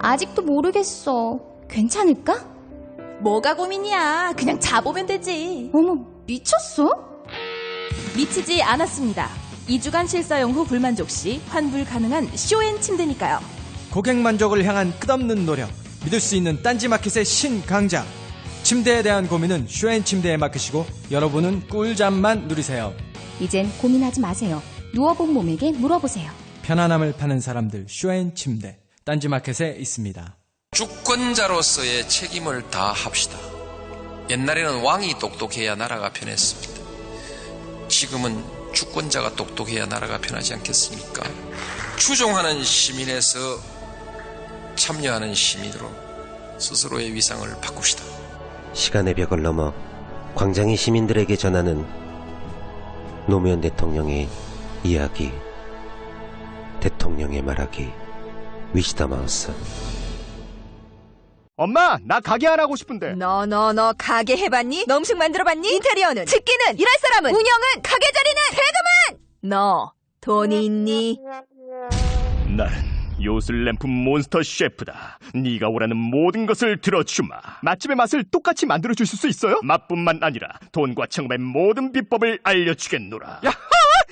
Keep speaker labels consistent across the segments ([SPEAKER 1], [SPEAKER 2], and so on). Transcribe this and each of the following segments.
[SPEAKER 1] 아직도 모르겠어. 괜찮을까?
[SPEAKER 2] 뭐가 고민이야. 그냥 자보면 되지.
[SPEAKER 1] 어머, 미쳤어?
[SPEAKER 2] 미치지 않았습니다. 2주간 실사용 후 불만족 시 환불 가능한 쇼앤 침대니까요.
[SPEAKER 3] 고객 만족을 향한 끝없는 노력, 믿을 수 있는 딴지마켓의 신강자. 침대에 대한 고민은 쇼앤침대에 맡기시고 여러분은 꿀잠만 누리세요.
[SPEAKER 1] 이젠 고민하지 마세요. 누워본 몸에게 물어보세요.
[SPEAKER 3] 편안함을 파는 사람들 쇼앤침대, 딴지마켓에 있습니다.
[SPEAKER 4] 주권자로서의 책임을 다합시다. 옛날에는 왕이 똑똑해야 나라가 편했습니다. 지금은 주권자가 똑똑해야 나라가 편하지 않겠습니까? 추종하는 시민에서 참여하는 시민으로 스스로의 위상을 바꿉시다.
[SPEAKER 5] 시간의 벽을 넘어 광장이 시민들에게 전하는 노무현 대통령의 이야기, 대통령의 말하기, 위시다마우스.
[SPEAKER 6] 엄마, 나 가게 안 하고 싶은데.
[SPEAKER 7] 너 가게 해봤니? 너 음식 만들어봤니? 인테리어는? 집기는? 일할 사람은? 운영은? 가게 자리는? 세금은? 너 돈이 있니?
[SPEAKER 6] 나는 요술램프 몬스터 셰프다. 네가 원하는 모든 것을 들어주마. 맛집의 맛을 똑같이 만들어줄 수 있어요? 맛뿐만 아니라 돈과 청음의 모든 비법을 알려주겠노라. 야하!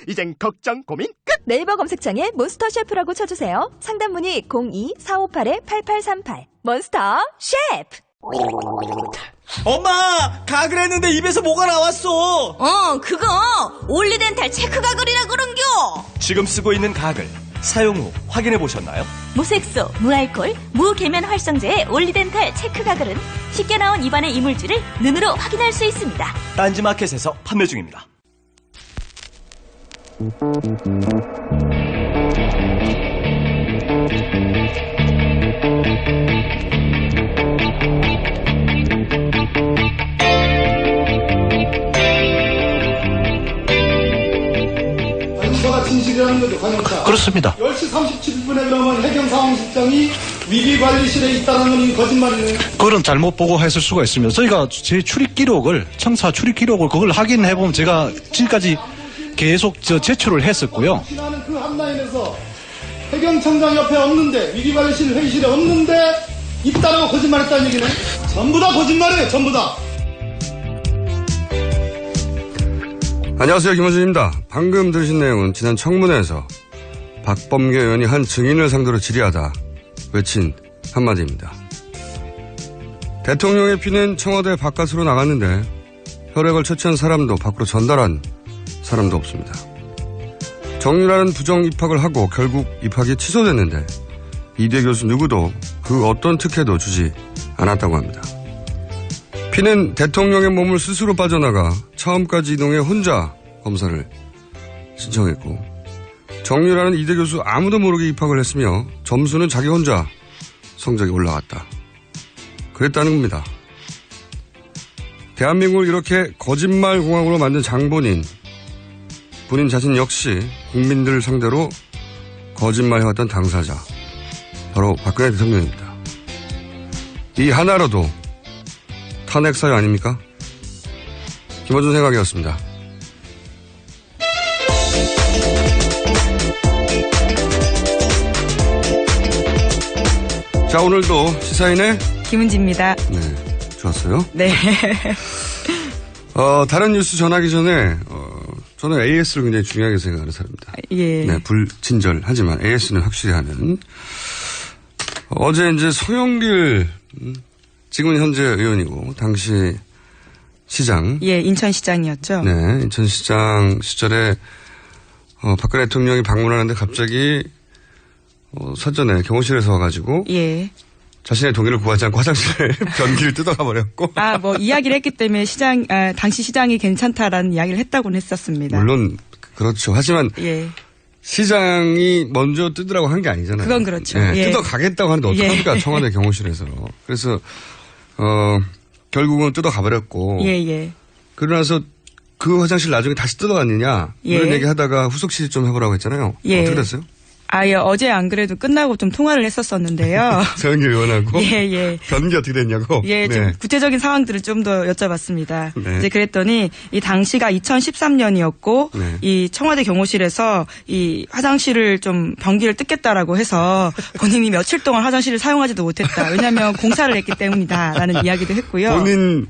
[SPEAKER 6] 이젠 걱정 고민 끝!
[SPEAKER 7] 네이버 검색창에 몬스터 셰프라고 쳐주세요. 상담 문의 02-458-8838. 몬스터 셰프!
[SPEAKER 3] 엄마! 가글 했는데 입에서 뭐가 나왔어!
[SPEAKER 7] 그거 올리덴탈 체크 가글이라 그런겨.
[SPEAKER 6] 지금 쓰고 있는 가글 사용 후 확인해 보셨나요?
[SPEAKER 8] 무색소, 무알콜, 무계면 활성제의 올리덴탈 체크 가글은 쉽게 나온 입안의 이물질을 눈으로 확인할 수 있습니다.
[SPEAKER 6] 딴지마켓에서 판매 중입니다.
[SPEAKER 9] 관심사가 진실이라는 거죠, 관심사.
[SPEAKER 10] 그렇습니다.
[SPEAKER 9] 10시 37분에 그러면 해경상황실장이 위기관리실에 있다는 건 거짓말이네요.
[SPEAKER 10] 그건 잘못 보고했을 수가 있습니다. 저희가 제 출입 기록을, 청사 출입 기록을 그걸 확인해보면 제가 지금까지 계속 제출을 했었고요.
[SPEAKER 9] 지나는 그 한라인에서 해경청장 옆에 없는데, 위기관리실 회의실에 없는데 있다라고 거짓말했다는 얘기네. 전부 다 거짓말이에요, 전부 다.
[SPEAKER 11] 안녕하세요, 김원준입니다. 방금 들으신 내용은 지난 청문회에서 박범계 의원이 한 증인을 상대로 질의하다 외친 한마디입니다. 대통령의 피는 청와대 바깥으로 나갔는데 혈액을 채취한 사람도 밖으로 전달한 사람도 없습니다. 정유라는 부정 입학을 하고 결국 입학이 취소됐는데 이대 교수 누구도 그 어떤 특혜도 주지 않았다고 합니다. 피는 대통령의 몸을 스스로 빠져나가 처음까지 이동해 혼자 검사를 신청했고 정유라는 이대 교수 아무도 모르게 입학을 했으며 점수는 자기 혼자 성적이 올라갔다. 그랬다는 겁니다. 대한민국을 이렇게 거짓말 공화국으로 만든 장본인, 본인 자신 역시 국민들 상대로 거짓말해왔던 당사자, 바로 박근혜 대통령입니다. 이 하나로도 탄핵 사유 아닙니까? 김어준 생각이었습니다. 자, 오늘도 시사인의
[SPEAKER 12] 김은지입니다.
[SPEAKER 11] 네, 좋았어요.
[SPEAKER 12] 네.
[SPEAKER 11] 다른 뉴스 전하기 전에 저는 AS를 굉장히 중요하게 생각하는 사람입니다.
[SPEAKER 12] 예.
[SPEAKER 11] 네, 불친절하지만 AS는 확실히 하는. 어제 이제 송영길 지금은 현재 의원이고 당시 시장.
[SPEAKER 12] 예, 인천시장이었죠.
[SPEAKER 11] 네, 인천시장 시절에 박근혜 대통령이 방문하는데 갑자기 사전에 경호실에서 와가지고
[SPEAKER 12] 예.
[SPEAKER 11] 자신의 동의를 구하지 않고 화장실에 변기를 뜯어가 버렸고.
[SPEAKER 12] 뭐 이야기를 했기 때문에 당시 시장이 괜찮다라는 이야기를 했다고는 했었습니다.
[SPEAKER 11] 물론 그렇죠. 하지만
[SPEAKER 12] 예.
[SPEAKER 11] 시장이 먼저 뜯으라고 한 게 아니잖아요.
[SPEAKER 12] 그건 그렇죠.
[SPEAKER 11] 네,
[SPEAKER 12] 예.
[SPEAKER 11] 뜯어가겠다고 하는데 어떡합니까? 예. 청와대 경호실에서. 그래서 결국은 뜯어가 버렸고.
[SPEAKER 12] 예.
[SPEAKER 11] 그러고 나서 그 화장실 나중에 다시 뜯어갔느냐.
[SPEAKER 12] 예.
[SPEAKER 11] 이런 얘기 하다가 후속 취재 좀 해보라고 했잖아요.
[SPEAKER 12] 예.
[SPEAKER 11] 어떻게 됐어요?
[SPEAKER 12] 예, 어제 안 그래도 끝나고 좀 통화를 했었었는데요.
[SPEAKER 11] 서영길 의원하고?
[SPEAKER 12] 예.
[SPEAKER 11] 변기 어떻게 됐냐고?
[SPEAKER 12] 예, 좀
[SPEAKER 11] 네.
[SPEAKER 12] 구체적인 상황들을 좀 더 여쭤봤습니다.
[SPEAKER 11] 네.
[SPEAKER 12] 이제 그랬더니 이 당시가 2013년이었고
[SPEAKER 11] 네.
[SPEAKER 12] 이 청와대 경호실에서 이 화장실을 좀 변기를 뜯겠다라고 해서 본인이 며칠 동안 화장실을 사용하지도 못했다. 왜냐하면 공사를 했기 때문이다라는 이야기도 했고요.
[SPEAKER 11] 본인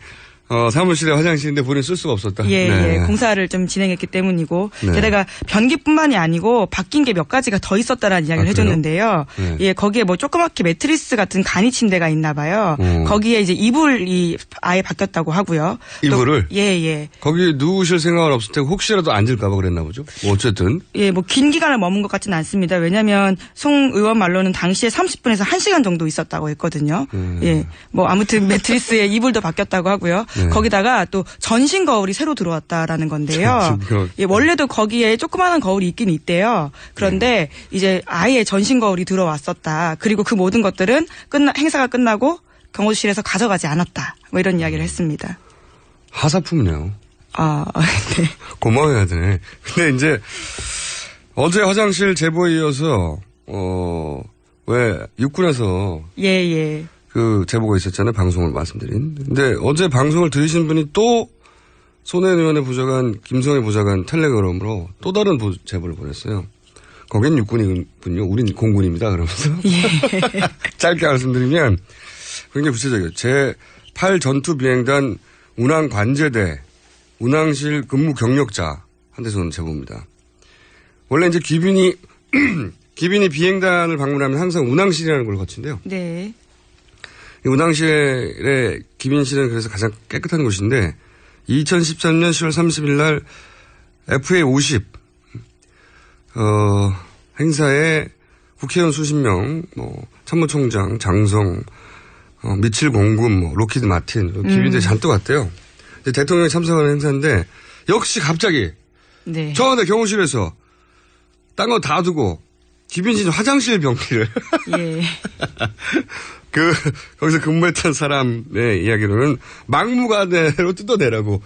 [SPEAKER 11] 사무실에 화장실인데 본인 쓸 수가 없었다.
[SPEAKER 12] 예,
[SPEAKER 11] 네.
[SPEAKER 12] 예, 공사를 좀 진행했기 때문이고
[SPEAKER 11] 네.
[SPEAKER 12] 게다가 변기뿐만이 아니고 바뀐 게 몇 가지가 더 있었다라는 이야기를 해줬는데요.
[SPEAKER 11] 네.
[SPEAKER 12] 예, 거기에 뭐 조그맣게 매트리스 같은 간이 침대가 있나 봐요. 거기에 이제 이불이 아예 바뀌었다고 하고요.
[SPEAKER 11] 이불을?
[SPEAKER 12] 예.
[SPEAKER 11] 거기 누우실 생각은 없을 테고 혹시라도 앉을까봐 그랬나 보죠. 뭐 어쨌든.
[SPEAKER 12] 예, 뭐 긴 기간을 머문 것 같지는 않습니다. 왜냐하면 송 의원 말로는 당시에 30분에서 1시간 정도 있었다고 했거든요. 예, 뭐 아무튼 매트리스에 이불도 바뀌었다고 하고요.
[SPEAKER 11] 네.
[SPEAKER 12] 거기다가 또 전신 거울이 새로 들어왔다라는 건데요. 예, 원래도 거기에 조그마한 거울이 있긴 있대요. 그런데 이제 아예 전신 거울이 들어왔었다. 그리고 그 모든 것들은 행사가 끝나고 경호실에서 가져가지 않았다. 뭐 이런 이야기를 했습니다.
[SPEAKER 11] 하사품이네요.
[SPEAKER 12] 네.
[SPEAKER 11] 고마워야 되네. 근데 이제 어제 화장실 제보에 이어서 왜 육군에서
[SPEAKER 12] 예.
[SPEAKER 11] 그 제보가 있었잖아요. 방송을 말씀드린. 근데 어제 방송을 들으신 분이 또 손혜원 의원의 보좌관 김성애 보좌관 텔레그램으로 또 다른 제보를 보냈어요. 거긴 육군이군요. 우린 공군입니다. 그러면서. 짧게 말씀드리면 굉장히 구체적이에요. 제8 전투비행단 운항관제대 운항실 근무 경력자한테서 온 제보입니다. 원래 이제 귀빈이 비행단을 방문하면 항상 운항실이라는 걸 거친대요.
[SPEAKER 12] 네.
[SPEAKER 11] 이 운항실의 기빈실은 그래서 가장 깨끗한 곳인데 2013년 10월 30일 날 FA50 행사에 국회의원 수십 명, 뭐 참모총장, 장성, 미칠 공군, 뭐 로키드 마틴 기빈들이 잔뜩 왔대요. 대통령이 참석하는 행사인데 역시 갑자기
[SPEAKER 12] 네.
[SPEAKER 11] 청와대 경호실에서 딴 거 다 두고 기빈실 화장실 변기를
[SPEAKER 12] 예.
[SPEAKER 11] 거기서 근무했던 사람의 이야기로는 막무가내로 뜯어내라고.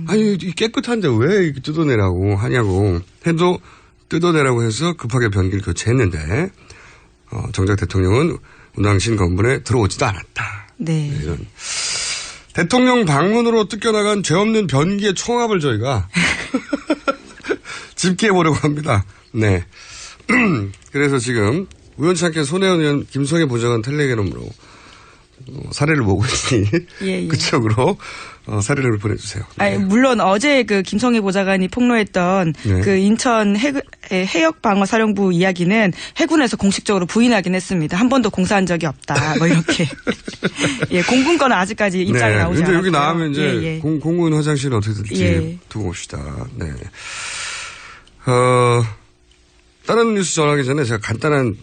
[SPEAKER 11] 아니, 깨끗한데 왜 이렇게 뜯어내라고 하냐고 해도 뜯어내라고 해서 급하게 변기를 교체했는데, 정작 대통령은 운항실 건물에 들어오지도 않았다.
[SPEAKER 12] 네.
[SPEAKER 11] 이런. 대통령 방문으로 뜯겨나간 죄 없는 변기의 총합을 저희가 집계해보려고 합니다. 네. 그래서 지금 우연찮게 손혜원 의원 김성애 보좌관 텔레그램으로 사례를 보고 있으니
[SPEAKER 12] 예.
[SPEAKER 11] 그쪽으로 사례를 보내주세요. 네.
[SPEAKER 12] 아니, 물론 어제 그 김성애 보좌관이 폭로했던
[SPEAKER 11] 네.
[SPEAKER 12] 그 인천 해역방어사령부 이야기는 해군에서 공식적으로 부인하긴 했습니다. 한 번도 공사한 적이 없다. 뭐 이렇게. 예, 공군 거는 아직까지 입장이
[SPEAKER 11] 네.
[SPEAKER 12] 나오지 않았고요.
[SPEAKER 11] 근데 여기 나오면 이제
[SPEAKER 12] 예.
[SPEAKER 11] 공군 화장실은 어떻게 될지
[SPEAKER 12] 예.
[SPEAKER 11] 두고 봅시다. 네. 다른 뉴스 전하기 전에 제가 간단한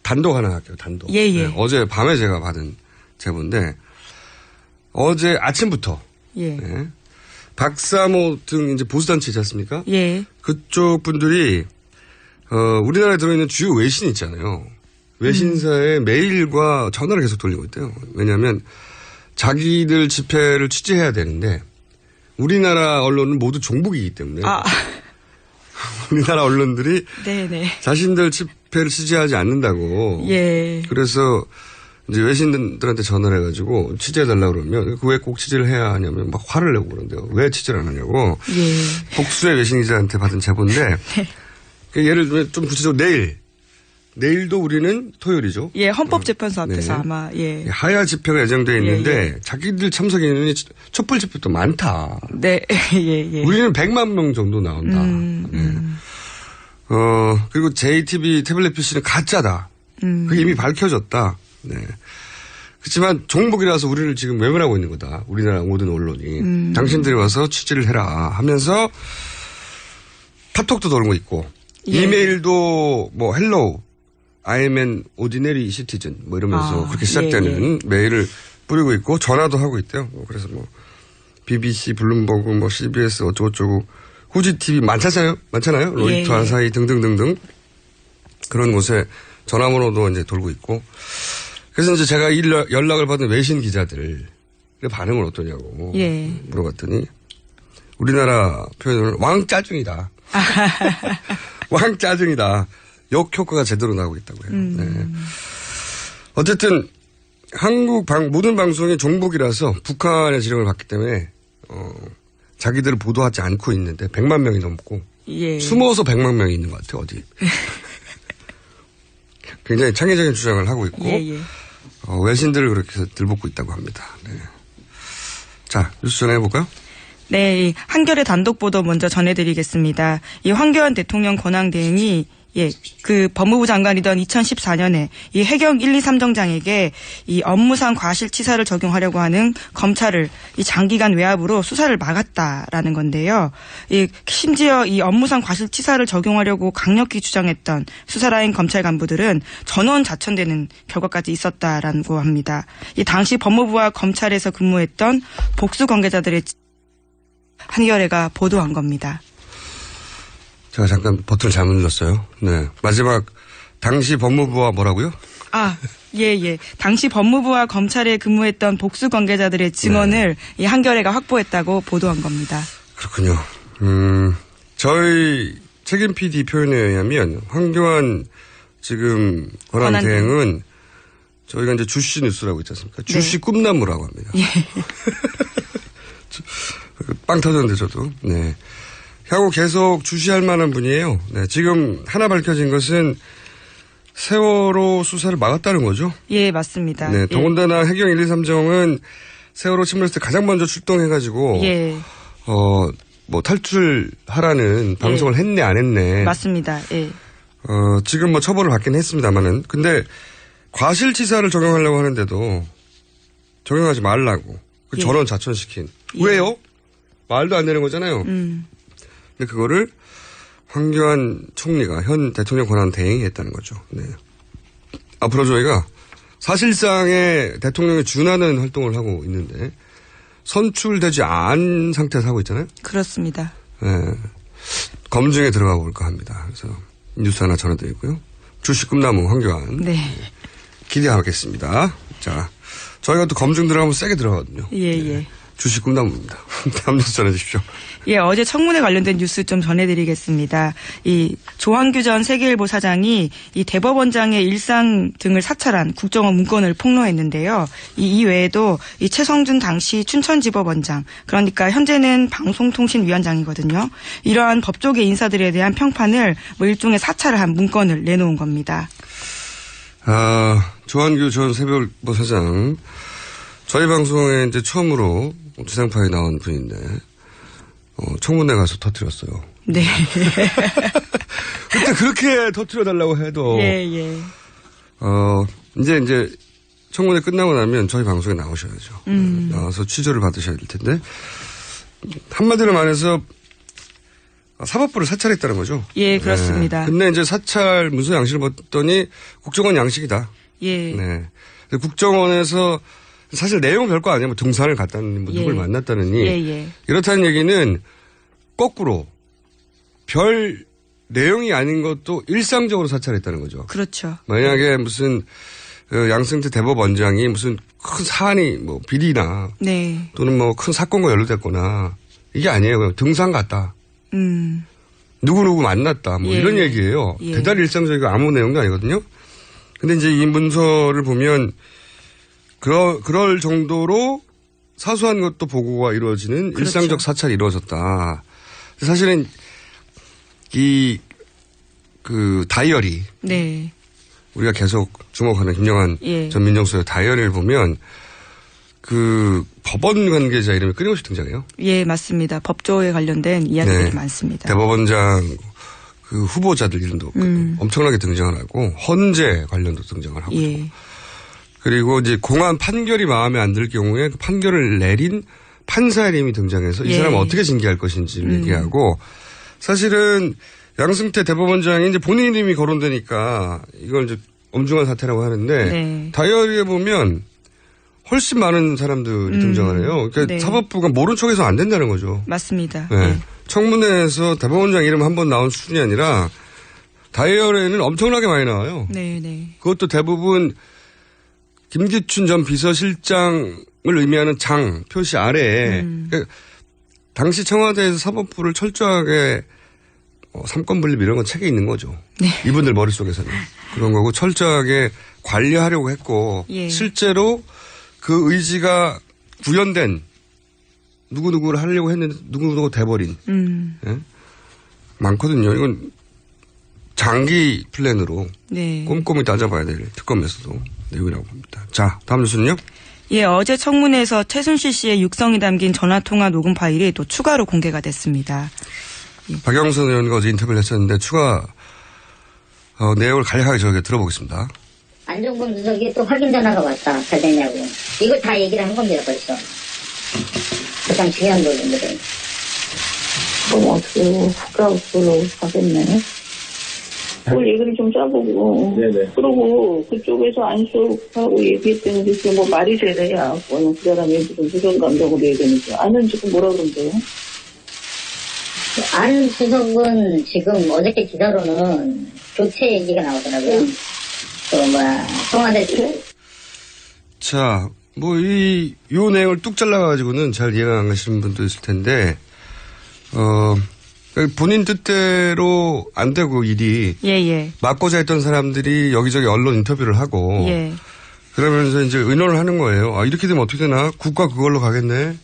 [SPEAKER 11] 단독 하나 할게요. 단독.
[SPEAKER 12] 예.
[SPEAKER 11] 네, 어제 밤에 제가 받은 제보인데 어제 아침부터
[SPEAKER 12] 예.
[SPEAKER 11] 네, 박사모 등 이제 보수단체 있지 않습니까?
[SPEAKER 12] 예.
[SPEAKER 11] 그쪽 분들이 우리나라에 들어있는 주요 외신 있잖아요. 외신사에 메일과 전화를 계속 돌리고 있대요. 왜냐하면 자기들 집회를 취재해야 되는데 우리나라 언론은 모두 종북이기 때문에 우리나라 언론들이
[SPEAKER 12] 네네.
[SPEAKER 11] 자신들 집회를 취재하지 않는다고.
[SPEAKER 12] 예.
[SPEAKER 11] 그래서 이제 외신들한테 전화를 해가지고 취재해달라고 그러면 왜 꼭 취재를 해야 하냐면 막 화를 내고 그러는데요. 왜 취재를 안 하냐고.
[SPEAKER 12] 예.
[SPEAKER 11] 복수의 외신 기자한테 받은 제보인데 예를 들면 좀 구체적으로 내일도 우리는 토요일이죠.
[SPEAKER 12] 예, 헌법재판소 앞에서
[SPEAKER 11] 네.
[SPEAKER 12] 아마, 예.
[SPEAKER 11] 하야 집회가 예정되어 있는데
[SPEAKER 12] 예.
[SPEAKER 11] 자기들 참석 인원이 촛불 집회도 많다.
[SPEAKER 12] 네, 예.
[SPEAKER 11] 우리는 100만 명 정도 나온다. 네. 그리고 JTB 태블릿 PC는 가짜다. 그게 이미 밝혀졌다. 네. 그렇지만 종북이라서 우리를 지금 외면하고 있는 거다. 우리나라 모든 언론이. 당신들이 와서 취재를 해라 하면서 카톡도 돌고 있고
[SPEAKER 12] 예.
[SPEAKER 11] 이메일도 뭐 헬로우 I'm an ordinary citizen 뭐 이러면서 그렇게 시작되는 메일을 뿌리고 있고 전화도 하고 있대요. 그래서 뭐 BBC, 블룸버그, 뭐 CBS 어쩌고저쩌고 후지 TV 많잖아요. 로이터, 아사히 등등등등 그런 곳에 전화번호도 이제 돌고 있고 그래서 이제 제가 연락을 받은 외신 기자들의 반응은 어떠냐고 물어봤더니 우리나라 표현으로는 왕짜증이다. 왕짜증이다. 역효과가 제대로 나오고 있다고 해요. 네. 어쨌든 모든 방송이 종북이라서 북한의 지령을 받기 때문에 자기들을 보도하지 않고 있는데 100만 명이 넘고 숨어서 100만 명이 있는 것 같아요. 어디. 굉장히 창의적인 주장을 하고 있고 외신들을 그렇게 들볶고 있다고 합니다. 네. 자, 뉴스 전해볼까요?
[SPEAKER 12] 네, 이 한겨레 단독 보도 먼저 전해드리겠습니다. 이 황교안 대통령 권한대행이 그 법무부 장관이던 2014년에 이 해경 1, 2, 3정장에게 이 업무상 과실치사를 적용하려고 하는 검찰을 이 장기간 외압으로 수사를 막았다라는 건데요. 심지어 이 업무상 과실치사를 적용하려고 강력히 주장했던 수사라인 검찰 간부들은 전원 자천되는 결과까지 있었다라고 합니다. 이 당시 법무부와 검찰에서 근무했던 복수 관계자들의 한겨레가 보도한 겁니다.
[SPEAKER 11] 제가 잠깐 버튼을 잘못 눌렀어요. 네. 마지막, 당시 법무부와 뭐라고요?
[SPEAKER 12] 예. 당시 법무부와 검찰에 근무했던 복수 관계자들의 증언을 이 한겨레가 확보했다고 보도한 겁니다.
[SPEAKER 11] 그렇군요. 저희 책임 PD 표현에 의하면 황교안 지금 권한대행은 저희가 이제 주씨 뉴스라고 있지 않습니까? 주씨 꿈나무라고 합니다.
[SPEAKER 12] 예.
[SPEAKER 11] 빵 터졌는데 저도. 네. 향후 계속 주시할 만한 분이에요. 네. 지금 하나 밝혀진 것은 세월호 수사를 막았다는 거죠?
[SPEAKER 12] 예, 맞습니다.
[SPEAKER 11] 네. 더군다나 해경 1, 2, 3정은 세월호 침몰했을 때 가장 먼저 출동해가지고 뭐 탈출하라는 방송을 했네 안 했네.
[SPEAKER 12] 맞습니다. 예.
[SPEAKER 11] 지금 뭐 처벌을 받긴 했습니다만은 근데 과실치사를 적용하려고 하는데도 적용하지 말라고 전원 자천시킨. 왜요? 말도 안 되는 거잖아요. 근데 그거를 황교안 총리가 현 대통령 권한 대행이 했다는 거죠. 네. 앞으로 저희가 사실상의 대통령에 준하는 활동을 하고 있는데 선출되지 않은 상태에서 하고 있잖아요.
[SPEAKER 12] 그렇습니다.
[SPEAKER 11] 네. 검증에 들어가 볼까 합니다. 그래서 뉴스 하나 전해드리고요. 주식 꿈나무 황교안.
[SPEAKER 12] 네.
[SPEAKER 11] 기대하겠습니다. 자, 저희가 또 검증 들어가면 세게 들어가거든요.
[SPEAKER 12] 예.
[SPEAKER 11] 주식 꿈나무입니다. 다음 뉴스 전해주십시오.
[SPEAKER 12] 예, 어제 청문회 관련된 뉴스 좀 전해드리겠습니다. 이 조한규 전 세계일보 사장이 이 대법원장의 일상 등을 사찰한 국정원 문건을 폭로했는데요. 이 외에도 이 최성준 당시 춘천지법원장, 그러니까 현재는 방송통신위원장이거든요. 이러한 법조계 인사들에 대한 평판을 뭐 일종의 사찰을 한 문건을 내놓은 겁니다.
[SPEAKER 11] 조한규 전 세계일보 사장, 저희 방송에 이제 처음으로 지상파에 나온 분인데. 청문회 가서 터뜨렸어요.
[SPEAKER 12] 네.
[SPEAKER 11] 그때 그렇게 터뜨려달라고 해도.
[SPEAKER 12] 예.
[SPEAKER 11] 이제 청문회 끝나고 나면 저희 방송에 나오셔야죠. 나와서 취조를 받으셔야 될 텐데. 한마디로 말해서 사법부를 사찰했다는 거죠.
[SPEAKER 12] 예, 그렇습니다.
[SPEAKER 11] 근데 이제 사찰 문서 양식을 봤더니 국정원 양식이다.
[SPEAKER 12] 예.
[SPEAKER 11] 네. 국정원에서 사실 내용은 별거 아니에요. 뭐 등산을 갔다는 누굴 만났다느니. 이렇다는 얘기는 거꾸로 별 내용이 아닌 것도 일상적으로 사찰했다는 거죠.
[SPEAKER 12] 그렇죠.
[SPEAKER 11] 만약에 무슨 양승태 대법원장이 무슨 큰 사안이 뭐 비리나 또는 뭐 큰 사건과 연루됐거나 이게 아니에요. 그냥 등산 갔다. 누구누구 만났다. 뭐 이런 얘기예요. 대단히 일상적이고 아무 내용도 아니거든요. 근데 이제 이 문서를 보면 그럴 정도로 사소한 것도 보고가 이루어지는 그렇죠. 일상적 사찰이 이루어졌다. 사실은 그 다이어리.
[SPEAKER 12] 네.
[SPEAKER 11] 우리가 계속 주목하는 김영한 전 민정수석 다이어리를 보면 그 법원 관계자 이름이 끊임없이 등장해요.
[SPEAKER 12] 예, 맞습니다. 법조에 관련된 이야기들이 많습니다.
[SPEAKER 11] 대법원장 그 후보자들 이름도 엄청나게 등장을 하고 헌재 관련도 등장을 하고. 그리고 이제 공안 판결이 마음에 안 들 경우에 그 판결을 내린 판사 이름이 등장해서 이 사람을 어떻게 징계할 것인지를 얘기하고 사실은 양승태 대법원장이 이제 본인 이름이 거론되니까 이걸 이제 엄중한 사태라고 하는데 다이어리에 보면 훨씬 많은 사람들이 등장을 해요. 그러니까 사법부가 모른 척해서 안 된다는 거죠.
[SPEAKER 12] 맞습니다.
[SPEAKER 11] 청문회에서 대법원장 이름 한 번 나온 수준이 아니라 다이어리에는 엄청나게 많이 나와요. 그것도 대부분 김기춘 전 비서실장을 의미하는 장 표시 아래에 그러니까 당시 청와대에서 사법부를 철저하게 삼권 분립 이런 건 책에 있는 거죠.
[SPEAKER 12] 네.
[SPEAKER 11] 이분들 머릿속에서는. 그런 거고 철저하게 관리하려고 했고
[SPEAKER 12] 예.
[SPEAKER 11] 실제로 그 의지가 구현된 누구누구를 하려고 했는데 누구누구 돼버린. 예? 많거든요. 이건 장기 플랜으로
[SPEAKER 12] 네.
[SPEAKER 11] 꼼꼼히 따져봐야 될 특검에서도 내용이라고 봅니다. 자, 다음 뉴스는요?
[SPEAKER 12] 예, 어제 청문회에서 최순실 씨의 육성이 담긴 전화통화 녹음 파일이 또 추가로 공개가 됐습니다.
[SPEAKER 11] 박영선 의원과 어제 인터뷰를 했었는데 추가 내용을 간략하게 저희가 들어보겠습니다.
[SPEAKER 13] 안종범 수석이 또 확인 전화가 왔다. 잘 됐냐고. 이걸 다 얘기를 한 겁니다, 벌써. 가장 중요한 부분들은.
[SPEAKER 14] 그럼 어떻게 국가학교로 가겠네. 그걸 얘기를 좀 짜보고. 네네. 그러고 그쪽에서 안수하고 얘기했더니 글쎄 뭐 말이 되래야. 그 사람이 무슨 수정감독으로 얘기했는지. 아는 지금 뭐라 그런대요?
[SPEAKER 13] 안 수석은 지금 어저께 기사로는 교체 얘기가 나오더라고요. 청와대.
[SPEAKER 11] 자, 요 내용을 뚝 잘라가지고는 잘 이해가 안 가시는 분도 있을 텐데, 본인 뜻대로 안 되고 일이.
[SPEAKER 12] 예.
[SPEAKER 11] 맡고자 했던 사람들이 여기저기 언론 인터뷰를 하고.
[SPEAKER 12] 예.
[SPEAKER 11] 그러면서 이제 의논을 하는 거예요. 아, 이렇게 되면 어떻게 되나? 국가 그걸로 가겠네.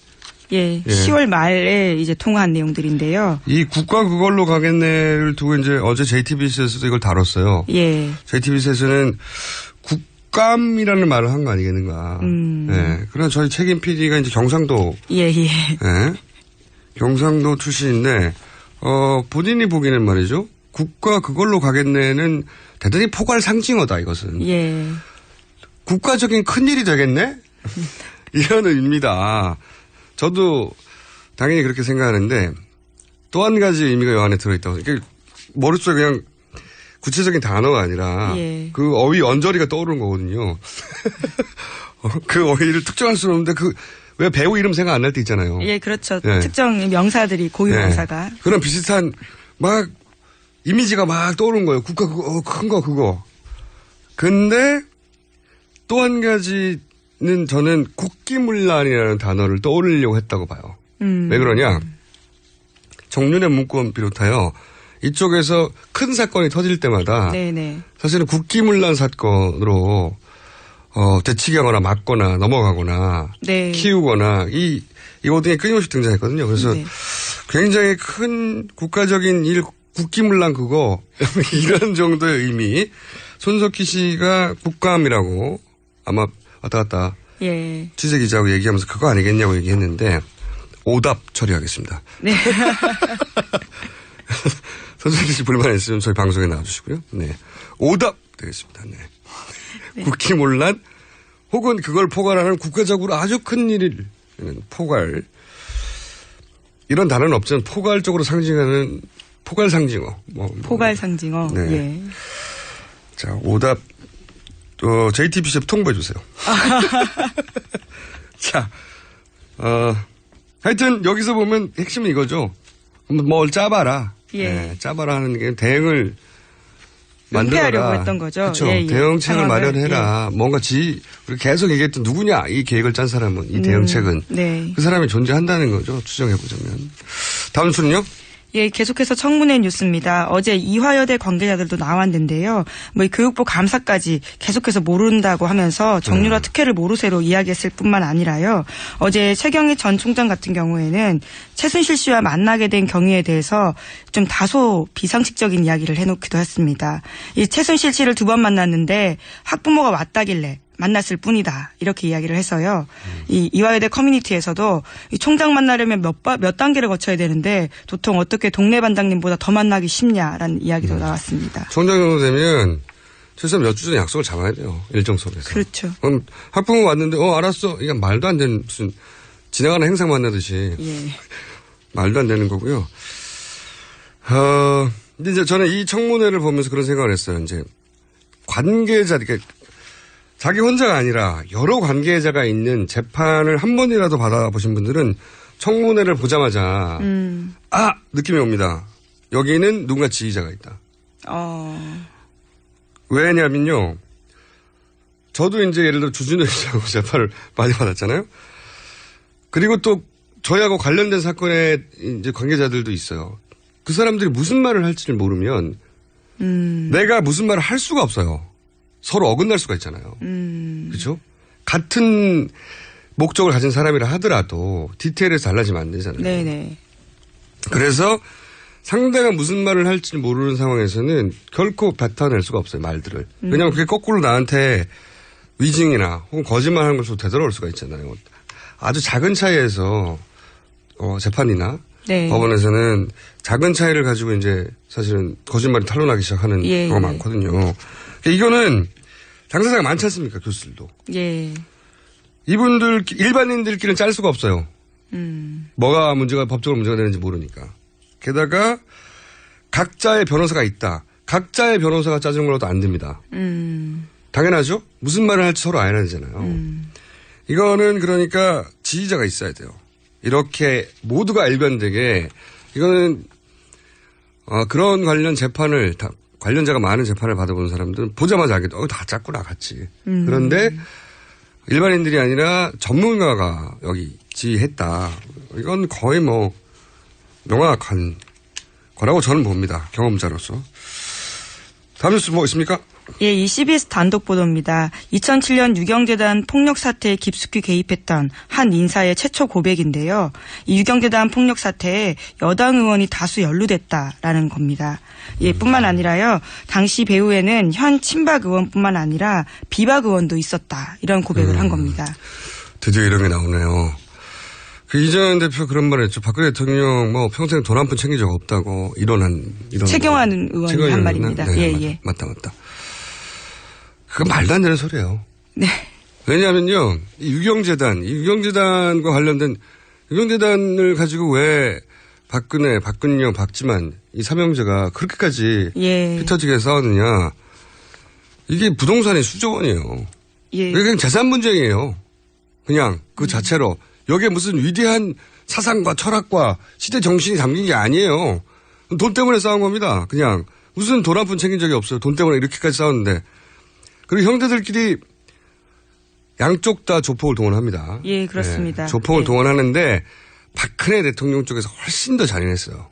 [SPEAKER 12] 예. 10월 말에 이제 통화한 내용들인데요.
[SPEAKER 11] 이 국가 그걸로 가겠네를 두고 이제 어제 JTBC에서도 이걸 다뤘어요.
[SPEAKER 12] 예.
[SPEAKER 11] JTBC에서는 국감이라는 말을 한 거 아니겠는가. 예. 그러나 저희 책임 PD가 이제 경상도.
[SPEAKER 12] 예.
[SPEAKER 11] 경상도 출신인데, 본인이 보기에는 말이죠. 국가 그걸로 가겠네는 대단히 포괄 상징어다, 이것은.
[SPEAKER 12] 예.
[SPEAKER 11] 국가적인 큰일이 되겠네? 이런 의미입니다. 저도 당연히 그렇게 생각하는데 또 한 가지 의미가 요 안에 들어있다고. 이게 머릿속에 그냥 구체적인 단어가 아니라
[SPEAKER 12] 예.
[SPEAKER 11] 그 어휘 언저리가 떠오르는 거거든요. 그 어휘를 특정할 수는 없는데 왜 배우 이름 생각 안 날 때 있잖아요.
[SPEAKER 12] 예, 그렇죠.
[SPEAKER 11] 네.
[SPEAKER 12] 특정 명사들이 고유 명사가.
[SPEAKER 11] 그런 비슷한 막 이미지가 막 떠오르는 거예요. 국가 그거 큰 거 그거. 근데 또 한 가지는 저는 국기문란이라는 단어를 떠올리려고 했다고 봐요. 왜 그러냐? 정윤의 문건 비롯하여 이쪽에서 큰 사건이 터질 때마다
[SPEAKER 12] 네네.
[SPEAKER 11] 사실은 국기문란 사건으로 대치기하거나 막거나 넘어가거나
[SPEAKER 12] 네.
[SPEAKER 11] 키우거나 이 오등에 끊임없이 등장했거든요. 그래서
[SPEAKER 12] 네.
[SPEAKER 11] 굉장히 큰 국가적인 일 국기문란 그거 이런 정도의 의미. 손석희 씨가 국감이라고 아마 왔다 갔다
[SPEAKER 12] 예.
[SPEAKER 11] 취재기자하고 얘기하면서 그거 아니겠냐고 얘기했는데 오답 처리하겠습니다.
[SPEAKER 12] 네.
[SPEAKER 11] 손석희 씨 불만 있으면 저희 방송에 나와주시고요. 네. 오답 되겠습니다. 네.
[SPEAKER 12] 네.
[SPEAKER 11] 국기문란 혹은 그걸 포괄하는 국가적으로 아주 큰 일을 포괄 이런 단어는 없지만 포괄적으로 상징하는 포괄 상징어.
[SPEAKER 12] 포괄 상징어.
[SPEAKER 11] 네.
[SPEAKER 12] 예.
[SPEAKER 11] 자, 오답 JTBC 통보해 주세요. 자, 하여튼 여기서 보면 핵심은 이거죠. 뭘 짜봐라.
[SPEAKER 12] 예.
[SPEAKER 11] 네, 짜봐라 하는 게 대응을 만들어라.
[SPEAKER 12] 은폐하려고 했던 거죠.
[SPEAKER 11] 그렇죠.
[SPEAKER 12] 예.
[SPEAKER 11] 대응책을
[SPEAKER 12] 상황을,
[SPEAKER 11] 마련해라. 뭔가 우리 계속 얘기했던 누구냐 이 계획을 짠 사람은 이 대응책은
[SPEAKER 12] 네.
[SPEAKER 11] 그 사람이 존재한다는 거죠. 추정해보자면. 다음 순요.
[SPEAKER 12] 예, 계속해서 청문회 뉴스입니다. 어제 이화여대 관계자들도 나왔는데요. 이 교육부 감사까지 계속해서 모른다고 하면서 정유라 특혜를 모르쇠로 이야기했을 뿐만 아니라요. 어제 최경희 전 총장 같은 경우에는 최순실 씨와 만나게 된 경위에 대해서 좀 다소 비상식적인 이야기를 해놓기도 했습니다. 이 최순실 씨를 2번 만났는데 학부모가 왔다길래 만났을 뿐이다. 이렇게 이야기를 해서요. 이 이화여대 커뮤니티에서도 이 총장 만나려면 몇 단계를 거쳐야 되는데 도통 어떻게 동네 반장님보다 더 만나기 쉽냐라는 이야기도 나왔습니다.
[SPEAKER 11] 총장 정도 되면 최소한 몇 주 전에 약속을 잡아야 돼요. 일정 속에서.
[SPEAKER 12] 그렇죠.
[SPEAKER 11] 그럼 학부모 왔는데 알았어. 이게 말도 안 되는 무슨 지나가는 행상 만나듯이.
[SPEAKER 12] 예.
[SPEAKER 11] 말도 안 되는 거고요. 근데 이제 저는 이 청문회를 보면서 그런 생각을 했어요. 이제 관계자, 그러니까 자기 혼자가 아니라 여러 관계자가 있는 재판을 한 번이라도 받아보신 분들은 청문회를 보자마자 느낌이 옵니다. 여기는 누군가 지휘자가 있다. 왜냐면요. 저도 이제 예를 들어 주진우 씨하고 재판을 많이 받았잖아요. 그리고 또 저희하고 관련된 사건에 이제 관계자들도 있어요. 그 사람들이 무슨 말을 할지를 모르면 내가 무슨 말을 할 수가 없어요. 서로 어긋날 수가 있잖아요. 그렇죠? 같은 목적을 가진 사람이라 하더라도 디테일에서 달라지면 안 되잖아요.
[SPEAKER 12] 네네.
[SPEAKER 11] 그래서 상대가 무슨 말을 할지 모르는 상황에서는 결코 뱉어낼 수가 없어요. 말들을. 왜냐하면 그게 거꾸로 나한테 위증이나 혹은 거짓말하는 것으로 되돌아올 수가 있잖아요. 아주 작은 차이에서 재판이나 네. 법원에서는 작은 차이를 가지고 이제 사실은 거짓말이 탄로나기 시작하는 경우가 많거든요. 이거는 당사자가 많지 않습니까? 교수들도. 예. 이분들 일반인들끼리는 짤 수가 없어요. 뭐가 법적으로 문제가 되는지 모르니까. 게다가 각자의 변호사가 있다. 각자의 변호사가 짜주는 걸로도 안 됩니다. 당연하죠. 무슨 말을 할지 서로 알아야 되잖아요. 이거는 그러니까 지휘자가 있어야 돼요. 이렇게 모두가 일관되게 이거는 그런 관련 재판을 관련자가 많은 재판을 받아본 사람들은 보자마자 알겠다. 다 짰구나 같이. 그런데 일반인들이 아니라 전문가가 여기 지휘했다. 이건 거의 뭐 명확한 거라고 저는 봅니다. 경험자로서. 다음 뉴스 뭐 있습니까?
[SPEAKER 12] 예, 이 CBS 단독 보도입니다. 2007년 유경재단 폭력 사태에 깊숙이 개입했던 한 인사의 최초 고백인데요. 이 유경재단 폭력 사태에 여당 의원이 다수 연루됐다라는 겁니다. 예, 뿐만 아니라요. 당시 배후에는 현 친박 의원뿐만 아니라 비박 의원도 있었다. 이런 고백을 한 겁니다.
[SPEAKER 11] 드디어 이런 게 나오네요. 그 이재현 대표 그런 말 했죠. 박근혜 대통령 뭐 평생 돈 한 푼 챙긴 적 없다고 이런
[SPEAKER 12] 최경환 의원이 한 말입니다.
[SPEAKER 11] 네, 예. 맞다. 그건 말도 안 되는 소리예요. 네. 왜냐하면요. 이 유경재단과 관련된 유경재단을 가지고 왜 박근영, 박지만 이 삼형제가 그렇게까지 피터지게 싸웠느냐. 이게 부동산이 수조 원이에요. 예. 이게 그냥 재산 문제예요. 그냥 그 자체로. 여기에 무슨 위대한 사상과 철학과 시대 정신이 담긴 게 아니에요. 돈 때문에 싸운 겁니다. 그냥 무슨 돈 한 푼 챙긴 적이 없어요. 돈 때문에 이렇게까지 싸웠는데. 그리고 형제들끼리 양쪽 다 조폭을 동원합니다.
[SPEAKER 12] 예, 그렇습니다.
[SPEAKER 11] 네, 조폭을 동원하는데 박근혜 대통령 쪽에서 훨씬 더 잔인했어요.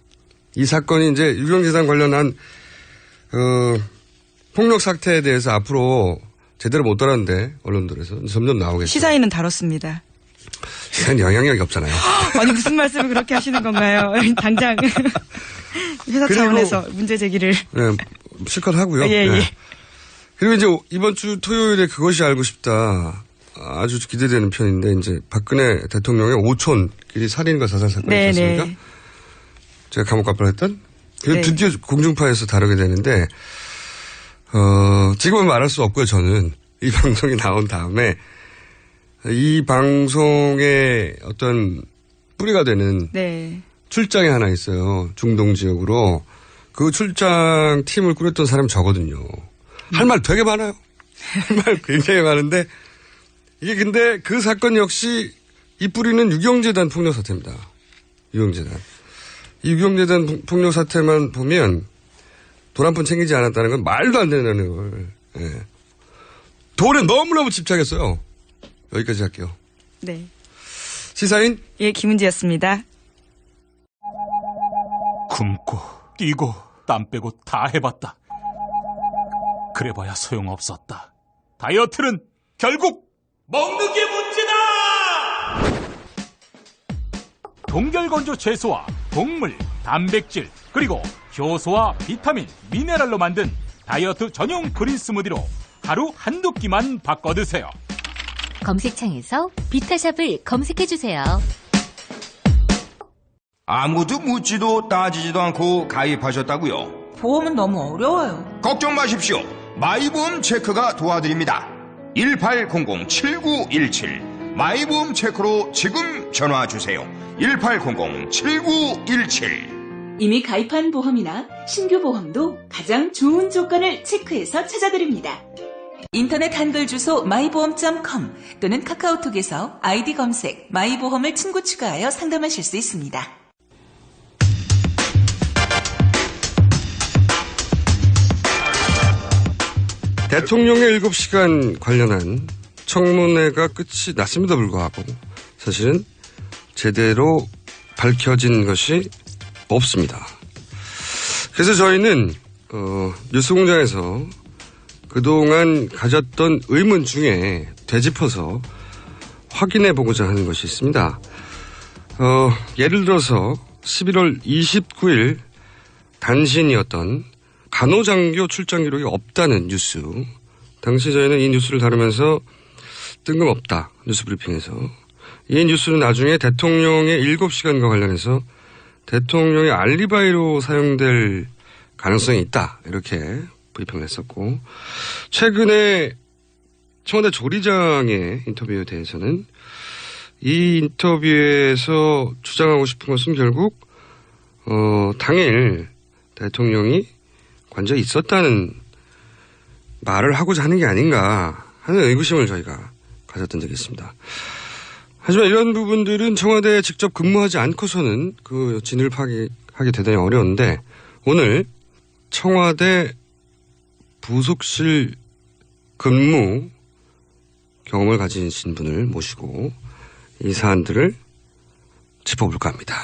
[SPEAKER 11] 이 사건이 이제 유경재단 관련한 폭력 사태에 대해서 앞으로 제대로 못 다뤘는데 언론들에서 점점 나오겠죠.
[SPEAKER 12] 시사인은 다뤘습니다.
[SPEAKER 11] 시사인 영향력이 없잖아요.
[SPEAKER 12] 아니 무슨 말씀을 그렇게 하시는 건가요? 당장 회사 차원에서 문제 제기를.
[SPEAKER 11] 네, 실컷 하고요.
[SPEAKER 12] 예.
[SPEAKER 11] 네. 그리고 이제 이번 주 토요일에 그것이 알고 싶다. 아주 기대되는 편인데 이제 박근혜 대통령의 오촌끼리 살인과 자살 사건이 있었습니까? 제가 감옥 갑을 했던. 그리고 드디어 공중파에서 다루게 되는데 지금은 말할 수 없고요. 저는 이 방송이 나온 다음에 이 방송의 어떤 뿌리가 되는 출장이 하나 있어요. 중동 지역으로. 그 출장 팀을 꾸렸던 사람이 저거든요. 할 말 되게 많아요. 할 말 굉장히 많은데 이게 근데 그 사건 역시 이 뿌리는 유경재단 폭력 사태입니다. 유경재단. 이 유경재단 폭력 사태만 보면 돈 한 푼 챙기지 않았다는 건 말도 안 되는 걸. 예. 돈에 너무너무 집착했어요. 여기까지 할게요.
[SPEAKER 12] 네.
[SPEAKER 11] 시사인?
[SPEAKER 12] 예, 김은지였습니다.
[SPEAKER 15] 굶고 뛰고 땀 빼고 다 해봤다. 그래봐야 소용없었다. 다이어트는 결국 먹는 게 문제다! 동결건조 채소와 곡물, 단백질, 그리고 효소와 비타민, 미네랄로 만든 다이어트 전용 그린 스무디로 하루 한두 끼만 바꿔 드세요.
[SPEAKER 1] 검색창에서 비타샵을 검색해주세요.
[SPEAKER 16] 아무도 묻지도 따지지도 않고 가입하셨다고요?
[SPEAKER 7] 보험은 너무 어려워요.
[SPEAKER 16] 걱정 마십시오. 마이보험 체크가 도와드립니다. 1800-7917 마이보험 체크로 지금 전화주세요. 1800-7917
[SPEAKER 8] 이미 가입한 보험이나 신규 보험도 가장 좋은 조건을 체크해서 찾아드립니다. 인터넷 한글 주소 마이보험.com 또는 카카오톡에서 아이디 검색 마이보험을 친구 추가하여 상담하실 수 있습니다.
[SPEAKER 11] 대통령의 7시간 관련한 청문회가 끝이 났음에도 불구하고 사실은 제대로 밝혀진 것이 없습니다. 그래서 저희는 뉴스공장에서 그동안 가졌던 의문 중에 되짚어서 확인해보고자 하는 것이 있습니다. 예를 들어서 11월 29일 단신이었던 간호장교 출장 기록이 없다는 뉴스. 당시 저희는 이 뉴스를 다루면서 뜬금없다. 뉴스브리핑에서. 이 뉴스는 나중에 대통령의 7시간과 관련해서 대통령의 알리바이로 사용될 가능성이 있다. 이렇게 브리핑을 했었고, 최근에 청와대 조리장의 인터뷰에 대해서는 이 인터뷰에서 주장하고 싶은 것은 결국 당일 대통령이 관저에 있었다는 말을 하고자 하는 게 아닌가 하는 의구심을 저희가 가졌던 적이 있습니다. 하지만 이런 부분들은 청와대에 직접 근무하지 않고서는 그 진을 파악하기 대단히 어려운데, 오늘 청와대 부속실 근무 경험을 가지신 분을 모시고 이 사안들을 짚어볼까 합니다.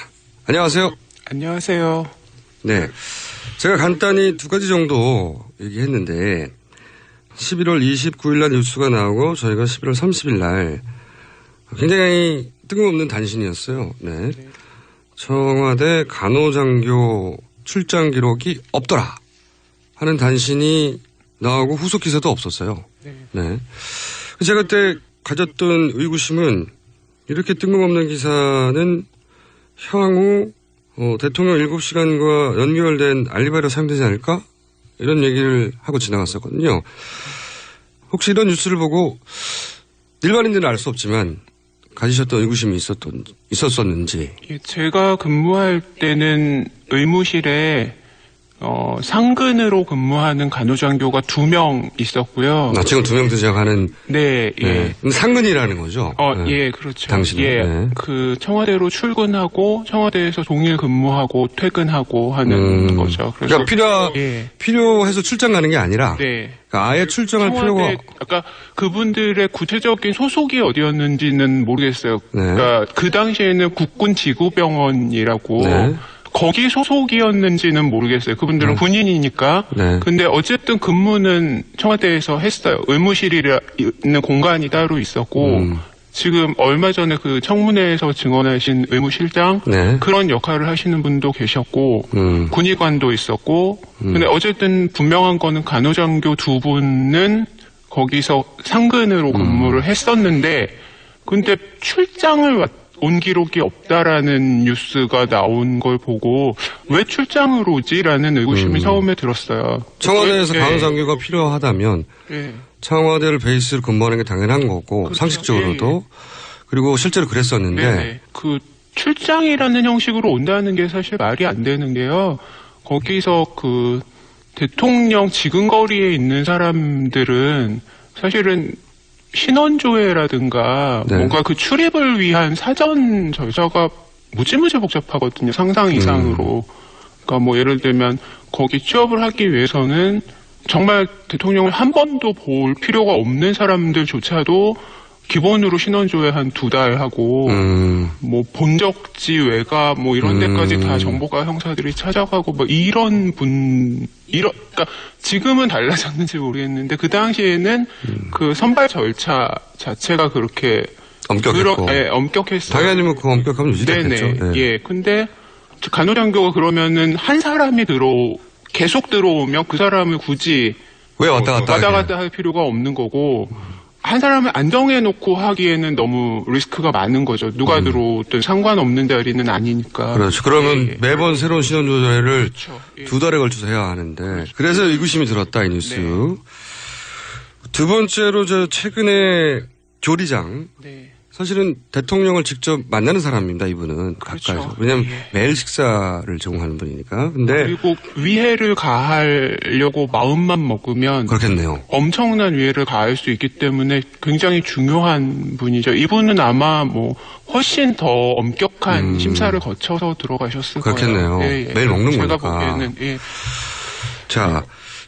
[SPEAKER 11] 안녕하세요.
[SPEAKER 17] 안녕하세요.
[SPEAKER 11] 네. 제가 간단히 두 가지 정도 얘기했는데 11월 29일 날 뉴스가 나오고 저희가 11월 30일 날 굉장히 뜬금없는 단신이었어요. 네. 청와대 간호장교 출장 기록이 없더라 하는 단신이 나오고 후속 기사도 없었어요. 네. 제가 그때 가졌던 의구심은 이렇게 뜬금없는 기사는 향후 대통령 7시간과 연결된 알리바이로 사용되지 않을까? 이런 얘기를 하고 지나갔었거든요. 혹시 이런 뉴스를 보고 일반인들은 알 수 없지만 가지셨던 의구심이 있었었는지.
[SPEAKER 17] 제가 근무할 때는 의무실에 상근으로 근무하는 간호장교가 2명 있었고요.
[SPEAKER 11] 지금 2명 등장하는.
[SPEAKER 17] 네, 예.
[SPEAKER 11] 상근이라는 거죠.
[SPEAKER 17] 네. 예, 그렇죠.
[SPEAKER 11] 당신은.
[SPEAKER 17] 예,
[SPEAKER 11] 네.
[SPEAKER 17] 그 청와대로 출근하고 청와대에서 동일 근무하고 퇴근하고 하는 거죠.
[SPEAKER 11] 그래서 그러니까 필요해서 출장 가는 게 아니라.
[SPEAKER 17] 네.
[SPEAKER 11] 그러니까 아예 출장할 필요가.
[SPEAKER 17] 아까 그분들의 구체적인 소속이 어디였는지는 모르겠어요.
[SPEAKER 11] 네.
[SPEAKER 17] 그러니까 그 당시에는 국군 지구병원이라고. 네. 거기 소속이었는지는 모르겠어요. 그분들은 군인이니까.
[SPEAKER 11] 네.
[SPEAKER 17] 근데 어쨌든 근무는 청와대에서 했어요. 의무실이 있는 공간이 따로 있었고, 지금 얼마 전에 그 청문회에서 증언하신 의무실장,
[SPEAKER 11] 네.
[SPEAKER 17] 그런 역할을 하시는 분도 계셨고, 군의관도 있었고, 근데 어쨌든 분명한 거는 간호장교 2분은 거기서 상근으로 근무를 했었는데, 근데 출장을 온 기록이 없다라는 뉴스가 나온 걸 보고 왜 출장을 오지라는 의구심이 처음에 들었어요.
[SPEAKER 11] 청와대에서 간호장교가 필요하다면 청와대를 베이스로 근무하는 게 당연한 거고, 그렇죠. 상식적으로도. 그리고 실제로 그랬었는데.
[SPEAKER 17] 그 출장이라는 형식으로 온다는 게 사실 말이 안 되는 게요. 거기서 그 대통령 지근거리에 있는 사람들은 사실은 신원조회라든가 뭔가 그 출입을 위한 사전 절차가 무지무지 복잡하거든요. 상상 이상으로. 그러니까 뭐 예를 들면 거기 취업을 하기 위해서는 정말 대통령을 한 번도 볼 필요가 없는 사람들조차도 기본으로 신원조회 한 2달 하고 뭐 본적지 외가 뭐 이런 데까지 다 정보가 형사들이 찾아가고 뭐 그러니까 지금은 달라졌는지 모르겠는데 그 당시에는 그 선발 절차 자체가 그렇게
[SPEAKER 11] 엄격했고.
[SPEAKER 17] 엄격했어요.
[SPEAKER 11] 당연히 뭐 그 엄격함은 유지됐겠죠.
[SPEAKER 17] 네네. 예. 근데 간호장교가 그러면은 한 사람이 계속 들어오면 그 사람을 굳이
[SPEAKER 11] 왜 왔다 갔다
[SPEAKER 17] 할 필요가 없는 거고, 한 사람을 안정해놓고 하기에는 너무 리스크가 많은 거죠. 누가 들어오든 상관없는 자리는 아니니까.
[SPEAKER 11] 그렇죠. 그러면 매번 새로운 신원조회를 그렇죠. 2달에 걸쳐서 해야 하는데. 그렇죠. 그래서 의구심이 들었다, 이 뉴스. 네. 두 번째로 최근에 조리장. 네. 사실은 대통령을 직접 만나는 사람입니다, 이분은.
[SPEAKER 17] 그렇죠.
[SPEAKER 11] 가까이서. 왜냐하면 매일 식사를 제공하는 분이니까. 근데.
[SPEAKER 17] 그리고 위해를 가하려고 마음만 먹으면.
[SPEAKER 11] 그렇겠네요.
[SPEAKER 17] 엄청난 위해를 가할 수 있기 때문에 굉장히 중요한 분이죠. 이분은 아마 뭐 훨씬 더 엄격한 심사를 거쳐서 들어가셨을
[SPEAKER 11] 그렇겠네요.
[SPEAKER 17] 거예요. 예, 예.
[SPEAKER 11] 매일 먹는
[SPEAKER 17] 제가
[SPEAKER 11] 거니까.
[SPEAKER 17] 보기에는. 예.
[SPEAKER 11] 자,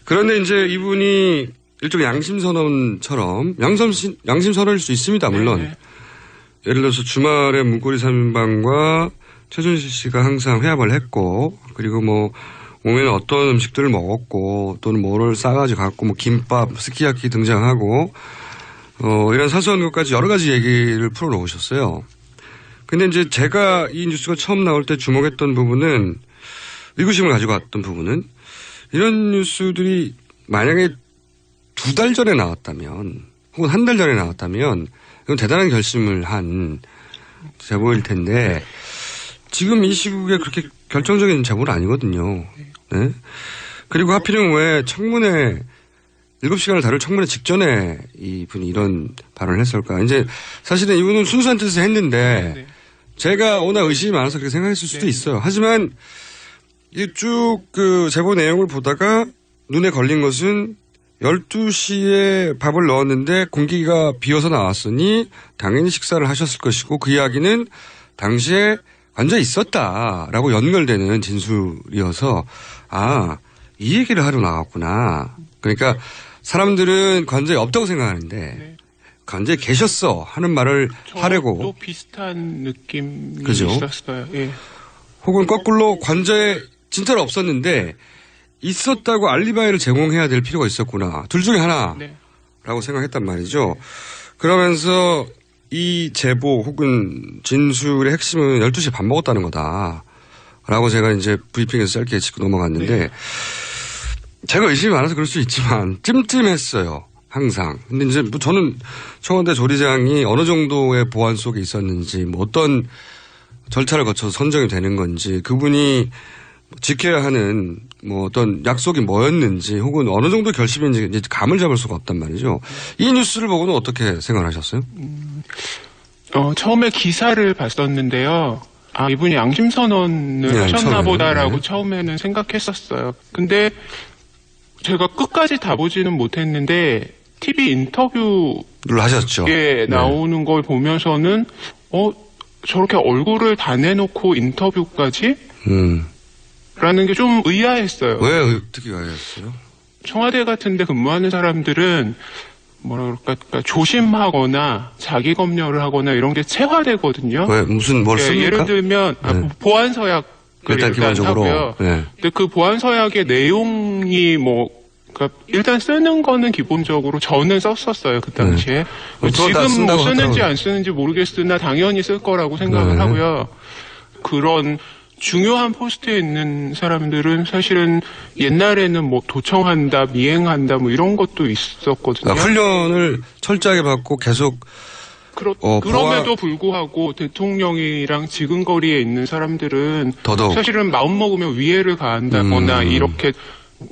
[SPEAKER 11] 그런데 이제 이분이 일종의 양심선언처럼 양심선언일 수 있습니다, 물론. 네. 예를 들어서 주말에 문고리 3인방과 최준실 씨가 항상 회합을 했고, 그리고 뭐 오면 어떤 음식들을 먹었고 또는 뭐를 싸가지고 갔고 뭐 김밥, 스키야키 등장하고 이런 사소한 것까지 여러 가지 얘기를 풀어놓으셨어요. 근데 이제 제가 이 뉴스가 처음 나올 때 주목했던 부분은 의구심을 가지고 왔던 부분은 이런 뉴스들이 만약에 2달 전에 나왔다면 혹은 1달 전에 나왔다면 이건 대단한 결심을 한 제보일 텐데 지금 이 시국에 그렇게 결정적인 제보는 아니거든요. 네? 그리고 하필이면 왜 청문회 7시간을 다룰 청문회 직전에 이분이 이런 발언을 했을까. 이제 사실은 이분은 순수한 뜻을 했는데 제가 워낙 의심이 많아서 그렇게 생각했을 수도 있어요. 하지만 쭉 그 제보 내용을 보다가 눈에 걸린 것은 12시에 밥을 넣었는데 공기가 비어서 나왔으니 당연히 식사를 하셨을 것이고 그 이야기는 당시에 관저에 있었다라고 연결되는 진술이어서 이 얘기를 하러 나갔구나. 그러니까 사람들은 관저에 없다고 생각하는데 관저에 계셨어 하는 말을 하려고.
[SPEAKER 17] 또 비슷한 느낌이
[SPEAKER 11] 그죠?
[SPEAKER 17] 있었어요. 예.
[SPEAKER 11] 혹은 거꾸로 관저에 진짜로 없었는데 있었다고 알리바이를 제공해야 될 필요가 있었구나. 둘 중에 하나라고 생각했단 말이죠. 그러면서 이 제보 혹은 진술의 핵심은 12시에 밥 먹었다는 거다라고 제가 이제 브리핑에서 짧게 짚고 넘어갔는데 제가 의심이 많아서 그럴 수 있지만 찜찜했어요. 항상. 근데 이제 뭐 저는 청와대 조리장이 어느 정도의 보안 속에 있었는지 뭐 어떤 절차를 거쳐서 선정이 되는 건지 그분이 지켜야 하는 뭐 어떤 약속이 뭐였는지 혹은 어느 정도 결심인지 이제 감을 잡을 수가 없단 말이죠. 이 뉴스를 보고는 어떻게 생각하셨어요?
[SPEAKER 17] 처음에 기사를 봤었는데요. 이분이 양심선언을 하셨나 보다라고 처음에는 생각했었어요. 근데 제가 끝까지 다 보지는 못했는데 TV 인터뷰를
[SPEAKER 11] 하셨죠.
[SPEAKER 17] 나오는 걸 보면서는 저렇게 얼굴을 다 내놓고 인터뷰까지? 라는 게 좀 의아했어요.
[SPEAKER 11] 왜 어떻게 의아했어요?
[SPEAKER 17] 청와대 같은 데 근무하는 사람들은 뭐라 그럴까 조심하거나 자기 검열을 하거나 이런 게 체화되거든요.
[SPEAKER 11] 왜 무슨 뭘 씁니까?
[SPEAKER 17] 예를 들면 보안 서약을 일단
[SPEAKER 11] 기본적으로
[SPEAKER 17] 하고요. 근데 그 보안 서약의 내용이 그러니까 일단 쓰는 거는 기본적으로 저는 썼었어요 그 당시에. 지금 뭐 쓰는지 안 쓰는지 모르겠으나 당연히 쓸 거라고 생각을 하고요. 그런 중요한 포스트에 있는 사람들은 사실은 옛날에는 뭐 도청한다, 미행한다, 뭐 이런 것도 있었거든요.
[SPEAKER 11] 훈련을 철저하게 받고 계속.
[SPEAKER 17] 그럼에도 불구하고 대통령이랑 지근거리에 있는 사람들은 더더욱. 사실은 마음 먹으면 위해를 가한다거나 이렇게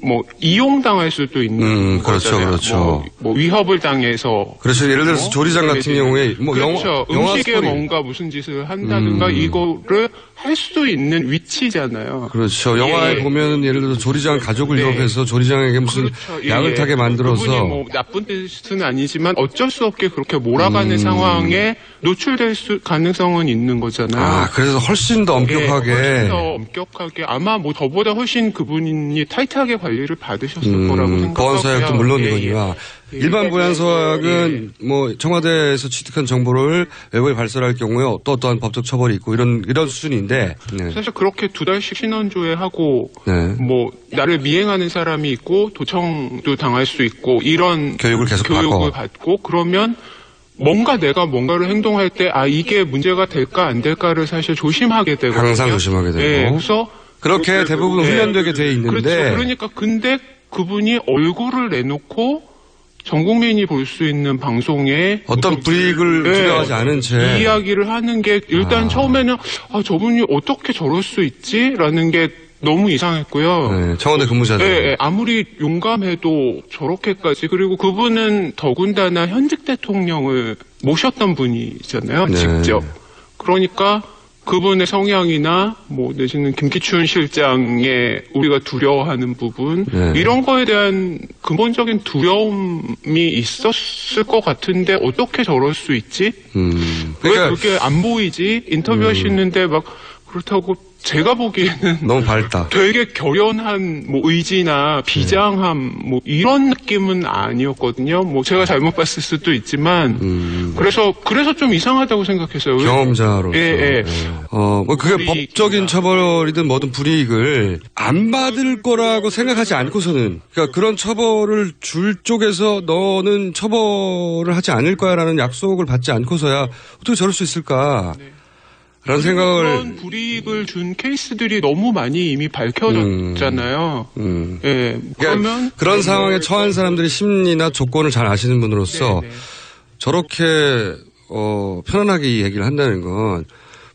[SPEAKER 17] 뭐 이용당할 수도 있는 거잖아요.
[SPEAKER 11] 그렇죠.
[SPEAKER 17] 뭐 위협을 당해서.
[SPEAKER 11] 그렇죠. 예를 들어서 조리장 같은 경우에 뭐
[SPEAKER 17] 그렇죠. 음식에 뭔가 무슨 짓을 한다든가 이거를 할 수 있는 위치잖아요.
[SPEAKER 11] 그렇죠. 영화에 보면 예를 들어서 조리장 가족을 위협해서 조리장에게 무슨 약을 타게 만들어서.
[SPEAKER 17] 그분이 뭐 나쁜 뜻은 아니지만 어쩔 수 없게 그렇게 몰아가는 상황에 노출될 가능성은 있는 거잖아요.
[SPEAKER 11] 그래서 훨씬 더 엄격하게.
[SPEAKER 17] 훨씬 더 엄격하게 아마 뭐 저보다 훨씬 그분이 타이트하게 관리를 받으셨을 거라고 생각하고요.
[SPEAKER 11] 보안서약도 물론이거니와 일반 보안서약은 뭐 청와대에서 취득한 정보를 외부에 발설할 경우에 또 어떠한 법적 처벌이 있고 이런 수준인데
[SPEAKER 17] 사실 그렇게 2달씩 신원조회하고 뭐 나를 미행하는 사람이 있고 도청도 당할 수 있고 이런
[SPEAKER 11] 교육을 계속
[SPEAKER 17] 받고 그러면 뭔가 내가 뭔가를 행동할 때 이게 문제가 될까 안 될까를 사실 조심하게 되거든요.
[SPEAKER 11] 항상 조심하게 되고.
[SPEAKER 17] 그래서
[SPEAKER 11] 그렇게 대부분 훈련되게 돼 있는데.
[SPEAKER 17] 그렇죠. 그러니까 근데 그분이 얼굴을 내놓고 전 국민이 볼 수 있는 방송에
[SPEAKER 11] 어떤 불이익을 두려워하지 않은 채
[SPEAKER 17] 이야기를 하는 게 일단 처음에는 저분이 어떻게 저럴 수 있지라는 게 너무 이상했고요.
[SPEAKER 11] 청와대 근무자들.
[SPEAKER 17] 아무리 용감해도 저렇게까지 그리고 그분은 더군다나 현직 대통령을 모셨던 분이잖아요. 직접. 그러니까 그분의 성향이나 뭐 내지는 김기춘 실장의 우리가 두려워하는 부분 이런 거에 대한 근본적인 두려움이 있었을 것 같은데 어떻게 저럴 수 있지? 왜 그게 안 보이지? 인터뷰하시는데 막 그렇다고 제가 보기에는
[SPEAKER 11] 너무 밝다.
[SPEAKER 17] 되게 결연한 뭐 의지나 비장함 뭐 이런 느낌은 아니었거든요. 뭐 제가 잘못 봤을 수도 있지만 그래서 좀 이상하다고 생각했어요.
[SPEAKER 11] 경험자로서.
[SPEAKER 17] 예.
[SPEAKER 11] 뭐 그게 법적인 처벌이든 뭐든 불이익을 안 받을 거라고 생각하지 않고서는 그러니까 그런 처벌을 줄 쪽에서 너는 처벌을 하지 않을 거야라는 약속을 받지 않고서야 어떻게 저럴 수 있을까? 라는 생각을.
[SPEAKER 17] 그런 불이익을 준 케이스들이 너무 많이 이미 밝혀졌잖아요. 예. 그러면.
[SPEAKER 11] 그런 상황에 처한 사람들이 심리나 조건을 잘 아시는 분으로서 저렇게, 편안하게 이 얘기를 한다는 건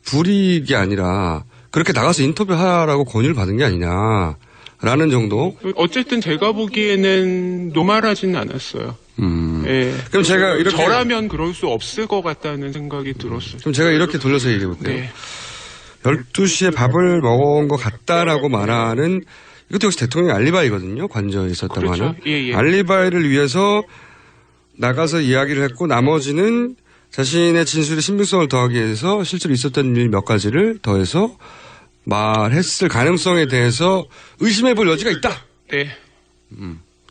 [SPEAKER 11] 불이익이 아니라 그렇게 나가서 인터뷰하라고 권유를 받은 게 아니냐라는 정도?
[SPEAKER 17] 어쨌든 제가 보기에는 노말하지는 않았어요. 예.
[SPEAKER 11] 그럼 제가 이렇게.
[SPEAKER 17] 저라면 그럴 수 없을 것 같다는 생각이 들었어요.
[SPEAKER 11] 그럼 제가 이렇게 돌려서 얘기해 볼게요.
[SPEAKER 17] 네.
[SPEAKER 11] 12시에 밥을 먹은 것 같다라고 말하는 이것도 역시 대통령의 알리바이거든요. 관저에 있었다고
[SPEAKER 17] 그렇죠.
[SPEAKER 11] 하는.
[SPEAKER 17] 예.
[SPEAKER 11] 알리바이를 위해서 나가서 이야기를 했고 나머지는 자신의 진술의 신빙성을 더하기 위해서 실제로 있었던 일 몇 가지를 더해서 말했을 가능성에 대해서 의심해 볼 여지가 있다.
[SPEAKER 17] 네.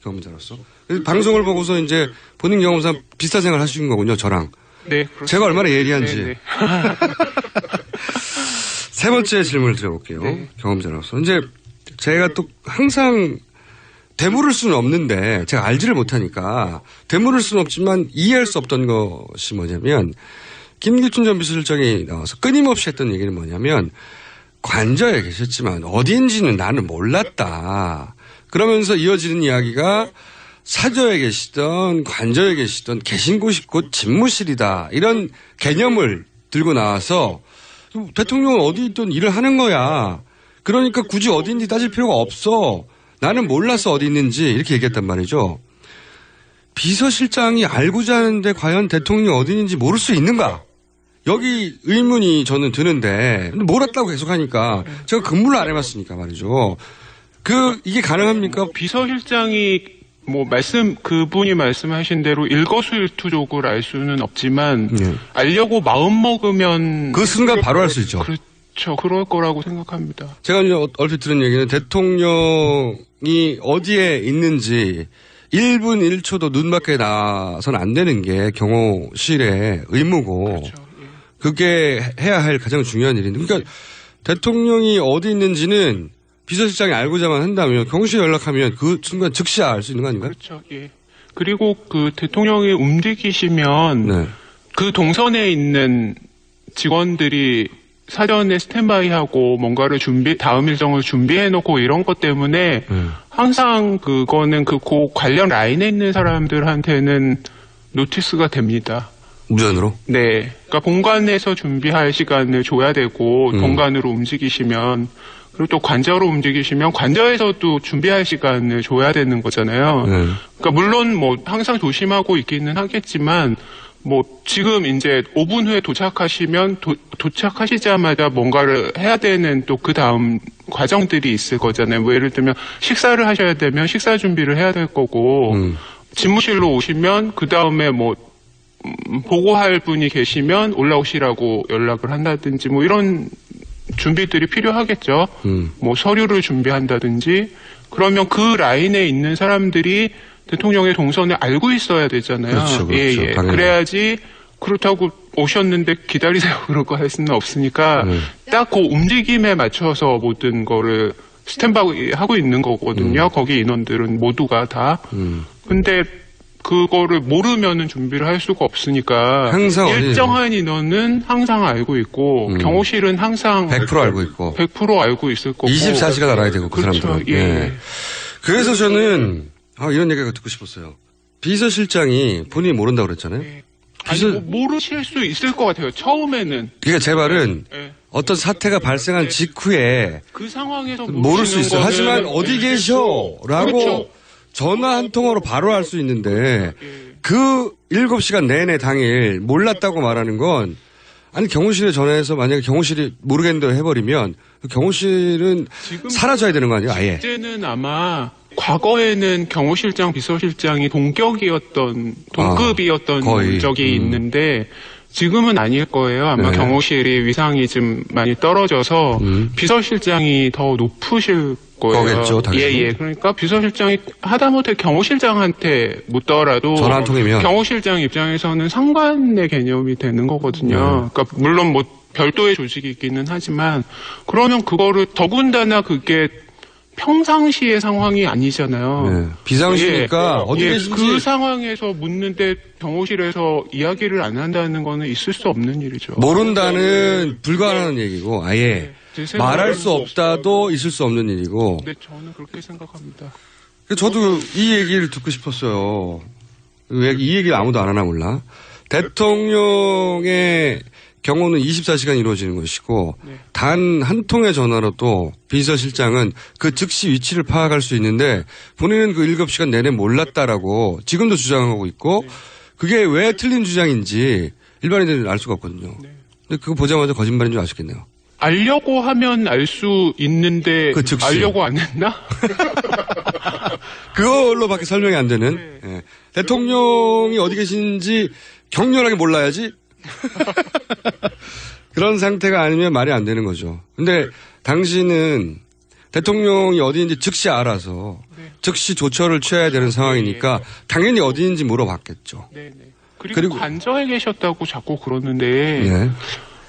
[SPEAKER 11] 경험자로서. 방송을 보고서 이제 본인 경험상 비슷한 생각을 하신 거군요, 저랑.
[SPEAKER 17] 네, 그렇습니다.
[SPEAKER 11] 제가 얼마나 예리한지.
[SPEAKER 17] 네.
[SPEAKER 11] 세 번째 질문을 드려볼게요.
[SPEAKER 17] 네.
[SPEAKER 11] 경험자로서. 이제 제가 또 항상 되물을 수는 없는데 제가 알지를 못하니까 되물을 수는 없지만 이해할 수 없던 것이 뭐냐면 김기춘 전 비서실장이 나와서 끊임없이 했던 얘기는 뭐냐면 관저에 계셨지만 어디인지는 나는 몰랐다. 그러면서 이어지는 이야기가 사저에 계시던 관저에 계시던 계신 곳이 곧 집무실이다. 이런 개념을 들고 나와서 대통령은 어디 있든 일을 하는 거야. 그러니까 굳이 어디 있는지 따질 필요가 없어. 나는 몰라서 어디 있는지 이렇게 얘기했단 말이죠. 비서실장이 알고자 하는데 과연 대통령이 어디 있는지 모를 수 있는가? 여기 의문이 저는 드는데 몰랐다고 계속 하니까 제가 근무를 안 해봤으니까 말이죠. 이게 가능합니까?
[SPEAKER 17] 비서실장이 그분이 말씀하신 대로 일거수일투족을 알 수는 없지만, 알려고 마음먹으면.
[SPEAKER 11] 그 순간 바로 알 수 있죠.
[SPEAKER 17] 그렇죠. 그럴 거라고 생각합니다.
[SPEAKER 11] 제가 이제 얼핏 들은 얘기는 대통령이 어디에 있는지 1분 1초도 눈 밖에 나서는 안 되는 게 경호실의 의무고, 그렇죠. 그게 해야 할 가장 중요한 일인데, 그러니까 대통령이 어디 있는지는 비서실장이 알고자만 한다면 경호실에 연락하면 그 순간 즉시 알 수 있는 거 아닌가요?
[SPEAKER 17] 그렇죠. 예. 그리고 대통령이 움직이시면 그 동선에 있는 직원들이 사전에 스탠바이하고 뭔가를 다음 일정을 준비해놓고 이런 것 때문에 항상 그거는 그 관련 라인에 있는 사람들한테는 노티스가 됩니다.
[SPEAKER 11] 무전으로?
[SPEAKER 17] 네. 그러니까 본관에서 준비할 시간을 줘야 되고 본관으로 움직이시면 그리고 또 관저로 움직이시면 관저에서도 준비할 시간을 줘야 되는 거잖아요. 그러니까 물론 항상 조심하고 있기는 하겠지만 지금 이제 5분 후에 도착하시면 도착하시자마자 뭔가를 해야 되는 또 그 다음 과정들이 있을 거잖아요. 예를 들면 식사를 하셔야 되면 식사 준비를 해야 될 거고 집무실로 오시면 그 다음에 보고할 분이 계시면 올라오시라고 연락을 한다든지 이런 준비들이 필요하겠죠. 서류를 준비한다든지 그러면 그 라인에 있는 사람들이 대통령의 동선을 알고 있어야 되잖아요.
[SPEAKER 11] 그렇죠.
[SPEAKER 17] 예. 그래야지 그렇다고 오셨는데 기다리세요 그러고 할 수는 없으니까 딱 그 움직임에 맞춰서 모든 거를 스탠바이 하고 있는 거거든요. 거기 인원들은 모두가 다. 근데 그거를 모르면은 준비를 할 수가 없으니까
[SPEAKER 11] 항상
[SPEAKER 17] 일정한 인원은 항상 알고 있고 경호실은 항상
[SPEAKER 11] 100% 알고 있고
[SPEAKER 17] 100% 알고 있을 거고
[SPEAKER 11] 24시간 알아야 되고 그
[SPEAKER 17] 그렇죠.
[SPEAKER 11] 사람들은.
[SPEAKER 17] 예.
[SPEAKER 11] 그래서 저는 이런 얘기가 듣고 싶었어요. 비서실장이 본인이 모른다고 그랬잖아요.
[SPEAKER 17] 모르실 수 있을 것 같아요. 처음에는.
[SPEAKER 11] 그러니까 제 말은 어떤 사태가 발생한 직후에
[SPEAKER 17] 그 상황에서
[SPEAKER 11] 모를 수 있어요. 하지만 어디 계셔? 라고
[SPEAKER 17] 그렇죠.
[SPEAKER 11] 전화 한 통화로 바로 알 수 있는데 그 7시간 내내 당일 몰랐다고 말하는 건 경호실에 전화해서 만약에 경호실이 모르겠는데 해버리면 경호실은 사라져야 되는 거 아니에요? 아예.
[SPEAKER 17] 이제는 아마 과거에는 경호실장, 비서실장이 동급이었던
[SPEAKER 11] 거의.
[SPEAKER 17] 적이 있는데 지금은 아닐 거예요. 아마
[SPEAKER 11] 네.
[SPEAKER 17] 경호실이 위상이 좀 많이 떨어져서 비서실장이 더 높으실 거예요.
[SPEAKER 11] 거겠죠, 당연히.
[SPEAKER 17] 예. 그러니까 비서실장이 하다못해 경호실장한테 묻더라도
[SPEAKER 11] 전화 한 통이면
[SPEAKER 17] 경호실장 입장에서는 상관의 개념이 되는 거거든요. 그러니까 물론 뭐 별도의 조직이 있기는 하지만 그러면 그거를 더군다나 그게 평상시의 상황이 아니잖아요.
[SPEAKER 11] 네. 비상시니까 어디 계신지
[SPEAKER 17] 그 상황에서 묻는데 경호실에서 이야기를 안 한다는 거는 있을 수 없는 일이죠.
[SPEAKER 11] 모른다는 불가능한 얘기고 아예 말할 수 없다도 있을 수 없는 일이고.
[SPEAKER 17] 네, 저는 그렇게 생각합니다.
[SPEAKER 11] 저도 이 얘기를 듣고 싶었어요. 왜 이 얘기를 아무도 안 하나 몰라. 대통령의 경호는 24시간 이루어지는 것이고 단 한 통의 전화로도 비서실장은 그 즉시 위치를 파악할 수 있는데 본인은 그 7시간 내내 몰랐다라고 지금도 주장하고 있고 그게 왜 틀린 주장인지 일반인들은 알 수가 없거든요. 근데 그거 보자마자 거짓말인 줄 아시겠네요.
[SPEAKER 17] 알려고 하면 알 수 있는데
[SPEAKER 11] 그 즉시.
[SPEAKER 17] 알려고 안 했나?
[SPEAKER 11] 그걸로밖에 설명이 안 되는. 예. 대통령이 어디 계신지 격렬하게 몰라야지. 그런 상태가 아니면 말이 안 되는 거죠. 근데 당신은 대통령이 어디인지 즉시 알아서 즉시 조처를 취해야 되는 상황이니까 당연히 어디인지 물어봤겠죠.
[SPEAKER 17] 그리고 관저에 계셨다고 자꾸 그러는데
[SPEAKER 11] 네.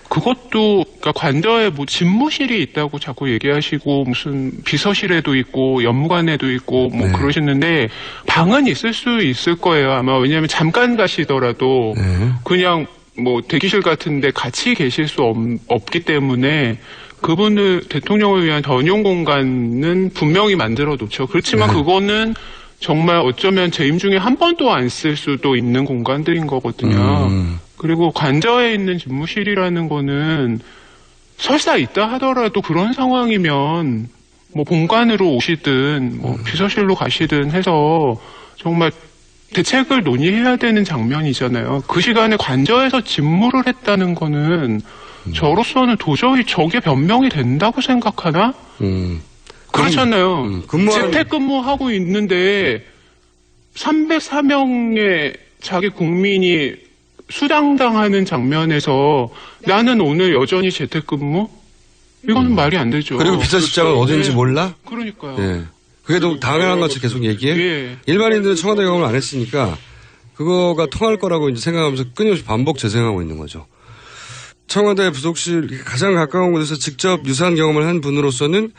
[SPEAKER 17] 그것도 그러니까 관저에 뭐 집무실이 있다고 자꾸 얘기하시고 무슨 비서실에도 있고 연무관에도 있고 뭐 그러시는데 방은 있을 수 있을 거예요. 아마 왜냐하면 잠깐 가시더라도 그냥 뭐 대기실 같은데 같이 계실 수 없기 때문에 그분을 대통령을 위한 전용 공간은 분명히 만들어 놓죠. 그렇지만 그거는 정말 어쩌면 재임 중에 한 번도 안 쓸 수도 있는 공간들인 거거든요. 그리고 관저에 있는 집무실이라는 거는 설사 있다 하더라도 그런 상황이면 뭐 본관으로 오시든 뭐 비서실로 가시든 해서 정말 대책을 논의해야 되는 장면이잖아요. 그 시간에 관저에서 집무를 했다는 거는 저로서는 도저히 저게 변명이 된다고 생각하나? 그렇잖아요. 재택근무하고 있는데 304명의 자기 국민이 수당당하는 장면에서 나는 오늘 여전히 재택근무? 이거는 말이 안 되죠.
[SPEAKER 11] 그리고 비서실장은 어딘지 몰라?
[SPEAKER 17] 그러니까요.
[SPEAKER 11] 예. 그게 너무 당연한 것을 계속 얘기해?
[SPEAKER 17] 예.
[SPEAKER 11] 일반인들은 청와대 경험을 안 했으니까 그거가 통할 거라고 이제 생각하면서 끊임없이 반복 재생하고 있는 거죠. 청와대 부속실 가장 가까운 곳에서 직접 유사한 경험을 한 분으로서는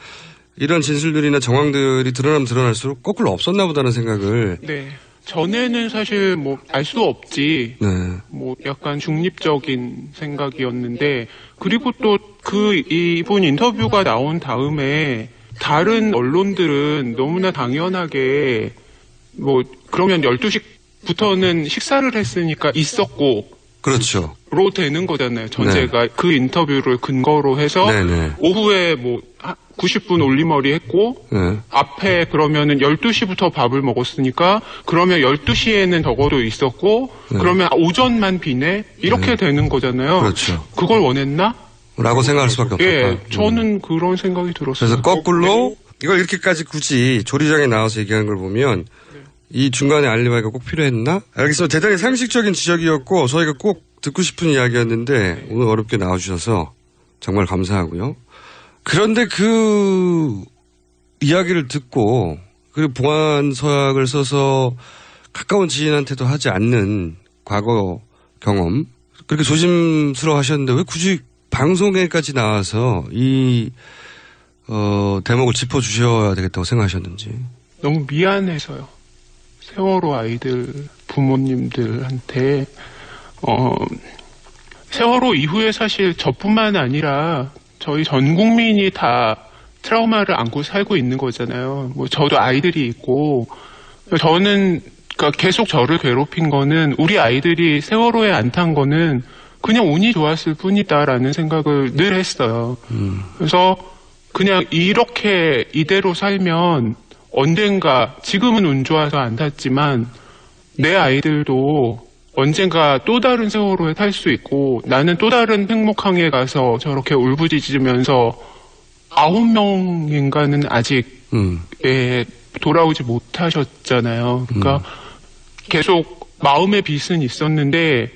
[SPEAKER 11] 이런 진술들이나 정황들이 드러나면 드러날수록 거꾸로 없었나 보다는 생각을.
[SPEAKER 17] 네. 전에는 사실 뭐 알 수 없지.
[SPEAKER 11] 네.
[SPEAKER 17] 뭐 약간 중립적인 생각이었는데 그리고 또 그 이분 인터뷰가 나온 다음에 다른 언론들은 너무나 당연하게 뭐 그러면 12시부터는 식사를 했으니까 있었고
[SPEAKER 11] 그렇죠.
[SPEAKER 17] 로 되는 거잖아요. 전제가 그 인터뷰를 근거로 해서 오후에 뭐 90분 올림머리 했고 앞에 그러면은 12시부터 밥을 먹었으니까 그러면 12시에는 적어도 있었고 그러면 오전만 비네 이렇게 되는 거잖아요.
[SPEAKER 11] 그렇죠.
[SPEAKER 17] 그걸 원했나?
[SPEAKER 11] 라고 생각할 수밖에 없었다.
[SPEAKER 17] 예, 저는 그런 생각이 들었어요.
[SPEAKER 11] 그래서 거꾸로 이걸 이렇게까지 굳이 조리장에 나와서 얘기하는 걸 보면 이 중간에 알리바이가 꼭 필요했나? 알겠습니다. 대단히 상식적인 지적이었고 저희가 꼭 듣고 싶은 이야기였는데 오늘 어렵게 나와주셔서 정말 감사하고요. 그런데 그 이야기를 듣고 그리고 보안 서약을 써서 가까운 지인한테도 하지 않는 과거 경험 그렇게 조심스러워 하셨는데 왜 굳이 방송에까지 나와서 이 대목을 짚어주셔야 되겠다고 생각하셨는지.
[SPEAKER 17] 너무 미안해서요. 세월호 아이들 부모님들한테 세월호 이후에 사실 저뿐만 아니라 저희 전 국민이 다 트라우마를 안고 살고 있는 거잖아요. 뭐 저도 아이들이 있고 저는 그러니까 계속 저를 괴롭힌 거는 우리 아이들이 세월호에 안 탄 거는 그냥 운이 좋았을 뿐이다라는 생각을 늘 했어요. 그래서 그냥 이렇게 이대로 살면 언젠가 지금은 운 좋아서 안 탔지만 내 아이들도 언젠가 또 다른 세월호에 탈 수 있고 나는 또 다른 행복항에 가서 저렇게 울부짖으면서 9명인가는 아직 돌아오지 못하셨잖아요. 그러니까 계속 마음의 빚은 있었는데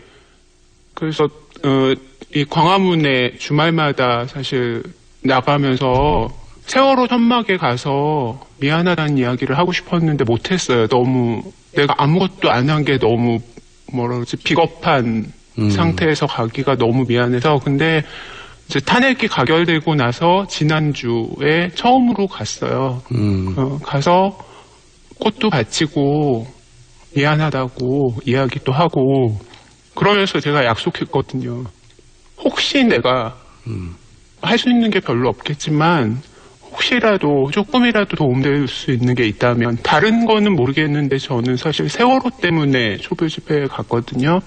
[SPEAKER 17] 그래서 이 광화문에 주말마다 사실 나가면서 세월호 천막에 가서 미안하다는 이야기를 하고 싶었는데 못했어요. 너무 내가 아무것도 안 한 게 너무 뭐라 그러지 비겁한 상태에서 가기가 너무 미안해서. 근데 이제 탄핵이 가결되고 나서 지난주에 처음으로 갔어요. 가서 꽃도 바치고 미안하다고 이야기도 하고 그러면서 제가 약속했거든요. 혹시 내가 할 수 있는 게 별로 없겠지만 혹시라도 조금이라도 도움될 수 있는 게 있다면, 다른 거는 모르겠는데 저는 사실 세월호 때문에 촛불 집회에 갔거든요.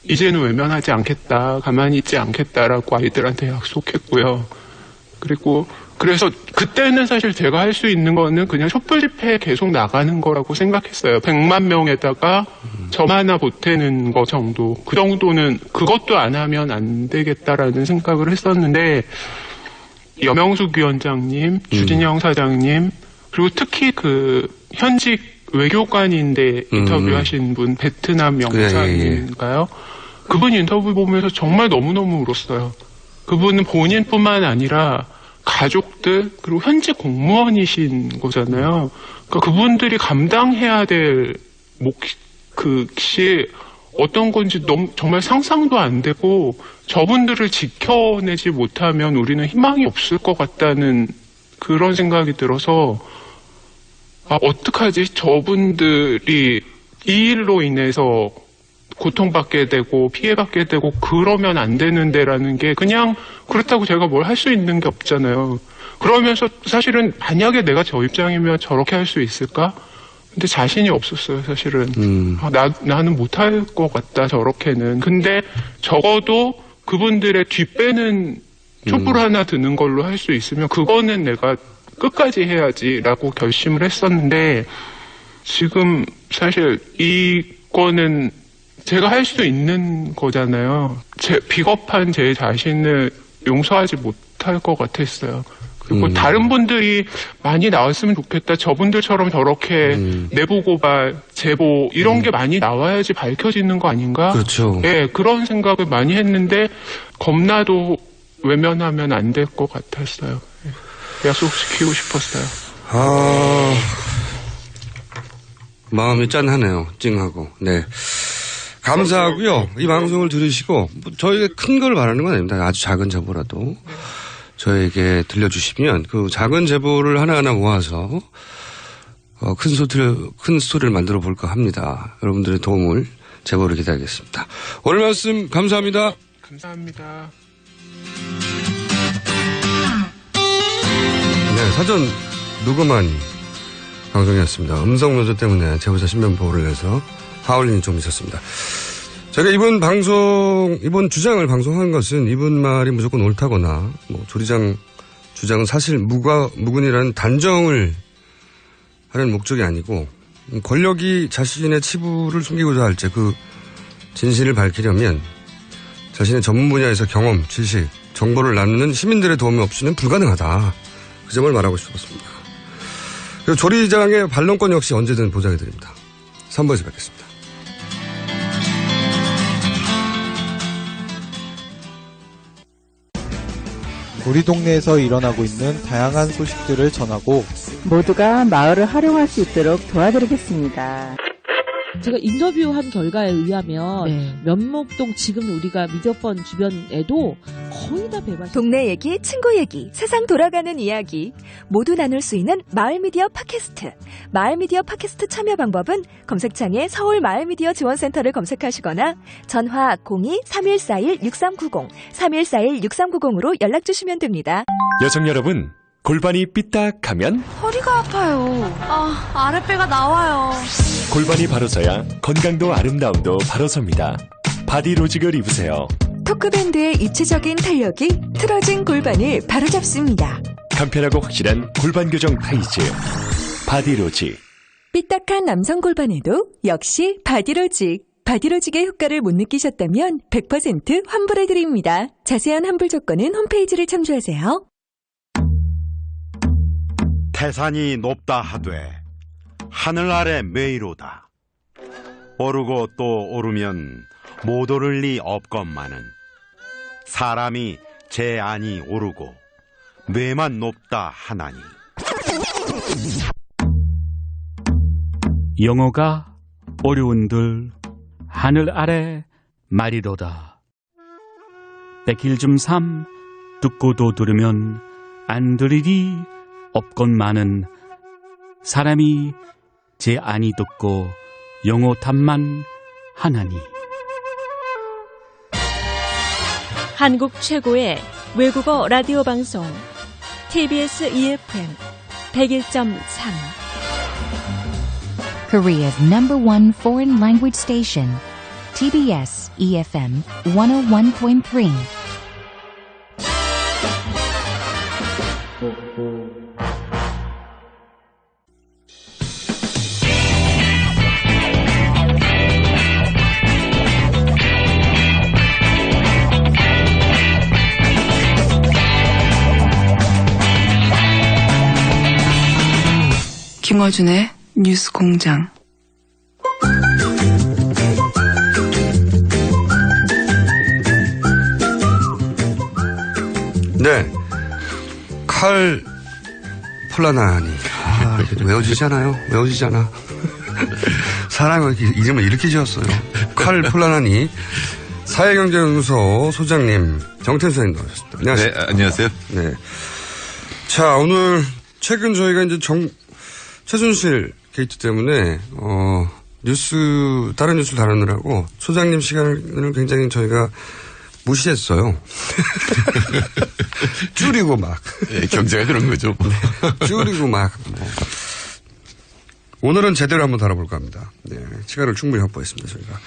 [SPEAKER 17] 이제는 외면하지 않겠다, 가만히 있지 않겠다라고 아이들한테 약속했고요. 그래서 그때는 사실 제가 할 수 있는 거는 그냥 촛불 집회에 계속 나가는 거라고 생각했어요. 100만 명에다가 점 하나 보태는 거 정도. 그 정도는 그것도 안 하면 안 되겠다라는 생각을 했었는데, 여명숙 위원장님, 주진영 사장님, 그리고 특히 그 현직 외교관인데 인터뷰하신 분, 베트남 영사님인가요? 그분 인터뷰 보면서 정말 너무너무 울었어요. 그분은 본인뿐만 아니라 가족들, 그리고 현직 공무원이신 거잖아요. 그러니까 그분들이 감당해야 될 몫이 어떤 건지 정말 상상도 안 되고, 저분들을 지켜내지 못하면 우리는 희망이 없을 것 같다는 그런 생각이 들어서, 어떡하지? 저분들이 이 일로 인해서 고통받게 되고 피해받게 되고 그러면 안 되는데라는 게, 그냥 그렇다고 제가 뭘 할 수 있는 게 없잖아요. 그러면서 사실은 만약에 내가 저 입장이면 저렇게 할 수 있을까? 근데 자신이 없었어요, 사실은. 나는 못할 것 같다, 저렇게는. 근데 적어도 그분들의 뒷배는 촛불 하나 드는 걸로 할 수 있으면 그거는 내가 끝까지 해야지라고 결심을 했었는데, 지금 사실 이거는 제가 할 수 있는 거잖아요. 비겁한 제 자신을 용서하지 못할 것 같았어요. 그리고 다른 분들이 많이 나왔으면 좋겠다. 저분들처럼 저렇게 내부 고발, 제보 이런 게 많이 나와야지 밝혀지는 거 아닌가?
[SPEAKER 11] 그렇죠.
[SPEAKER 17] 예, 그런 생각을 많이 했는데 겁나도 외면하면 안 될 것 같았어요. 예, 약속시키고 싶었어요.
[SPEAKER 11] 마음이 짠하네요. 찡하고. 네. 감사하고요. 이 방송을 들으시고 저희가 큰 걸 바라는 건 아닙니다. 아주 작은 제보라도 저에게 들려주시면 그 작은 제보를 하나하나 모아서 큰 스토리를 만들어 볼까 합니다. 여러분들의 도움을, 제보를 기다리겠습니다. 오늘 말씀 감사합니다.
[SPEAKER 17] 감사합니다.
[SPEAKER 11] 네, 사전 녹음한 방송이었습니다. 음성 변조 때문에 제보자 신변 보호를 해서 하울링이 좀 있었습니다. 제가 이번 주장을 방송한 것은 이분 말이 무조건 옳다거나, 조리장 주장은 사실 무근이라는 단정을 하는 목적이 아니고, 권력이 자신의 치부를 숨기고자 할 때 그 진실을 밝히려면 자신의 전문 분야에서 경험, 지식, 정보를 나누는 시민들의 도움이 없이는 불가능하다. 그 점을 말하고 싶었습니다. 그리고 조리장의 반론권 역시 언제든 보장해드립니다. 3부에서 뵙겠습니다.
[SPEAKER 18] 우리 동네에서 일어나고 있는 다양한 소식들을 전하고
[SPEAKER 19] 모두가 마을을 활용할 수 있도록 도와드리겠습니다.
[SPEAKER 20] 제가 인터뷰한 결과에 의하면 면목동 지금 우리가 미디어펀 주변에도 거의 다 배발.
[SPEAKER 7] 동네 얘기, 친구 얘기, 세상 돌아가는 이야기 모두 나눌 수 있는 마을미디어 팟캐스트. 마을미디어 팟캐스트 참여 방법은 검색창에 서울마을미디어 지원센터를 검색하시거나 전화 02-3141-6390, 3141-6390으로 연락주시면 됩니다.
[SPEAKER 21] 여성 여러분, 골반이 삐딱하면
[SPEAKER 22] 허리가 아파요. 아랫배가 나와요.
[SPEAKER 21] 골반이 바로 서야 건강도 아름다움도 바로 섭니다. 바디로직을 입으세요.
[SPEAKER 7] 토크밴드의 입체적인 탄력이 틀어진 골반을 바로잡습니다.
[SPEAKER 21] 간편하고 확실한 골반 교정 타이즈 바디로직.
[SPEAKER 7] 삐딱한 남성 골반에도 역시 바디로직. 바디로직의 효과를 못 느끼셨다면 100% 환불해드립니다. 자세한 환불 조건은 홈페이지를 참조하세요.
[SPEAKER 23] 태산이 높다 하되 하늘 아래 메이로다.
[SPEAKER 2] 오르고 또 오르면 못 오를 리 없건만은 사람이 제 안이 오르고 뇌만 높다 하나니.
[SPEAKER 4] 영어가 어려운들 하늘 아래 말이로다. 백일 좀 삼 듣고도 들으면 안 들으리 없건만은 사람이 제 안이 듣고 영어 탐만 하나니.
[SPEAKER 23] 한국 최고의 외국어 라디오 방송 TBS EFM 101.3
[SPEAKER 1] Korea's #1 foreign language station, TBS EFM 101.3.
[SPEAKER 24] 김어준의 뉴스 공장.
[SPEAKER 11] 네. 칼 폴라나니. 외워지잖아요. 외워지잖아. 사람이 이름을 이렇게 지었어요. 칼 폴라나니. 사회경제연구소 소장님, 정태수 선생님 나오셨습니다. 안녕하세요.
[SPEAKER 25] 네, 안녕하세요.
[SPEAKER 11] 네. 자, 오늘 최근 저희가 이제 최순실 게이트 때문에 다른 뉴스를 다루느라고 소장님 시간을 굉장히 저희가 무시했어요. 줄이고 막.
[SPEAKER 25] 네, 경제가 그런 거죠.
[SPEAKER 11] 네, 줄이고 막. 오늘은 제대로 한번 다뤄볼까 합니다. 네, 시간을 충분히 확보했습니다, 저희가.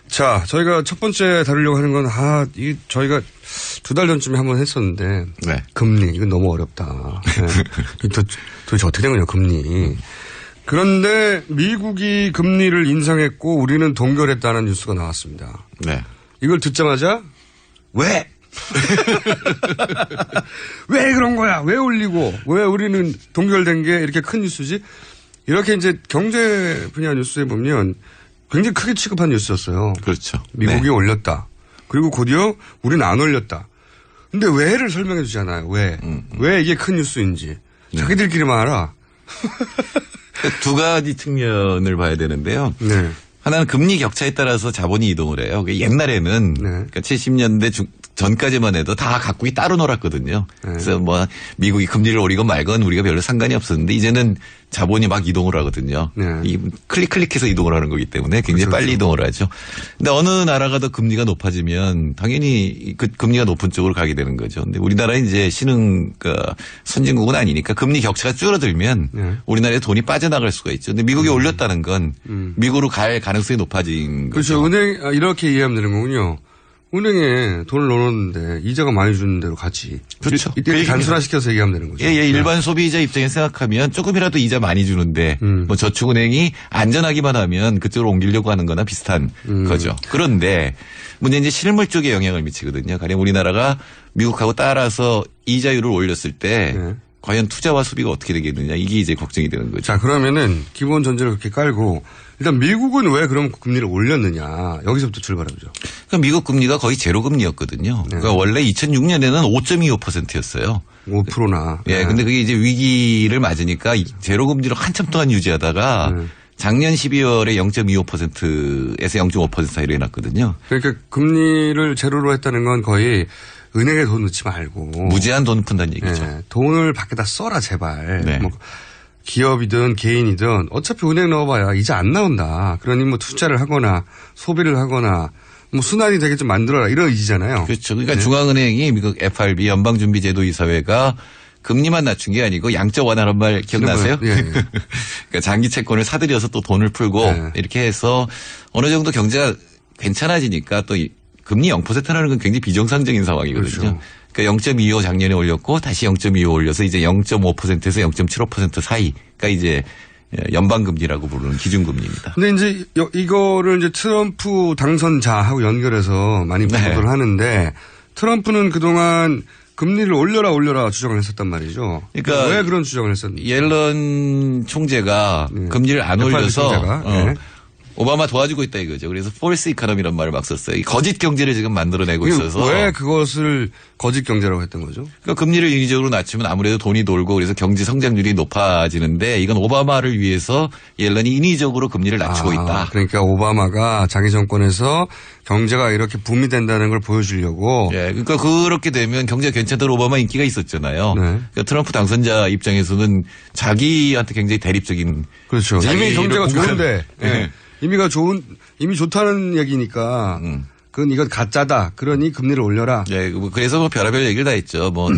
[SPEAKER 11] 자, 저희가 첫 번째 다루려고 하는 건, 저희가 2달 전쯤에 한번 했었는데, 네. 금리, 이건 너무 어렵다. 네. 도대체 어떻게 된 거냐, 금리. 그런데 미국이 금리를 인상했고, 우리는 동결했다는 뉴스가 나왔습니다.
[SPEAKER 25] 네.
[SPEAKER 11] 이걸 듣자마자, 왜? 왜 그런 거야? 왜 올리고? 왜 우리는 동결된 게 이렇게 큰 뉴스지? 이렇게 이제 경제 분야 뉴스에 보면, 굉장히 크게 취급한 뉴스였어요.
[SPEAKER 25] 그렇죠.
[SPEAKER 11] 미국이
[SPEAKER 25] 네.
[SPEAKER 11] 올렸다. 그리고 곧이어 우리는 안 올렸다. 근데 왜를 설명해 주잖아요. 왜. 왜 이게 큰 뉴스인지. 네. 자기들끼리만 알아.
[SPEAKER 25] 두 가지 측면을 봐야 되는데요.
[SPEAKER 11] 네.
[SPEAKER 25] 하나는 금리 격차에 따라서 자본이 이동을 해요. 옛날에는 네. 그러니까 70년대 전까지만 해도 다 각국이 따로 놀았거든요. 네. 그래서 뭐 미국이 금리를 올리건 말건 우리가 별로 상관이 없었는데 이제는 자본이 막 이동을 하거든요. 네. 이 클릭해서 이동을 하는 거기 때문에 굉장히 그렇죠. 빨리 이동을 하죠. 근데 어느 나라가 더 금리가 높아지면 당연히 그 금리가 높은 쪽으로 가게 되는 거죠. 근데 우리나라는 이제 선진국은 아니니까 금리 격차가 줄어들면 네. 우리나라에 돈이 빠져나갈 수가 있죠. 근데 미국이 올렸다는 건 미국으로 갈 가능성이 높아진
[SPEAKER 11] 그렇죠.
[SPEAKER 25] 거죠.
[SPEAKER 11] 은행 이렇게 이해하면 되는 거군요. 은행에 돈을 넣었는데 이자가 많이 주는 대로 같이.
[SPEAKER 25] 그렇죠.
[SPEAKER 11] 이때 단순화시켜서 얘기하면 되는 거죠.
[SPEAKER 25] 예, 일반 소비자 입장에서 생각하면 조금이라도 이자 많이 주는데 뭐 저축은행이 안전하기만 하면 그쪽으로 옮기려고 하는 거나 비슷한 거죠. 그런데 문제는 이제 실물 쪽에 영향을 미치거든요. 가령 우리나라가 미국하고 따라서 이자율을 올렸을 때 네. 과연 투자와 수비가 어떻게 되겠느냐 이게 이제 걱정이 되는 거죠.
[SPEAKER 11] 자, 그러면은 기본 전제를 그렇게 깔고 일단 미국은 왜 그럼 금리를 올렸느냐 여기서부터 출발해보죠.
[SPEAKER 25] 그러니까 미국 금리가 거의 제로 금리였거든요. 네. 그러니까 원래 2006년에는 5.25%였어요.
[SPEAKER 11] 5%나.
[SPEAKER 25] 예, 근데 그게 이제 위기를 맞으니까 제로 금리로 한참 동안 유지하다가 작년 12월에 0.25%에서 0.5% 사이로 해놨거든요.
[SPEAKER 11] 그러니까 금리를 제로로 했다는 건 거의 은행에 돈 넣지 말고
[SPEAKER 25] 무제한 돈 푼다는 얘기죠.
[SPEAKER 11] 네, 돈을 밖에다 써라 제발.
[SPEAKER 25] 네.
[SPEAKER 11] 뭐 기업이든 개인이든 어차피 은행 넣어봐야 이자 안 나온다. 그러니 뭐 투자를 하거나 소비를 하거나 뭐 순환이 되게 좀 만들어라 이런 의지잖아요.
[SPEAKER 25] 그렇죠. 그러니까
[SPEAKER 11] 네.
[SPEAKER 25] 중앙은행이 미국 FRB 연방준비제도이사회가 금리만 낮춘 게 아니고 양적 완화란 말 기억나세요?
[SPEAKER 11] 예, 예.
[SPEAKER 25] 그러니까 장기 채권을 사들여서 또 돈을 풀고
[SPEAKER 11] 네.
[SPEAKER 25] 이렇게 해서 어느 정도 경제가 괜찮아지니까 또 금리 0%라는 건 굉장히 비정상적인 상황이거든요.
[SPEAKER 11] 그렇죠.
[SPEAKER 25] 그러니까 0.25 작년에 올렸고 다시 0.25 올려서 이제 0.5%에서 0.75% 사이가 이제 연방금리라고 부르는 기준금리입니다.
[SPEAKER 11] 근데 이제 이거를 이제 트럼프 당선자하고 연결해서 많이 보도를
[SPEAKER 25] 네.
[SPEAKER 11] 하는데 트럼프는 그동안 금리를 올려라 주장을 했었단 말이죠.
[SPEAKER 25] 그러니까
[SPEAKER 11] 왜 그런 주장을 했었는지.
[SPEAKER 25] 옐런 총재가 금리를 안 올려서
[SPEAKER 11] 네.
[SPEAKER 25] 오바마 도와주고 있다 이거죠. 그래서 폴스 이코노미란 말을 막 썼어요. 거짓 경제를 지금 만들어내고 있어서.
[SPEAKER 11] 왜 그것을 거짓 경제라고 했던 거죠?
[SPEAKER 25] 그러니까 금리를 인위적으로 낮추면 아무래도 돈이 돌고 그래서 경제 성장률이 높아지는데 이건 오바마를 위해서 옐런이 인위적으로 금리를 낮추고 있다.
[SPEAKER 11] 그러니까 오바마가 자기 정권에서 경제가 이렇게 붐이 된다는 걸 보여주려고.
[SPEAKER 25] 예, 그러니까 그렇게 되면 경제가 괜찮다고 오바마 인기가 있었잖아요. 네. 그러니까 트럼프 당선자 입장에서는 자기한테 굉장히 대립적인.
[SPEAKER 11] 그렇죠. 이미 경제가 좋은데. 네. 이미 좋다는 얘기니까. 그건 이건 가짜다. 그러니 금리를 올려라.
[SPEAKER 25] 예, 그래서 뭐 별의별 얘기를 다 했죠. 뭐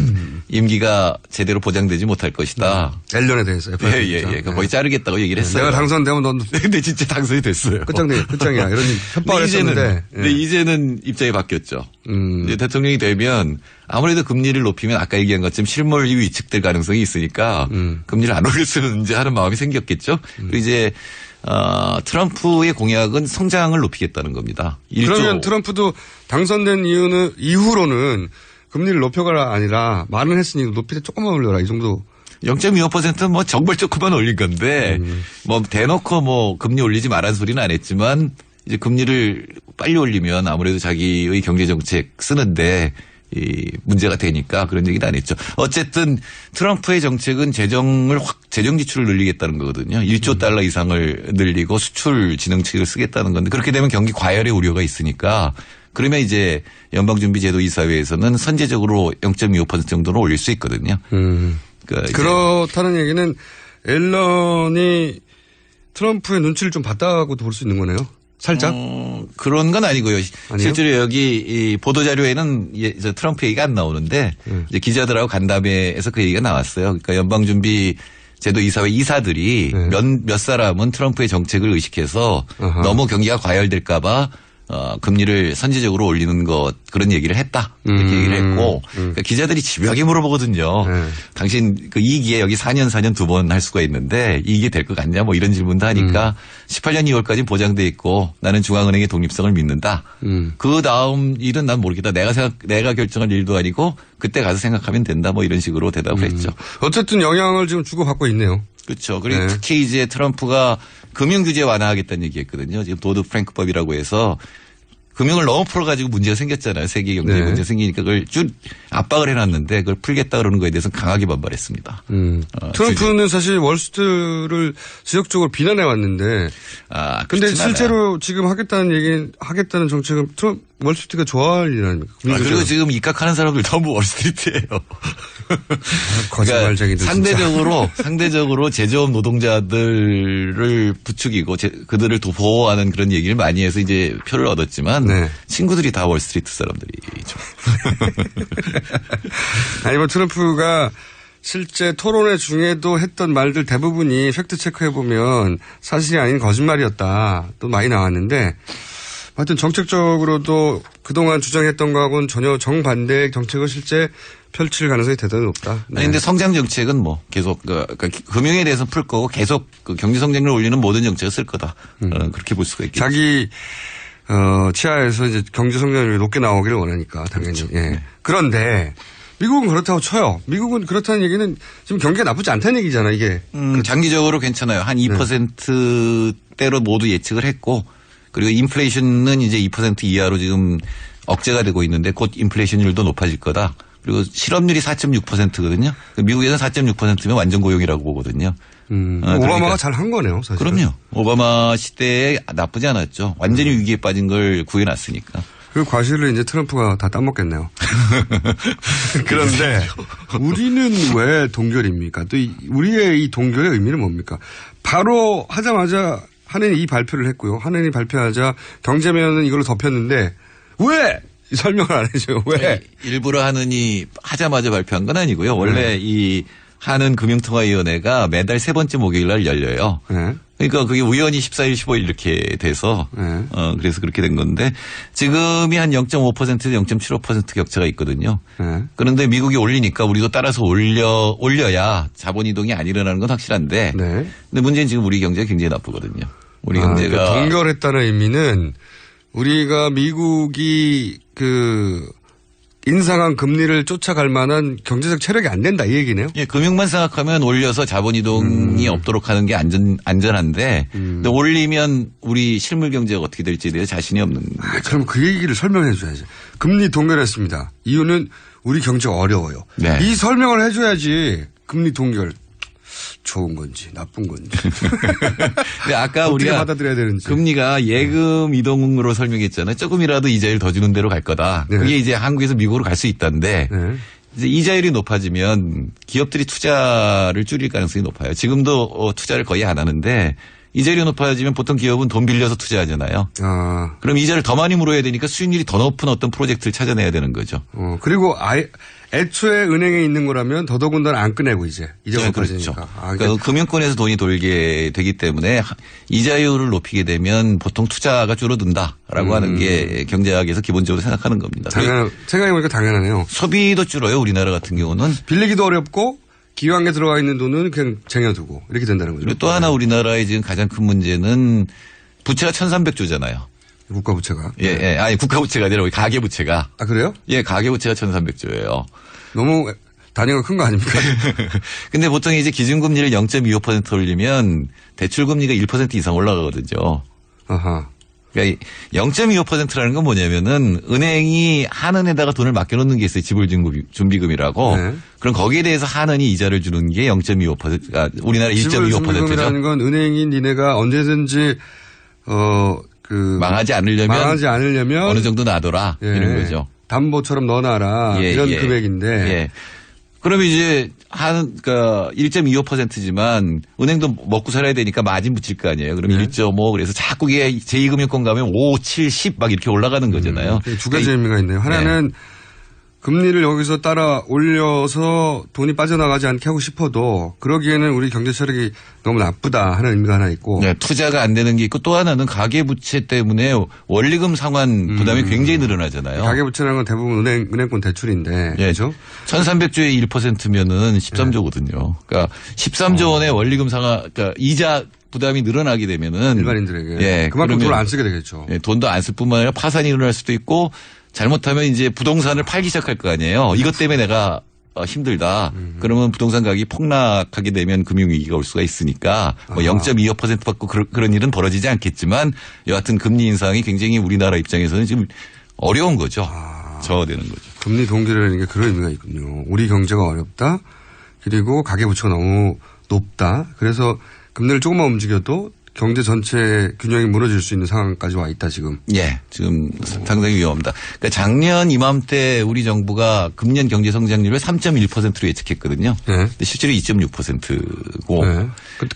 [SPEAKER 25] 임기가 제대로 보장되지 못할 것이다.
[SPEAKER 11] 앨런에 대해서.
[SPEAKER 25] 예. 그러니까 거의 자르겠다고 얘기를 했어요.
[SPEAKER 11] 내가 당선되면 넌.
[SPEAKER 25] 근데 진짜 당선이 됐어요.
[SPEAKER 11] 끝장이야. 이런 협박을 했었는데.
[SPEAKER 25] 근데 이제는 입장이 바뀌었죠. 이제 대통령이 되면 아무래도 금리를 높이면 아까 얘기한 것처럼 실물이 위축될 가능성이 있으니까 금리를 안 올릴 수는 이제 하는 마음이 생겼겠죠. 그리고 이제 트럼프의 공약은 성장을 높이겠다는 겁니다.
[SPEAKER 11] 그러면 트럼프도 당선된 이후로는 금리를 높여가라 아니라 말은 했으니 높일 때 조금만 올려라 이 정도.
[SPEAKER 25] 0.25%는 뭐 정말 조금만 올린 건데 뭐 대놓고 뭐 금리 올리지 말라는 소리는 안 했지만 이제 금리를 빨리 올리면 아무래도 자기의 경제 정책 쓰는데 이 문제가 되니까 그런 얘기도 안 했죠. 어쨌든 트럼프의 정책은 재정 지출을 늘리겠다는 거거든요. 1조 달러 이상을 늘리고 수출 진흥책을 쓰겠다는 건데 그렇게 되면 경기 과열의 우려가 있으니까 그러면 이제 연방준비제도 이사회에서는 선제적으로 0.25% 정도로 올릴 수 있거든요. 그러니까
[SPEAKER 11] 그렇다는 얘기는 앨런이 트럼프의 눈치를 좀 봤다고도 볼 수 있는 거네요. 살짝?
[SPEAKER 25] 그런 건 아니고요. 아니요? 실제로 여기 이 보도자료에는 트럼프 얘기가 안 나오는데 이제 기자들하고 간담회에서 그 얘기가 나왔어요. 그러니까 연방준비제도 이사회 이사들이 몇 사람은 트럼프의 정책을 의식해서 너무 경기가 과열될까 봐 금리를 선제적으로 올리는 것 그런 얘기를 했다 이렇게 얘기를 했고 그러니까 기자들이 집요하게 물어보거든요. 당신 그 2기에 여기 4년 2번 할 수가 있는데 이게 될 것 같냐 뭐 이런 질문도 하니까 18년 2월까지 보장돼 있고 나는 중앙은행의 독립성을 믿는다. 그 다음 일은 난 모르겠다. 내가 결정할 일도 아니고 그때 가서 생각하면 된다 뭐 이런 식으로 대답을 했죠.
[SPEAKER 11] 어쨌든 영향을 지금 주고받고 있네요.
[SPEAKER 25] 그렇죠. 그리고 특히 이제 트럼프가 금융 규제 완화하겠다는 얘기했거든요. 지금 도드 프랭크법이라고 해서 금융을 너무 풀어가지고 문제가 생겼잖아요. 세계 경제에 문제가 생기니까 그걸 쭉 압박을 해놨는데 그걸 풀겠다 그러는 거에 대해서 강하게 반발했습니다.
[SPEAKER 11] 트럼프는 사실 월스트리트를 지역적으로 비난해 왔는데 근데 실제로 지금 하겠다는 정책은 월스트리트가 좋아할 일 아닙니까?
[SPEAKER 25] 그리고 지금 입각하는 사람들 전부 월스트리트예요.
[SPEAKER 11] 거짓말쟁이들.
[SPEAKER 25] 그러니까 상대적으로 제조업 노동자들을 부추기고 그들을 더 보호하는 그런 얘기를 많이 해서 이제 표를 얻었지만 친구들이 다 월스트리트 사람들이죠.
[SPEAKER 11] 아니 뭐 트럼프가 실제 토론회 중에도 했던 말들 대부분이 팩트 체크해보면 사실이 아닌 거짓말이었다. 또 많이 나왔는데 하여튼 정책적으로도 그동안 주장했던 거하고는 전혀 정반대의 정책을 실제 펼칠 가능성이 대단히 높다.
[SPEAKER 25] 아니, 근데 성장 정책은 뭐 계속, 그러니까 금융에 대해서 풀 거고 계속 그 경제 성장률을 올리는 모든 정책을 쓸 거다. 그렇게 볼 수가 있겠죠.
[SPEAKER 11] 자기, 치하에서 이제 경제 성장률이 높게 나오기를 원하니까, 당연히. 그렇죠. 예. 그런데, 미국은 그렇다고 쳐요. 미국은 그렇다는 얘기는 지금 경기가 나쁘지 않다는 얘기잖아, 이게.
[SPEAKER 25] 장기적으로 괜찮아요. 한 2%대로 모두 예측을 했고, 그리고 인플레이션은 이제 2% 이하로 지금 억제가 되고 있는데 곧 인플레이션율도 높아질 거다. 그리고 실업률이 4.6%거든요. 미국에서는 4.6%면 완전 고용이라고 보거든요.
[SPEAKER 11] 오바마가 그러니까. 잘 한 거네요, 사실.
[SPEAKER 25] 그럼요. 오바마 시대에 나쁘지 않았죠. 완전히 위기에 빠진 걸 구해놨으니까.
[SPEAKER 11] 그 과실을 이제 트럼프가 다 따먹겠네요. 그런데 우리는 왜 동결입니까? 또 우리의 이 동결의 의미는 뭡니까? 바로 하자마자 한은이 이 발표를 했고요. 한은이 발표하자 경제면은 이걸로 덮였는데 왜 설명을 안 해줘요? 왜?
[SPEAKER 25] 일부러 한은이 하자마자 발표한 건 아니고요. 원래 이 한은 금융통화위원회가 매달 3번째 목요일 날 열려요. 그러니까 그게 우연히 14일, 15일 이렇게 돼서 그래서 그렇게 된 건데 지금이 한 0.5%에서 0.75% 격차가 있거든요. 그런데 미국이 올리니까 우리도 따라서 올려야 자본 이동이 안 일어나는 건 확실한데 근데 문제는 지금 우리 경제가 굉장히 나쁘거든요. 우리 경제가.
[SPEAKER 11] 그러니까 동결했다는 의미는 우리가 미국이 인상한 금리를 쫓아갈 만한 경제적 체력이 안 된다 이 얘기네요.
[SPEAKER 25] 예, 금융만 생각하면 올려서 자본 이동이 없도록 하는 게 안전한데 근데 올리면 우리 실물 경제가 어떻게 될지에 대해 자신이 없는 거죠.
[SPEAKER 11] 그럼 그 얘기를 설명해 줘야지. 금리 동결했습니다. 이유는 우리 경제가 어려워요.
[SPEAKER 25] 네.
[SPEAKER 11] 이 설명을 해줘야지 금리 동결 좋은 건지 나쁜 건지.
[SPEAKER 25] 근데 아까
[SPEAKER 11] 어떻게
[SPEAKER 25] 우리가
[SPEAKER 11] 받아들여야 되는지.
[SPEAKER 25] 금리가 예금 이동으로 설명했잖아요. 조금이라도 이자율 더 주는 대로 갈 거다.
[SPEAKER 11] 네.
[SPEAKER 25] 그게 이제 한국에서 미국으로 갈 수 있다는데 이제 이자율이 높아지면 기업들이 투자를 줄일 가능성이 높아요. 지금도 투자를 거의 안 하는데 이자율이 높아지면 보통 기업은 돈 빌려서 투자하잖아요. 그럼 이자를 더 많이 물어야 되니까 수익률이 더 높은 어떤 프로젝트를 찾아내야 되는 거죠.
[SPEAKER 11] 그리고 애초에 은행에 있는 거라면 더더군다나 안 꺼내고 이자가
[SPEAKER 25] 그렇죠.
[SPEAKER 11] 높아지니까.
[SPEAKER 25] 그러니까 금융권에서 돈이 돌게 되기 때문에 이자율을 높이게 되면 보통 투자가 줄어든다라고 하는 게 경제학에서 기본적으로 생각하는 겁니다.
[SPEAKER 11] 생각해보니까 당연하네요.
[SPEAKER 25] 소비도 줄어요. 우리나라 같은 경우는.
[SPEAKER 11] 빌리기도 어렵고 기왕에 들어가 있는 돈은 그냥 쟁여두고 이렇게 된다는 거죠.
[SPEAKER 25] 그리고 또 하나 우리나라의 지금 가장 큰 문제는 부채가 1,300조잖아요.
[SPEAKER 11] 국가부채가.
[SPEAKER 25] 예. 아니, 국가부채가 아니라 우리 가계부채가.
[SPEAKER 11] 아, 그래요?
[SPEAKER 25] 예, 가계부채가 1,300조예요.
[SPEAKER 11] 너무 단위가 큰 거 아닙니까?
[SPEAKER 25] 근데 보통 이제 기준금리를 0.25% 올리면 대출금리가 1% 이상 올라가거든요.
[SPEAKER 11] 아하.
[SPEAKER 25] 그러니까 0.25%라는 건 뭐냐면은 은행이 한은에다가 돈을 맡겨놓는 게 있어요. 지불준비금이라고. 네. 그럼 거기에 대해서 한은이 이자를 주는 게 0.25%가 우리나라 1.25%죠.
[SPEAKER 11] 지불준비금이라는 건 은행이 니네가 언제든지
[SPEAKER 25] 망하지 않으려면 어느 정도 놔둬라 이런 거죠.
[SPEAKER 11] 담보처럼 넣어놔라 이런 금액인데.
[SPEAKER 25] 그럼 이제 그러니까 1.25%지만 은행도 먹고 살아야 되니까 마진 붙일 거 아니에요. 그럼 1.5 그래서 자꾸 이게 제2금융권 가면 5, 7, 10 막 이렇게 올라가는 거잖아요.
[SPEAKER 11] 두 가지 의미가 있네요. 하나는 금리를 여기서 따라 올려서 돈이 빠져나가지 않게 하고 싶어도 그러기에는 우리 경제 체력이 너무 나쁘다 하는 의미가 하나 있고.
[SPEAKER 25] 네, 투자가 안 되는 게 있고 또 하나는 가계부채 때문에 원리금 상환 부담이 굉장히 늘어나잖아요.
[SPEAKER 11] 가계부채라는 건 대부분 은행권 대출인데. 그렇죠?
[SPEAKER 25] 1,300조에 1%면은 13조거든요. 그러니까 13조 원의 원리금 상환, 그러니까 이자 부담이 늘어나게 되면은.
[SPEAKER 11] 일반인들에게. 그만큼 돈을 안 쓰게 되겠죠.
[SPEAKER 25] 돈도 안 쓸 뿐만 아니라 파산이 일어날 수도 있고 잘못하면 이제 부동산을 팔기 시작할 거 아니에요. 이것 때문에 내가 힘들다. 그러면 부동산 가격이 폭락하게 되면 금융위기가 올 수가 있으니까 뭐 0.25% 받고 그런 일은 벌어지지 않겠지만 여하튼 금리 인상이 굉장히 우리나라 입장에서는 지금 어려운 거죠. 저하되는 거죠.
[SPEAKER 11] 금리 동결이라는 게 그런 의미가 있군요. 우리 경제가 어렵다. 그리고 가계부채가 너무 높다. 그래서 금리를 조금만 움직여도 경제 전체 균형이 무너질 수 있는 상황까지 와 있다 지금.
[SPEAKER 25] 예, 지금 상당히 위험합니다. 그러니까 작년 이맘때 우리 정부가 금년 경제 성장률을 3.1%로 예측했거든요. 근데 실제로 2.6%고.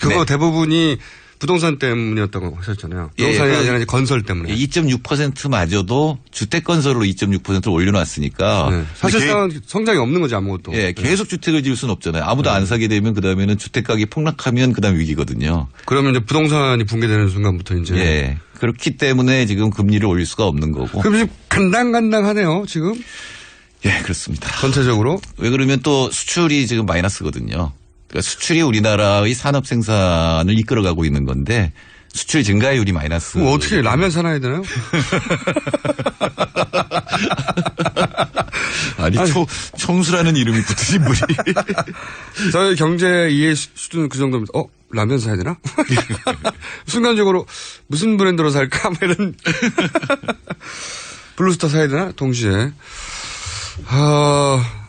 [SPEAKER 11] 그거 대부분이 부동산 때문이었다고 하셨잖아요. 부동산이 아니라 건설 때문에.
[SPEAKER 25] 2.6%마저도 주택 건설로 2.6%를 올려놨으니까.
[SPEAKER 11] 사실상 성장이 없는 거지 아무것도.
[SPEAKER 25] 예, 계속 주택을 지을 수는 없잖아요. 아무도 안 사게 되면 그다음에는 주택 가격이 폭락하면 그다음 위기거든요.
[SPEAKER 11] 그러면 이제 부동산이 붕괴되는 순간부터 이제.
[SPEAKER 25] 예. 그렇기 때문에 지금 금리를 올릴 수가 없는 거고.
[SPEAKER 11] 그럼 지금 간당간당하네요 지금.
[SPEAKER 25] 예, 그렇습니다.
[SPEAKER 11] 전체적으로.
[SPEAKER 25] 왜 그러면 또 수출이 지금 마이너스거든요. 그러니까 수출이 우리나라의 산업 생산을 이끌어가고 있는 건데 수출 증가율이 마이너스.
[SPEAKER 11] 그럼 어떻게 라면 사놔야 되나요?
[SPEAKER 25] 아니 총수라는 이름이 붙으신 분이.
[SPEAKER 11] 저희 경제 이해 수준은 그 정도입니다. 라면 사야 되나? 순간적으로 무슨 브랜드로 살까? 이런. 블루스타 사야 되나? 동시에.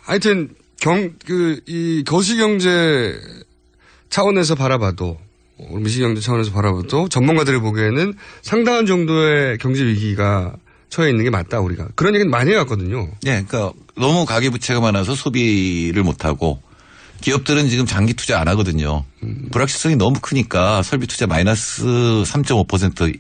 [SPEAKER 11] 하여튼 이 거시경제 차원에서 바라봐도, 미시경제 차원에서 바라봐도 전문가들이 보기에는 상당한 정도의 경제 위기가 처해 있는 게 맞다, 우리가. 그런 얘기는 많이 해왔거든요.
[SPEAKER 25] 네, 그러니까 너무 가계부채가 많아서 소비를 못하고 기업들은 지금 장기 투자 안 하거든요. 불확실성이 너무 크니까 설비 투자 마이너스 3.5%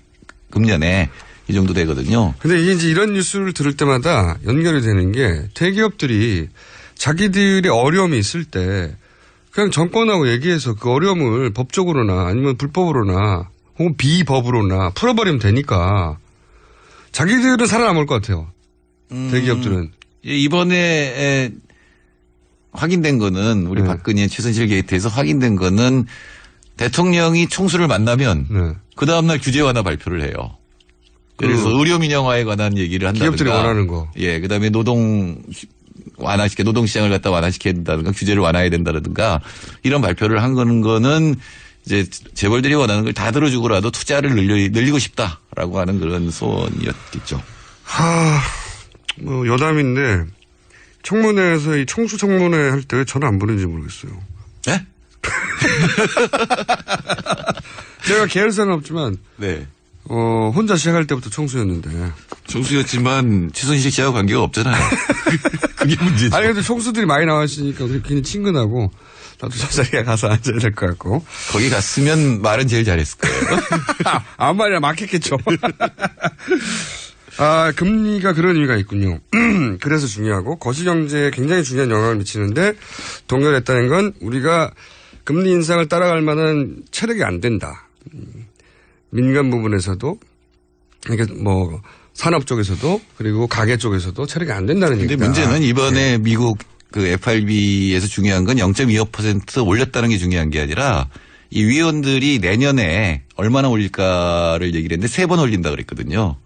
[SPEAKER 25] 금년에 이 정도 되거든요.
[SPEAKER 11] 근데 이게 이제 이런 뉴스를 들을 때마다 연결이 되는 게 대기업들이 자기들의 어려움이 있을 때 그냥 정권하고 얘기해서 그 어려움을 법적으로나 아니면 불법으로나 혹은 비법으로나 풀어버리면 되니까 자기들은 살아남을 것 같아요. 대기업들은.
[SPEAKER 25] 이번에 확인된 거는 우리 박근혜 최순실 게이트에서 확인된 거는 대통령이 총수를 만나면 그 다음날 규제 완화 발표를 해요. 그래서 의료 민영화에 관한 얘기를 한다든가.
[SPEAKER 11] 기업들이 원하는 거.
[SPEAKER 25] 예, 그다음에 노동 시장을 갖다 완화시켜야 된다든가 규제를 완화해야 된다든가 이런 발표를 한 거는 이제 재벌들이 원하는 걸 다 들어주고라도 투자를 늘리고 싶다라고 하는 그런 소원이었겠죠.
[SPEAKER 11] 뭐 여담인데 청문회에서 이 청수 청문회 할 때 왜 전화 안 보는지 모르겠어요.
[SPEAKER 25] 네?
[SPEAKER 11] 제가 계열사는 없지만
[SPEAKER 25] 네.
[SPEAKER 11] 혼자 시작할 때부터 청수였는데.
[SPEAKER 25] 청수였지만 최순실 씨하고 관계가 없잖아요. 그게 문제죠.
[SPEAKER 11] 아니 근데 청수들이 많이 나왔으니까 괜히 친근하고 나도 저 자리에 가서 앉아야 될 것 같고.
[SPEAKER 25] 거기 갔으면 말은 제일 잘했을 거예요.
[SPEAKER 11] 아무 말이나 막혔겠죠. 금리가 그런 의미가 있군요. 그래서 중요하고 거시경제에 굉장히 중요한 영향을 미치는데 동결했다는 건 우리가 금리 인상을 따라갈 만한 체력이 안 된다. 민간 부분에서도 그러니까 뭐 산업 쪽에서도 그리고 가계 쪽에서도 체력이 안 된다는 얘기다.
[SPEAKER 25] 근데 문제는 이번에 미국 그 FRB에서 중요한 건 0.25% 올렸다는 게 중요한 게 아니라 이 위원들이 내년에 얼마나 올릴까를 얘기를 했는데 3번 올린다 그랬거든요.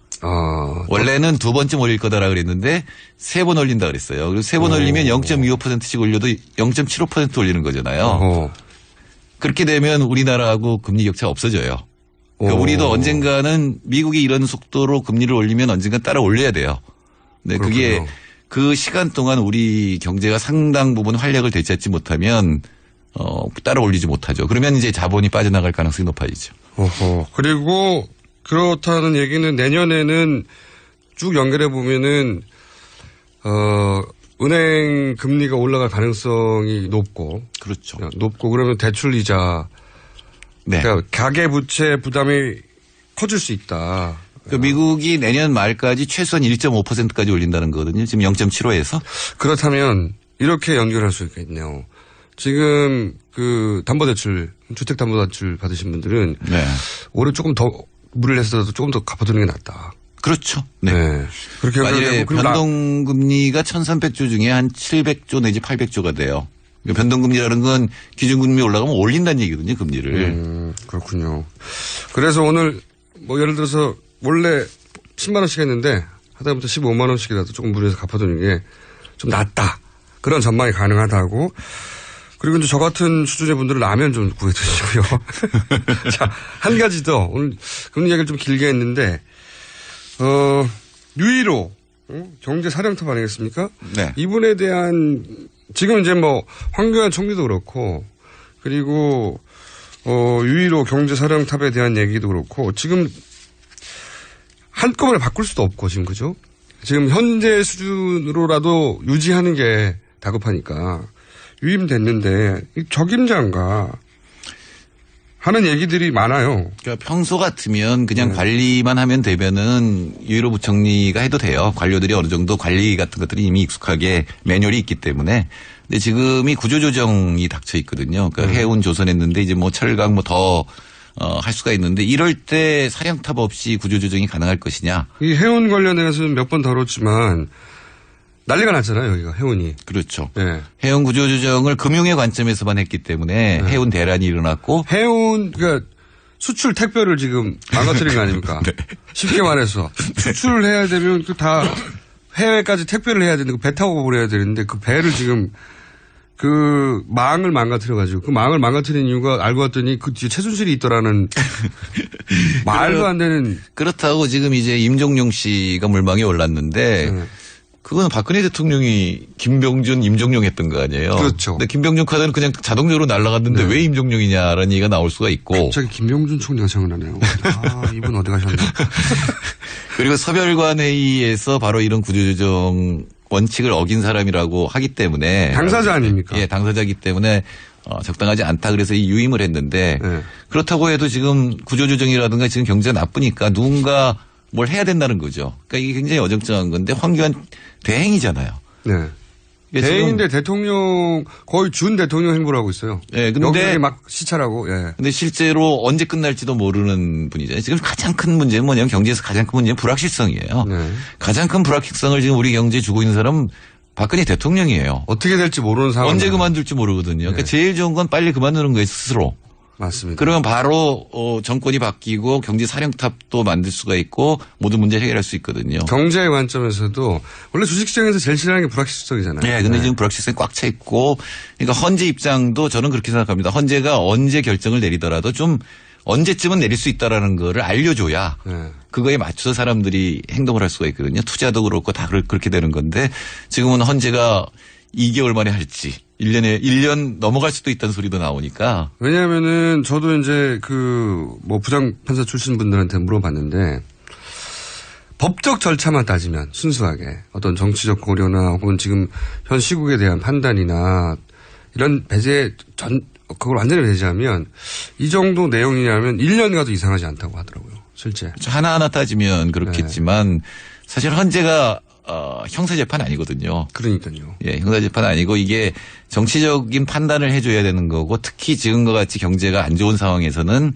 [SPEAKER 25] 원래는 2번쯤 올릴 거다라 그랬는데 3번 올린다 그랬어요. 그리고 3번 올리면 0.25%씩 올려도 0.75% 올리는 거잖아요. 그렇게 되면 우리나라하고 금리 격차 없어져요. 그러니까 우리도 언젠가는 미국이 이런 속도로 금리를 올리면 언젠가 따라 올려야 돼요. 네, 그게 그 시간 동안 우리 경제가 상당 부분 활력을 되찾지 못하면 따라 올리지 못하죠. 그러면 이제 자본이 빠져나갈 가능성이 높아지죠.
[SPEAKER 11] 그리고 그렇다는 얘기는 내년에는 쭉 연결해 보면은 은행 금리가 올라갈 가능성이 높고.
[SPEAKER 25] 그렇죠.
[SPEAKER 11] 높고 그러면 대출 이자.
[SPEAKER 25] 네.
[SPEAKER 11] 그러니까 가계 부채 부담이 커질 수 있다.
[SPEAKER 25] 그러니까 미국이 내년 말까지 최소한 1.5%까지 올린다는 거거든요. 지금 0.75에서.
[SPEAKER 11] 그렇다면 이렇게 연결할 수 있겠네요. 지금 그 담보대출, 주택담보대출 받으신 분들은 올해 조금 더 무리를 했어도 조금 더 갚아두는 게 낫다.
[SPEAKER 25] 그렇죠. 네.
[SPEAKER 11] 그렇게
[SPEAKER 25] 만약에 변동금리가 1,300조 중에 한 700조 내지 800조가 돼요. 변동금리라는 건 기준금리 올라가면 올린다는 얘기거든요, 금리를.
[SPEAKER 11] 그렇군요. 그래서 오늘 뭐 예를 들어서 원래 10만 원씩 했는데 하다부터 15만 원씩이라도 조금 무리해서 갚아두는 게 좀 낫다. 그런 전망이 가능하다고. 그리고 이제 저 같은 수준의 분들은 라면 좀 구해 드시고요. 자, 한 가지 더. 오늘 금리 얘기를 좀 길게 했는데, 유일호, 경제사령탑 아니겠습니까?
[SPEAKER 25] 네.
[SPEAKER 11] 이분에 대한, 지금 이제 뭐, 황교안 총리도 그렇고, 그리고, 유일호 경제사령탑에 대한 얘기도 그렇고, 지금 한꺼번에 바꿀 수도 없고, 지금 그죠? 지금 현재 수준으로라도 유지하는 게 다급하니까. 유임됐는데 적임자인가 하는 얘기들이 많아요.
[SPEAKER 25] 그러니까 평소 같으면 그냥 관리만 하면 되면은 유일호 부총리가 해도 돼요. 관료들이 어느 정도 관리 같은 것들이 이미 익숙하게 매뉴얼이 있기 때문에. 근데 지금이 구조조정이 닥쳐 있거든요. 그러니까 해운 조선했는데 이제 뭐 철강 뭐 더 할 수가 있는데 이럴 때 사령탑 없이 구조조정이 가능할 것이냐.
[SPEAKER 11] 이 해운 관련해서는 몇 번 다뤘지만 난리가 났잖아요, 여기가, 해운이.
[SPEAKER 25] 그렇죠.
[SPEAKER 11] 네.
[SPEAKER 25] 해운 구조조정을 금융의 관점에서만 했기 때문에 해운 대란이 일어났고.
[SPEAKER 11] 해운, 그러니까 수출 택배를 지금 망가뜨린 거 아닙니까?
[SPEAKER 25] 네.
[SPEAKER 11] 쉽게 말해서. 수출을 해야 되면 그 다 해외까지 택배를 해야 되는데 배 타고 보내야 되는데 그 배를 지금 그 망을 망가뜨려가지고 그 망을 망가뜨린 이유가 알고 봤더니 그 뒤에 최순실이 있더라는 말도 안 되는.
[SPEAKER 25] 그렇다고 지금 이제 임종용 씨가 물망에 올랐는데 그거는 박근혜 대통령이 김병준, 임종용 했던 거 아니에요?
[SPEAKER 11] 그렇죠.
[SPEAKER 25] 근데 김병준 카드는 그냥 자동적으로 날아갔는데 왜 임종용이냐라는 얘기가 나올 수가 있고.
[SPEAKER 11] 갑자기 김병준 총리가 생각나네요. 이분 어디 가셨나?
[SPEAKER 25] 그리고 서별관 회의에서 바로 이런 구조조정 원칙을 어긴 사람이라고 하기 때문에.
[SPEAKER 11] 당사자 아닙니까?
[SPEAKER 25] 예, 당사자이기 때문에 적당하지 않다 그래서 이 유임을 했는데 그렇다고 해도 지금 구조조정이라든가 지금 경제가 나쁘니까 누군가 뭘 해야 된다는 거죠. 그러니까 이게 굉장히 어정쩡한 건데 황교안 대행이잖아요.
[SPEAKER 11] 네. 대행인데 대통령 거의 준 대통령 행보를 하고 있어요.
[SPEAKER 25] 네, 근데
[SPEAKER 11] 여기저기 막 시찰하고. 예.
[SPEAKER 25] 근데 실제로 언제 끝날지도 모르는 분이잖아요. 지금 가장 큰 문제는 뭐냐면 경제에서 가장 큰 문제는 불확실성이에요.
[SPEAKER 11] 네.
[SPEAKER 25] 가장 큰 불확실성을 지금 우리 경제에 주고 있는 사람은 박근혜 대통령이에요.
[SPEAKER 11] 어떻게 될지 모르는 상황.
[SPEAKER 25] 언제 그만둘지 모르거든요. 그러니까 제일 좋은 건 빨리 그만두는 거예요, 스스로.
[SPEAKER 11] 맞습니다.
[SPEAKER 25] 그러면 바로 정권이 바뀌고 경제 사령탑도 만들 수가 있고 모든 문제를 해결할 수 있거든요.
[SPEAKER 11] 경제의 관점에서도 원래 주식시장에서 제일 싫어하는 게 불확실성이잖아요.
[SPEAKER 25] 네, 근데 지금 불확실성이 꽉 차 있고, 그러니까 헌재 입장도 저는 그렇게 생각합니다. 헌재가 언제 결정을 내리더라도 좀 언제쯤은 내릴 수 있다라는 거를 알려줘야 그거에 맞춰서 사람들이 행동을 할 수가 있거든요. 투자도 그렇고 다 그렇게 되는 건데 지금은 헌재가 2개월 만에 할지 1년 넘어갈 수도 있다는 소리도 나오니까.
[SPEAKER 11] 왜냐하면은 저도 이제 뭐 부장판사 출신 분들한테 물어봤는데 법적 절차만 따지면 순수하게 어떤 정치적 고려나 혹은 지금 현 시국에 대한 판단이나 이런 배제 그걸 완전히 배제하면 이 정도 내용이냐면 1년 가도 이상하지 않다고 하더라고요. 실제.
[SPEAKER 25] 하나하나 따지면 그렇겠지만 사실 헌재가 형사재판 아니거든요.
[SPEAKER 11] 그러니까요.
[SPEAKER 25] 예, 형사재판 아니고 이게 정치적인 판단을 해줘야 되는 거고 특히 지금과 같이 경제가 안 좋은 상황에서는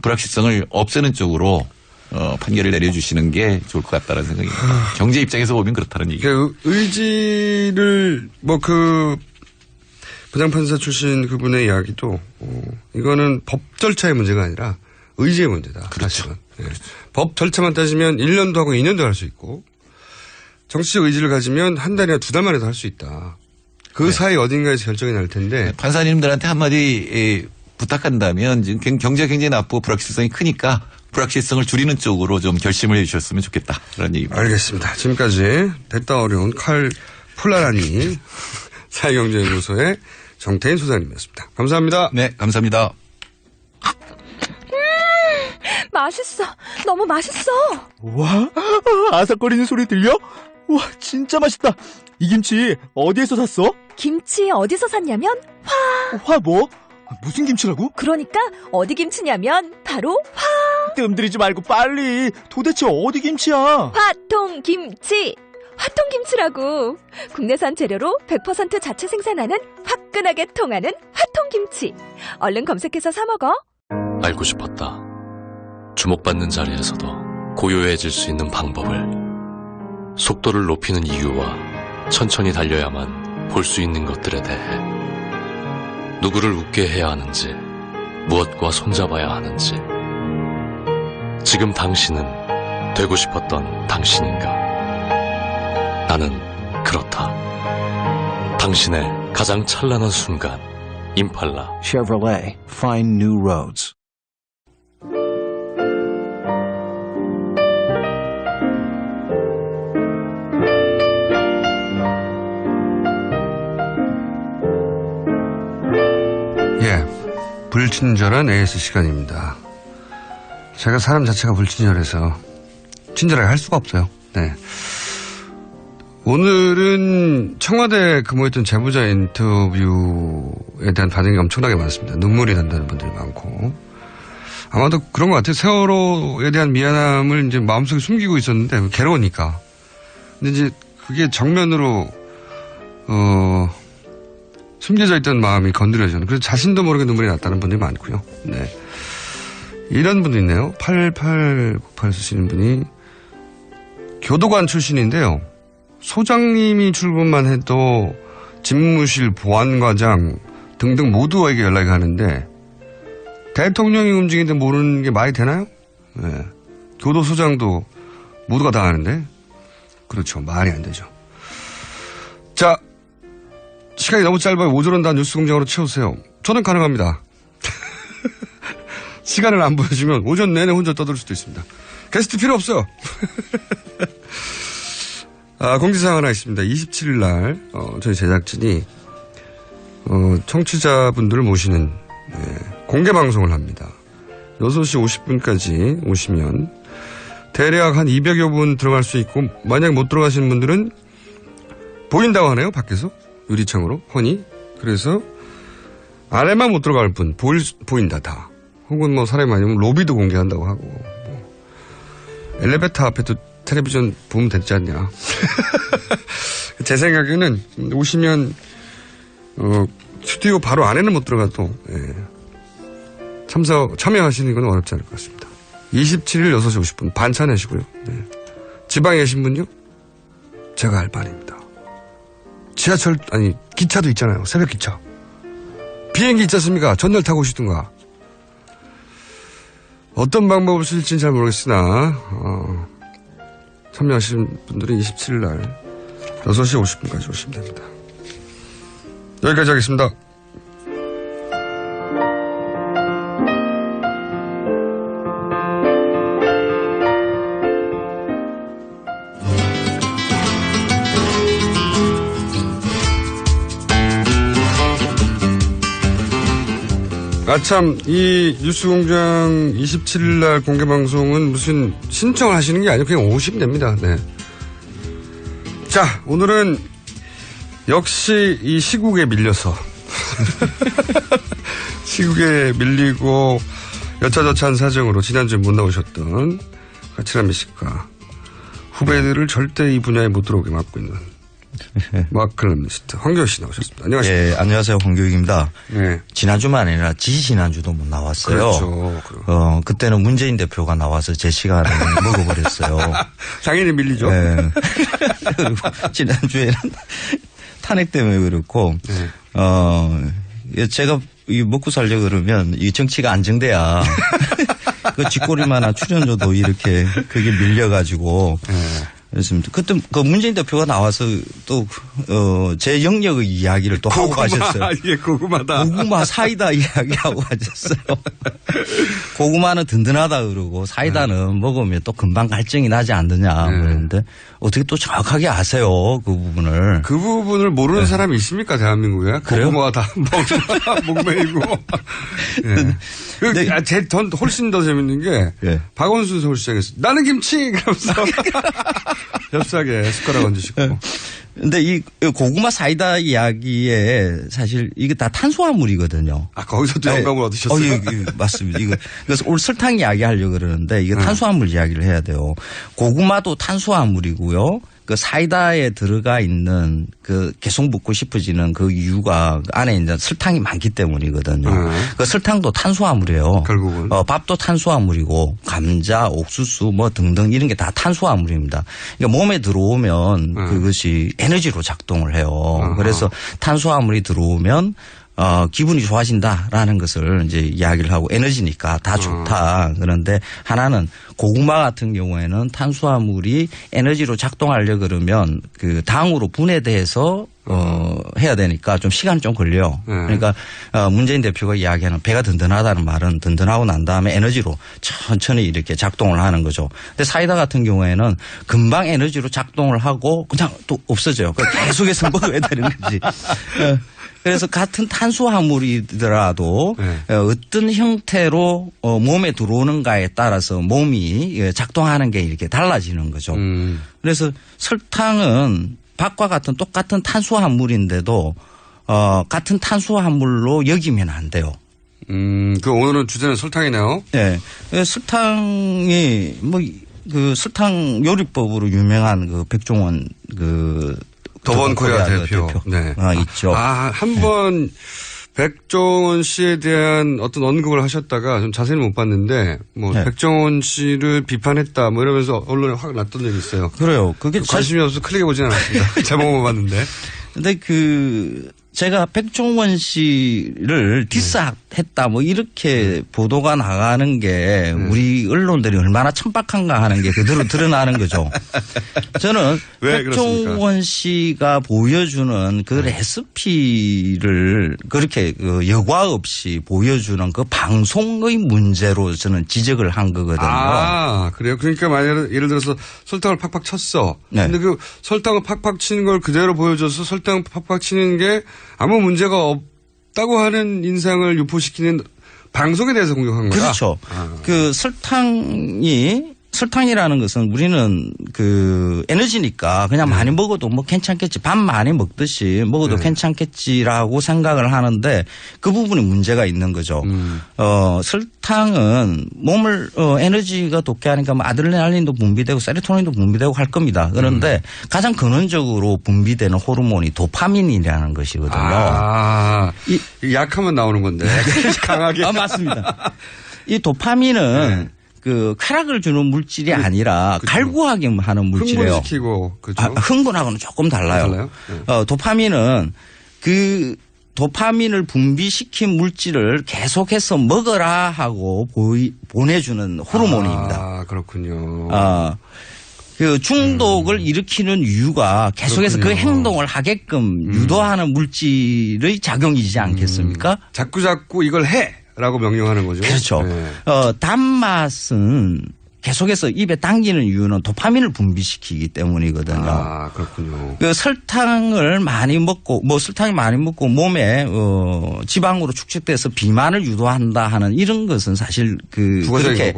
[SPEAKER 25] 불확실성을 없애는 쪽으로 판결을 내려주시는 게 좋을 것 같다는 생각입니다. 경제 입장에서 보면 그렇다는 얘기예요.
[SPEAKER 11] 의지를 부장판사 출신 그분의 이야기도 이거는 법 절차의 문제가 아니라 의지의 문제다.
[SPEAKER 25] 그렇죠.
[SPEAKER 11] 네. 법 절차만 따지면 1년도 하고 2년도 할 수 있고 정치적 의지를 가지면 한 달이나 2달 만에도 할 수 있다. 그 사이 어딘가에서 결정이 날 텐데.
[SPEAKER 25] 판사님들한테 한마디 부탁한다면 지금 경제가 굉장히 나쁘고 불확실성이 크니까 불확실성을 줄이는 쪽으로 좀 결심을 해 주셨으면 좋겠다라는 얘기입니다.
[SPEAKER 11] 알겠습니다. 지금까지 됐다 어려운 칼 풀라라니 사회경제연구소의 정태인 소장님이었습니다. 감사합니다.
[SPEAKER 25] 네, 감사합니다.
[SPEAKER 7] 맛있어. 너무 맛있어.
[SPEAKER 3] 와, 아삭거리는 소리 들려? 와, 진짜 맛있다. 이 김치 어디에서 샀어?
[SPEAKER 7] 김치 어디서 샀냐면
[SPEAKER 3] 화 뭐? 무슨 김치라고?
[SPEAKER 7] 그러니까 어디 김치냐면 바로
[SPEAKER 3] 뜸들이지 말고 빨리. 도대체 어디 김치야?
[SPEAKER 7] 화통김치. 화통김치라고. 국내산 재료로 100% 자체 생산하는 화끈하게 통하는 화통김치. 얼른 검색해서 사 먹어.
[SPEAKER 5] 알고 싶었다. 주목받는 자리에서도 고요해질 수 있는 방법을. 속도를 높이는 이유와 천천히 달려야만 볼 수 있는 것들에 대해. 누구를 웃게 해야 하는지, 무엇과 손잡아야 하는지. 지금 당신은 되고 싶었던 당신인가? 나는 그렇다. 당신의 가장 찬란한 순간. 임팔라.
[SPEAKER 6] Chevrolet. Find new roads.
[SPEAKER 11] 불친절한 AS 시간입니다. 제가 사람 자체가 불친절해서 친절하게 할 수가 없어요. 네. 오늘은 청와대 근무했던 제보자 인터뷰에 대한 반응이 엄청나게 많습니다. 눈물이 난다는 분들이 많고. 아마도 그런 것 같아요. 세월호에 대한 미안함을 이제 마음속에 숨기고 있었는데, 괴로우니까. 근데 이제 그게 정면으로, 숨겨져 있던 마음이 건드려져요. 그래서 자신도 모르게 눈물이 났다는 분들이 많고요. 네. 이런 분도 있네요. 8898 쓰시는 분이 교도관 출신인데요. 소장님이 출근만 해도 집무실 보안과장 등등 모두에게 연락이 가는데 대통령이 움직이는데 모르는 게 말이 되나요? 네. 교도소장도 모두가 다 아는데 그렇죠. 말이 안 되죠. 자, 시간이 너무 짧아요. 오전은 다 뉴스공장으로 채우세요. 저는 가능합니다. 시간을 안 보여주면 오전 내내 혼자 떠들 수도 있습니다. 게스트 필요 없어요. 공지사항 하나 있습니다. 27일 날 저희 제작진이 청취자분들을 모시는 공개 방송을 합니다. 6시 50분까지 오시면 대략 한 200여 분 들어갈 수 있고 만약 못 들어가시는 분들은 보인다고 하네요. 밖에서. 유리창으로 훤히. 그래서 안에만 못 들어갈 분 보인다 다. 혹은 뭐 사람이 많으면 로비도 공개한다고 하고 뭐 엘리베이터 앞에도 텔레비전 보면 되지 않냐. 제 생각에는 오시면 스튜디오 바로 안에는 못 들어가도 참여하시는 건 어렵지 않을 것 같습니다. 27일 6시 50분 반차 내시고요. 네. 지방에 계신 분요? 제가 할 바입니다. 기차도 있잖아요. 새벽 기차. 비행기 있지 않습니까? 전날 타고 오시든가. 어떤 방법을 쓸지는 잘 모르겠으나 참여하신 분들은 27일 날 6시 50분까지 오시면 됩니다. 여기까지 하겠습니다. 참, 이 뉴스공장 27일날 공개방송은 무슨 신청을 하시는 게 아니고 그냥 오시면 됩니다. 네. 자, 오늘은 역시 이 시국에 밀려서 시국에 밀리고 여차저차한 사정으로 지난주에 못 나오셨던 가치라미 씨가 후배들을 절대 이 분야에 못 들어오게 막고 있는 마크컬럼니스트 황교익 씨 나오셨습니다. 안녕하십니까.
[SPEAKER 9] 네, 안녕하세요. 황교익입니다.
[SPEAKER 11] 네.
[SPEAKER 9] 지난주만 아니라 지난주도 못 나왔어요.
[SPEAKER 11] 그렇죠.
[SPEAKER 9] 그때는 문재인 대표가 나와서 제 시간을 먹어버렸어요.
[SPEAKER 11] 당연히 밀리죠.
[SPEAKER 9] 네. 그리고 지난주에는 탄핵 때문에 그렇고, 제가 먹고 살려 그러면 이 정치가 안정돼야 그 쥐꼬리만한 출연료도 이렇게 그게 밀려가지고, 그렇습니다. 그때 그 문재인 대표가 나와서 또 제 영역의 이야기를 또 하고 가셨어요.
[SPEAKER 11] 예, 고구마다.
[SPEAKER 9] 고구마 사이다 이야기하고 가셨어요. 고구마는 든든하다 그러고 사이다는 먹으면 또 금방 갈증이 나지 않느냐 그러는데 어떻게 또 정확하게 아세요 그 부분을.
[SPEAKER 11] 그 부분을 모르는 사람이 있습니까 대한민국에?
[SPEAKER 9] 그래요?
[SPEAKER 11] 고구마가 다 목매이고. 전 훨씬 더 재밌는 게 박원순 서울시장에서 나는 김치 그러면서 엽사하게 숟가락 얹으시고.
[SPEAKER 9] 근데 이 고구마 사이다 이야기에 사실 이게 다 탄수화물이거든요.
[SPEAKER 11] 아, 거기서 또 영감을 얻으셨어요?
[SPEAKER 9] 예, 맞습니다. 그래서 오늘 설탕 이야기 하려고 그러는데 이게 탄수화물 이야기를 해야 돼요. 고구마도 탄수화물이고요. 그 사이다에 들어가 있는 그 계속 먹고 싶어지는 그 이유가 안에 이제 설탕이 많기 때문이거든요. 그 설탕도 탄수화물이에요.
[SPEAKER 11] 결국은.
[SPEAKER 9] 밥도 탄수화물이고 감자, 옥수수 뭐 등등 이런 게 다 탄수화물입니다. 그러니까 몸에 들어오면 그것이 에너지로 작동을 해요. 그래서 탄수화물이 들어오면 기분이 좋아진다라는 것을 이제 이야기를 하고 에너지니까 다 좋다. 그런데 하나는 고구마 같은 경우에는 탄수화물이 에너지로 작동하려 그러면 그 당으로 분해돼서 해야 되니까 좀 시간이 좀 걸려요. 그러니까 문재인 대표가 이야기하는 배가 든든하다는 말은 든든하고 난 다음에 에너지로 천천히 이렇게 작동을 하는 거죠. 근데 사이다 같은 경우에는 금방 에너지로 작동을 하고 그냥 또 없어져요. 계속해서 먹어야 되는 거지. 그래서 같은 탄수화물이더라도 어떤 형태로 몸에 들어오는가에 따라서 몸이 작동하는 게 이렇게 달라지는 거죠. 그래서 설탕은 밥과 같은 똑같은 탄수화물인데도 같은 탄수화물로 여기면 안 돼요.
[SPEAKER 11] 그 오늘은 주제는 설탕이네요.
[SPEAKER 9] 네. 설탕이 그 설탕 요리법으로 유명한 그 백종원
[SPEAKER 11] 더번 코리아 대표. 네.
[SPEAKER 9] 있죠.
[SPEAKER 11] 한번 백종원 씨에 대한 어떤 언급을 하셨다가 좀 자세히 못 봤는데 백종원 씨를 비판했다 뭐 이러면서 언론에 확 났던 적이 있어요.
[SPEAKER 9] 그래요. 그게
[SPEAKER 11] 관심이 없어서 클릭해 보진 않았습니다. 제목만 봤는데.
[SPEAKER 9] 근데 제가 백종원 씨를 디스했다 뭐 이렇게 보도가 나가는 게 우리 언론들이 얼마나 천박한가 하는 게 그대로 드러나는 거죠. 저는 백종원 씨가 보여주는 그 레시피를 그렇게 여과 없이 보여주는 그 방송의 문제로 저는 지적을 한 거거든요.
[SPEAKER 11] 아, 그래요? 그러니까 만약에 예를 들어서 설탕을 팍팍 쳤어. 근데 그 설탕을 팍팍 치는 걸 그대로 보여줘서 설탕 팍팍 치는 게 아무 문제가 없다고 하는 인상을 유포시키는 방송에 대해서 공격한 거다.
[SPEAKER 9] 그렇죠. 그 설탕이라는 것은 우리는 그 에너지니까 그냥 많이 먹어도 뭐 괜찮겠지. 밥 많이 먹듯이 먹어도 괜찮겠지라고 생각을 하는데 그 부분이 문제가 있는 거죠. 설탕은 몸을 에너지가 돋게 하니까 뭐 아드레날린도 분비되고 세로토닌도 분비되고 할 겁니다. 그런데 가장 근원적으로 분비되는 호르몬이 도파민이라는 것이거든요.
[SPEAKER 11] 약하면 나오는 건데 강하게.
[SPEAKER 9] 맞습니다. 이 도파민은 그 쾌락을 주는 물질이 아니라 갈구하게 하는 물질이에요.
[SPEAKER 11] 흥분시키고 그렇죠.
[SPEAKER 9] 흥분하고는 조금 달라요. 도파민은 그 도파민을 분비시킨 물질을 계속해서 먹어라 하고 보내주는 호르몬입니다.
[SPEAKER 11] 아, 그렇군요.
[SPEAKER 9] 그 중독을 일으키는 이유가 계속해서
[SPEAKER 11] 그렇군요.
[SPEAKER 9] 그 행동을 하게끔 유도하는 물질의 작용이지 않겠습니까?
[SPEAKER 11] 자꾸 이걸 해라고 명령하는 거죠.
[SPEAKER 9] 그렇죠.
[SPEAKER 11] 네.
[SPEAKER 9] 단맛은 계속해서 입에 당기는 이유는 도파민을 분비시키기 때문이거든요.
[SPEAKER 11] 아, 그렇군요.
[SPEAKER 9] 그 설탕이 많이 먹고 몸에 지방으로 축적돼서 비만을 유도한다 하는 이런 것은 사실 그렇게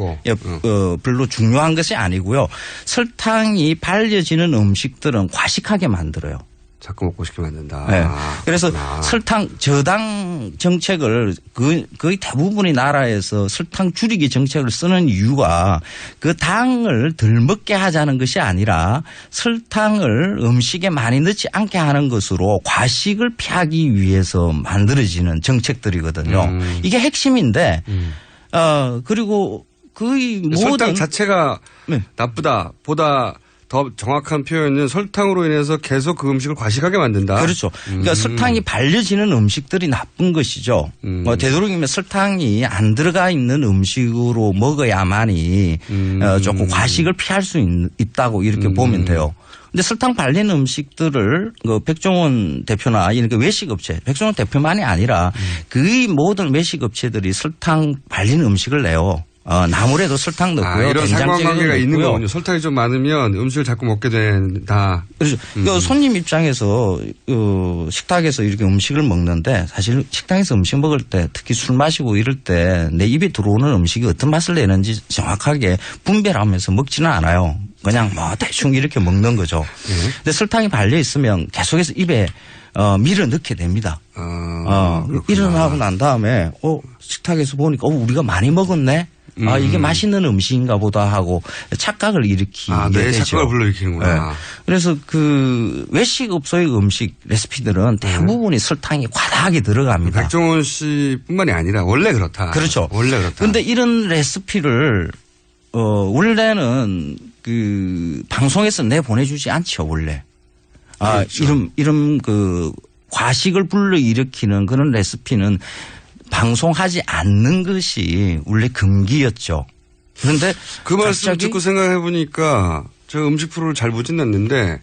[SPEAKER 9] 별로 중요한 것이 아니고요. 설탕이 발려지는 음식들은 과식하게 만들어요.
[SPEAKER 11] 자꾸 먹고 싶게 만든다.
[SPEAKER 9] 네. 그래서 설탕 저당 정책을 거의 대부분의 나라에서 설탕 줄이기 정책을 쓰는 이유가 그 당을 덜 먹게 하자는 것이 아니라 설탕을 음식에 많이 넣지 않게 하는 것으로 과식을 피하기 위해서 만들어지는 정책들이거든요. 이게 핵심인데 그리고 거의 모든
[SPEAKER 11] 설탕 자체가 나쁘다 보다 더 정확한 표현은 설탕으로 인해서 계속 그 음식을 과식하게 만든다.
[SPEAKER 9] 그렇죠. 그러니까 설탕이 발려지는 음식들이 나쁜 것이죠. 되도록이면 설탕이 안 들어가 있는 음식으로 먹어야만이 조금 과식을 피할 수 있다고 이렇게 보면 돼요. 근데 설탕 발린 음식들을 백종원 대표나 이런 외식업체, 백종원 대표만이 아니라 거의 모든 외식업체들이 설탕 발린 음식을 내요. 나물에도 설탕 넣고요.
[SPEAKER 11] 이런 상관관계가 있는 거군요. 설탕이 좀 많으면 음식을 자꾸 먹게 된다.
[SPEAKER 9] 그렇죠. 손님 입장에서 식탁에서 이렇게 음식을 먹는데 사실 식당에서 음식 먹을 때 특히 술 마시고 이럴 때 내 입에 들어오는 음식이 어떤 맛을 내는지 정확하게 분별하면서 먹지는 않아요. 그냥 뭐 대충 이렇게 먹는 거죠. 근데 설탕이 발려 있으면 계속해서 입에 밀어 넣게 됩니다. 일어나고 난 다음에 식탁에서 보니까 우리가 많이 먹었네. 이게 맛있는 음식인가 보다 하고 착각을 일으키게 되죠.
[SPEAKER 11] 착각을 불러일으키는구나.
[SPEAKER 9] 네. 그래서 그 외식업소의 음식 레시피들은 대부분이 설탕이 과다하게 들어갑니다.
[SPEAKER 11] 백종원 씨뿐만이 아니라 원래 그렇다.
[SPEAKER 9] 그렇죠.
[SPEAKER 11] 원래 그렇다.
[SPEAKER 9] 그런데 이런 레시피를 원래는 그 방송에서 내보내주지 않죠. 원래.
[SPEAKER 11] 그렇죠.
[SPEAKER 9] 이런 그 과식을 불러일으키는 그런 레시피는 방송하지 않는 것이 원래 금기였죠. 그런데
[SPEAKER 11] 그 말씀 듣고 생각해 보니까 제가 음식 프로를 잘 보진 않는데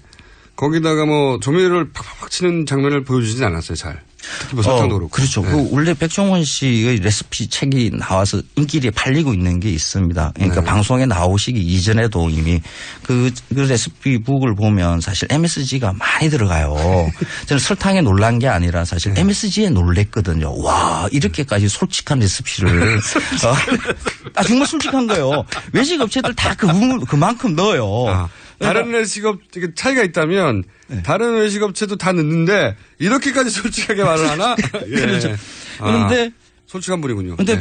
[SPEAKER 11] 거기다가 뭐 조미료를 팍팍 치는 장면을 보여주진 않았어요. 잘. 특히 뭐 설탕도 그렇고.
[SPEAKER 9] 그렇죠. 네. 원래 백종원 씨의 레시피 책이 나와서 인기리에 팔리고 있는 게 있습니다. 그러니까 방송에 나오시기 이전에도 이미 그 레시피 북을 보면 사실 MSG가 많이 들어가요. 저는 설탕에 놀란 게 아니라 사실 MSG에 놀랬거든요. 와, 이렇게까지 솔직한 레시피를. 정말 솔직한 거예요. 외식 업체들 다 그만큼 넣어요.
[SPEAKER 11] 다른 외식업 차이가 있다면 다른 외식업체도 다 넣는데 이렇게까지 솔직하게 말을 하나?
[SPEAKER 9] 그렇죠. 그런데
[SPEAKER 11] 솔직한 분이군요.
[SPEAKER 9] 그런데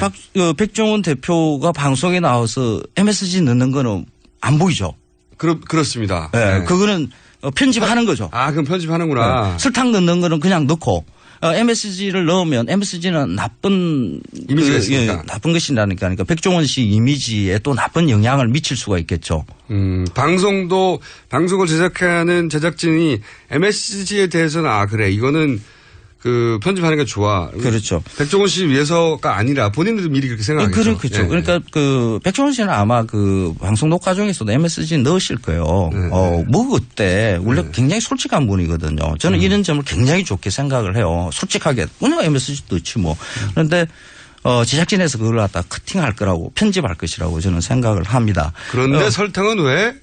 [SPEAKER 9] 백종원 대표가 방송에 나와서 MSG 넣는 거는 안 보이죠.
[SPEAKER 11] 그렇습니다.
[SPEAKER 9] 네. 그거는 편집하는 거죠.
[SPEAKER 11] 그럼 편집하는구나.
[SPEAKER 9] 네. 설탕 넣는 거는 그냥 넣고. MSG를 넣으면 MSG는 나쁜
[SPEAKER 11] 이미지가 있으니까.
[SPEAKER 9] 나쁜 것이라니까. 그러니까 백종원 씨 이미지에 또 나쁜 영향을 미칠 수가 있겠죠.
[SPEAKER 11] 방송을 제작하는 제작진이 MSG에 대해서는 그래 이거는 그 편집하는 게 좋아.
[SPEAKER 9] 그렇죠.
[SPEAKER 11] 백종원 씨 위해서가 아니라 본인들도 미리 그렇게 생각하겠죠.
[SPEAKER 9] 그렇죠. 그러니까 그 백종원 씨는 아마 그 방송 녹화 중에서도 MSG 넣으실 거예요. 먹을 때 원래 굉장히 솔직한 분이거든요. 저는 이런 점을 굉장히 좋게 생각을 해요. 솔직하게 그냥 MSG 넣지 뭐. 그런데 제작진에서 그걸 갖다 커팅할 거라고 편집할 것이라고 저는 생각을 합니다.
[SPEAKER 11] 그런데 설탕은 왜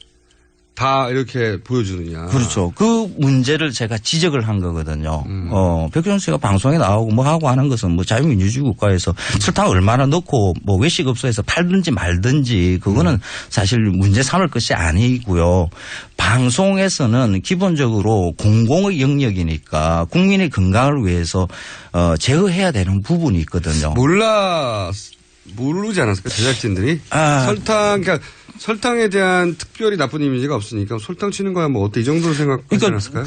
[SPEAKER 11] 다 이렇게 보여주느냐.
[SPEAKER 9] 그렇죠. 그 문제를 제가 지적을 한 거거든요. 백종원 씨가 방송에 나오고 뭐 하고 하는 것은 뭐 자유민주주의 국가에서 설탕 얼마나 넣고 뭐 외식업소에서 팔든지 말든지 그거는 사실 문제 삼을 것이 아니고요. 방송에서는 기본적으로 공공의 영역이니까 국민의 건강을 위해서 제어해야 되는 부분이 있거든요.
[SPEAKER 11] 모르지 않았을까 제작진들이? 그러니까 설탕에 대한 특별히 나쁜 이미지가 없으니까 설탕 치는 거야 뭐 어때 이 정도로 생각하지 않았을까요?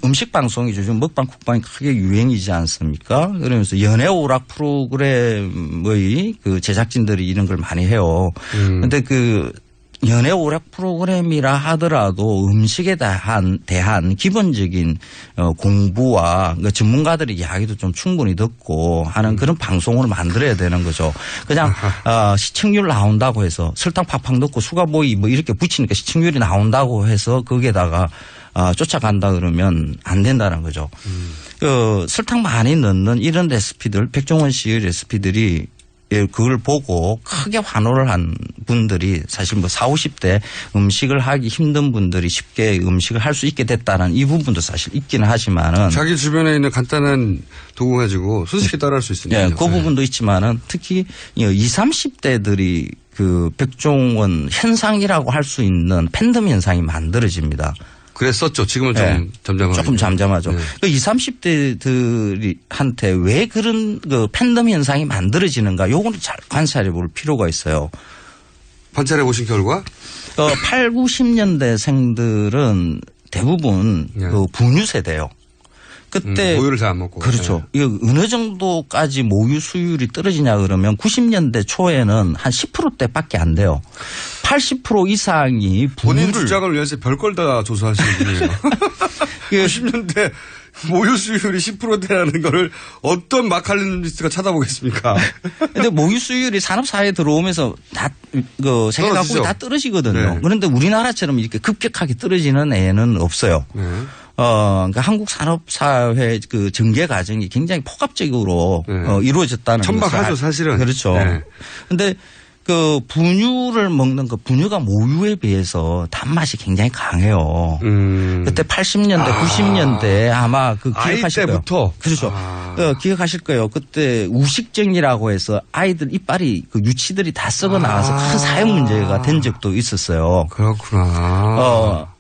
[SPEAKER 9] 음식 방송이죠. 요즘 먹방 국방이 크게 유행이지 않습니까? 그러면서 연애 오락 프로그램의 그 제작진들이 이런 걸 많이 해요. 그런데 연애 오락 프로그램이라 하더라도 음식에 대한 기본적인 공부와 전문가들의 이야기도 좀 충분히 듣고 하는 그런 방송을 만들어야 되는 거죠. 그냥 시청률 나온다고 해서 설탕 팍팍 넣고 수가보이 뭐 이렇게 붙이니까 시청률이 나온다고 해서 거기에다가 쫓아간다 그러면 안 된다는 거죠. 설탕 많이 넣는 이런 레시피들, 백종원 씨의 레시피들이 그걸 보고 크게 환호를 한 분들이 사실 뭐 40, 50대 음식을 하기 힘든 분들이 쉽게 음식을 할 수 있게 됐다는 이 부분도 사실 있기는 하지만은.
[SPEAKER 11] 자기 주변에 있는 간단한 도구 가지고 손쉽게 따라할 수 있으니까.
[SPEAKER 9] 네, 그 부분도 있지만은 특히 20, 30대들이 그 백종원 현상이라고 할 수 있는 팬덤 현상이 만들어집니다.
[SPEAKER 11] 그랬었죠. 지금은 좀 잠잠하죠.
[SPEAKER 9] 조금 잠잠하죠.
[SPEAKER 11] 네.
[SPEAKER 9] 그 20, 30대들한테 왜 그런 그 팬덤 현상이 만들어지는가 요거는 잘 관찰해 볼 필요가 있어요.
[SPEAKER 11] 관찰해 보신 결과?
[SPEAKER 9] 8, 90년대생들은 대부분 그 분유 세대예요. 그때
[SPEAKER 11] 모유를 잘 안 먹고.
[SPEAKER 9] 그렇죠. 이거 어느 정도까지 모유 수율이 떨어지냐 그러면 90년대 초에는 한 10%대밖에 안 돼요. 80% 이상이
[SPEAKER 11] 본인 주장을 위해서 별걸 다 조사하시는 분이에요. 90년대 모유 수율이 10%대라는 거를 어떤 마칼리스트가 찾아보겠습니까?
[SPEAKER 9] 근데 모유 수율이 산업사회에 들어오면서 다, 세계 각국이 다 떨어지거든요.
[SPEAKER 11] 네.
[SPEAKER 9] 그런데 우리나라처럼 이렇게 급격하게 떨어지는 애는 없어요.
[SPEAKER 11] 네.
[SPEAKER 9] 그러니까 한국 산업사회 그 전개 과정이 굉장히 폭압적으로 이루어졌다는 것을.
[SPEAKER 11] 천박하죠, 사실은.
[SPEAKER 9] 그렇죠. 그런데 그 분유를 먹는 그 분유가 모유에 비해서 단맛이 굉장히 강해요. 그때 80년대, 90년대 아마 그 기억하실 거예요.
[SPEAKER 11] 때부터.
[SPEAKER 9] 그렇죠. 기억하실 거예요. 그때 우식증이라고 해서 아이들 이빨이 그 유치들이 다 썩어 나와서 큰 사회 문제가 된 적도 있었어요.
[SPEAKER 11] 그렇구나.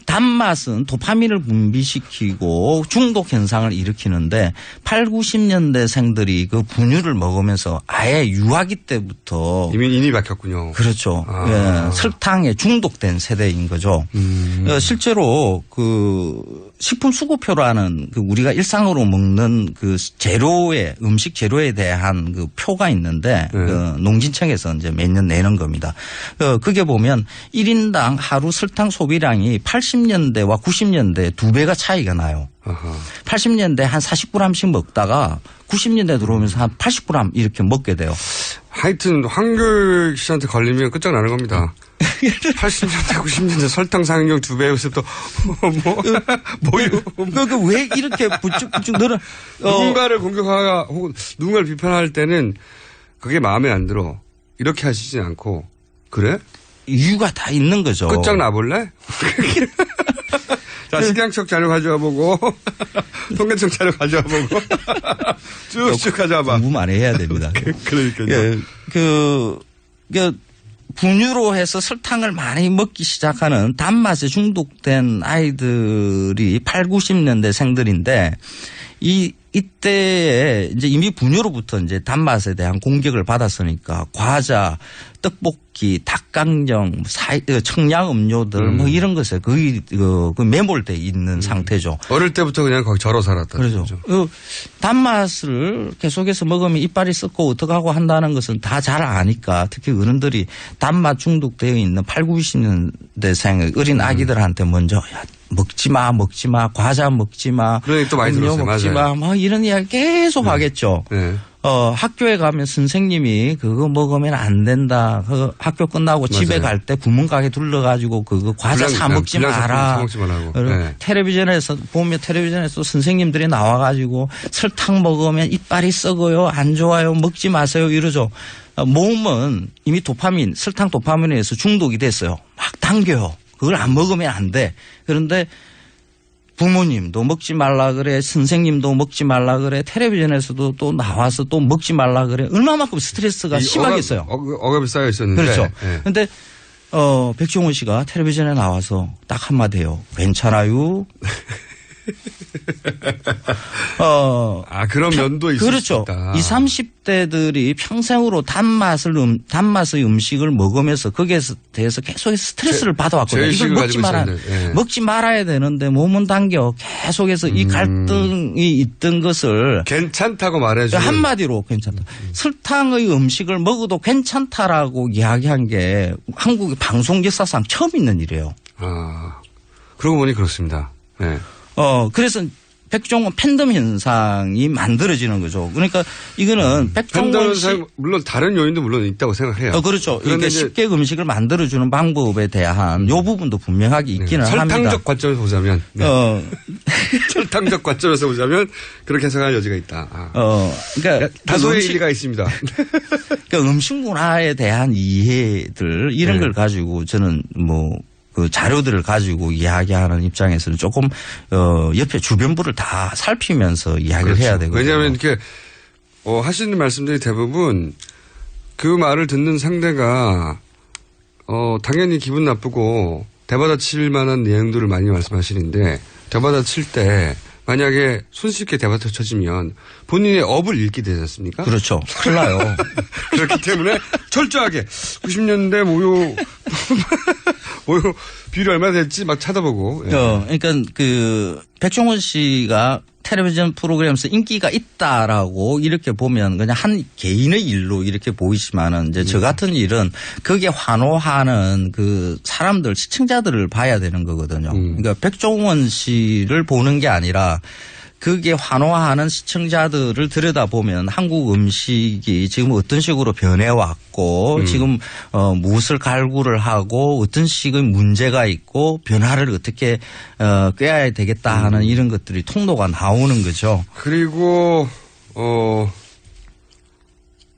[SPEAKER 9] 단맛은 도파민을 분비시키고 중독 현상을 일으키는데 8, 90년대생들이 그 분유를 먹으면서 아예 유아기 때부터
[SPEAKER 11] 이미 인이 박혔군요.
[SPEAKER 9] 그렇죠. 예, 설탕에 중독된 세대인 거죠. 실제로 그 식품 수급표라는 그 우리가 일상으로 먹는 그 재료의 음식 재료에 대한 그 표가 있는데 그 농진청에서 이제 매년 내는 겁니다. 그게 보면 1인당 하루 설탕 소비량이 80년대와 90년대 2배가 차이가 나요. 80년대 한 40g씩 먹다가 90년대 들어오면서 한 80g 이렇게 먹게 돼요.
[SPEAKER 11] 하여튼 황교익 씨한테 걸리면 끝장나는 겁니다. 80년대, 90년대 설탕 상용 2배에서 또
[SPEAKER 9] 왜 이렇게 부쩍부쩍 늘어?
[SPEAKER 11] 누군가를 공격하거나 혹은 누군가를 비판할 때는 그게 마음에 안 들어. 이렇게 하시지 않고 그래?
[SPEAKER 9] 이유가 다 있는 거죠.
[SPEAKER 11] 끝장나볼래? 자, 식량청 자료 가져와 보고, 통계청 자료 가져와 보고, 쭉쭉 가져와 봐.
[SPEAKER 9] 공부 많이 해야 됩니다.
[SPEAKER 11] 그러니까요.
[SPEAKER 9] 분유로 해서 설탕을 많이 먹기 시작하는 단맛에 중독된 아이들이 8, 90년대 생들인데, 이때에 이제 이미 분유로부터 이제 단맛에 대한 공격을 받았으니까 과자, 떡볶이, 닭강정, 청량 음료들 뭐 이런 것에 거의 그 매몰돼 있는 상태죠.
[SPEAKER 11] 어릴 때부터 그냥 거기 절어 살았다.
[SPEAKER 9] 그렇죠. 단맛을 계속해서 먹으면 이빨이 썩고 어떡하고 한다는 것은 다 잘 아니까 특히 어른들이 단맛 중독되어 있는 8, 90년대생 어린 아기들한테 먼저 야, 먹지 마, 과자 먹지 마,
[SPEAKER 11] 그러니 또 많이 들었어요.
[SPEAKER 9] 먹지 마, 뭐 이런 이야기 계속 하겠죠. 학교에 가면 선생님이 그거 먹으면 안 된다. 그 학교 끝나고 집에 갈 때 구멍가게 둘러가지고 그거 과자 사 먹지 마라. 텔레비전에서 보면 텔레비전에서 선생님들이 나와가지고 설탕 먹으면 이빨이 썩어요, 안 좋아요, 먹지 마세요 이러죠. 몸은 이미 도파민, 설탕 도파민에 의해서 중독이 됐어요. 막 당겨요. 그걸 안 먹으면 안 돼. 그런데 부모님도 먹지 말라 그래, 선생님도 먹지 말라 그래, 텔레비전에서도 또 나와서 또 먹지 말라 그래. 얼마만큼 스트레스가 심하겠어요.
[SPEAKER 11] 억압이 쌓여 있었는데.
[SPEAKER 9] 그렇죠. 그런데 백종원 씨가 텔레비전에 나와서 딱 한마디 해요. 괜찮아요.
[SPEAKER 11] 그런 면도 있을
[SPEAKER 9] 그렇죠.
[SPEAKER 11] 수 있다.
[SPEAKER 9] 20, 30대들이 평생으로 단맛의 음식을 먹으면서 거기에 대해서 계속해서 스트레스를 받아왔거든요. 이걸 먹지 말아야 되는데 몸은 당겨 계속해서 이 갈등이 있던 것을
[SPEAKER 11] 괜찮다고 말해주는
[SPEAKER 9] 한마디로 괜찮다. 설탕의 음식을 먹어도 괜찮다라고 이야기한 게 한국의 방송 역사상 처음 있는 일이에요.
[SPEAKER 11] 그러고 보니 그렇습니다. 네.
[SPEAKER 9] 그래서 백종원 팬덤 현상이 만들어지는 거죠. 그러니까 이거는 백종원 씨
[SPEAKER 11] 물론 다른 요인도 물론 있다고 생각해요.
[SPEAKER 9] 그렇죠. 그러니까 쉽게 음식을 만들어주는 방법에 대한 요 부분도 분명하게 있기는 합니다.
[SPEAKER 11] 설탕적 관점에서 보자면, 설탕적 관점에서 보자면 그렇게 해석할 여지가 있다.
[SPEAKER 9] 그러니까
[SPEAKER 11] 다소의 일리가 있습니다.
[SPEAKER 9] 그러니까 음식 문화에 대한 이해들 이런 걸 가지고 저는 그 자료들을 가지고 이야기하는 입장에서는 조금 옆에 주변부를 다 살피면서 이야기를 해야 되거든요.
[SPEAKER 11] 왜냐하면 이렇게 하시는 말씀들이 대부분 그 말을 듣는 상대가 당연히 기분 나쁘고 대받아칠 만한 내용들을 많이 말씀하시는데 대받아칠 때 만약에 손쉽게 대받아쳐지면 본인의 업을 잃게 되지 않습니까?
[SPEAKER 9] 그렇죠. 큰일 나요.
[SPEAKER 11] 그렇기 때문에 철저하게 90년대 모유 비율이 얼마 됐지 막 찾아보고.
[SPEAKER 9] 그러니까 백종원 씨가 텔레비전 프로그램에서 인기가 있다라고 이렇게 보면 그냥 한 개인의 일로 이렇게 보이지만은 이제 저 같은 일은 거기에 환호하는 그 사람들 시청자들을 봐야 되는 거거든요. 그러니까 백종원 씨를 보는 게 아니라 그게 환호하는 시청자들을 들여다보면 한국 음식이 지금 어떤 식으로 변해왔고 지금 무엇을 갈구를 하고 어떤 식의 문제가 있고 변화를 어떻게 꾀야 되겠다 하는 이런 것들이 통로가 나오는 거죠.
[SPEAKER 11] 그리고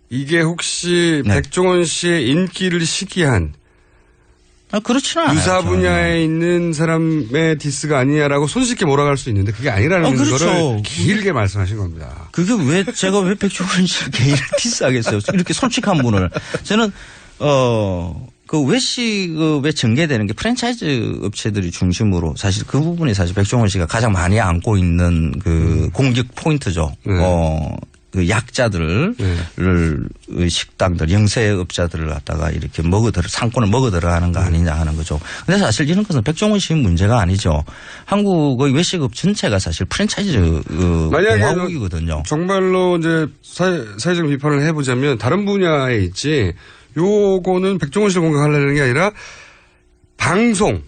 [SPEAKER 11] 이게 혹시 백종원 씨의 인기를 시기한
[SPEAKER 9] 그렇지는 않아요.
[SPEAKER 11] 유사 분야에 있는 사람의 디스가 아니냐라고 손쉽게 몰아갈 수 있는데 그게 아니라는 거를 길게 말씀하신 겁니다.
[SPEAKER 9] 그게 제가 왜 백종원 씨 개인을 디스하겠어요. 이렇게 솔직한 분을. 저는 그 외식업에 전개되는 게 프랜차이즈 업체들이 중심으로 사실 그 부분이 사실 백종원 씨가 가장 많이 안고 있는 그 공격 포인트죠. 그 약자들을 식당들 영세업자들을 갖다가 이렇게 상권을 먹어 들어가는 거 아니냐 하는 거죠. 근데 사실 이런 것은 백종원 씨 문제가 아니죠. 한국의 외식업 전체가 사실 프랜차이즈 공화국이거든요.
[SPEAKER 11] 정말로 이제 사회적 비판을 해보자면 다른 분야에 있지. 요거는 백종원 씨를 공격하려는 게 아니라 방송.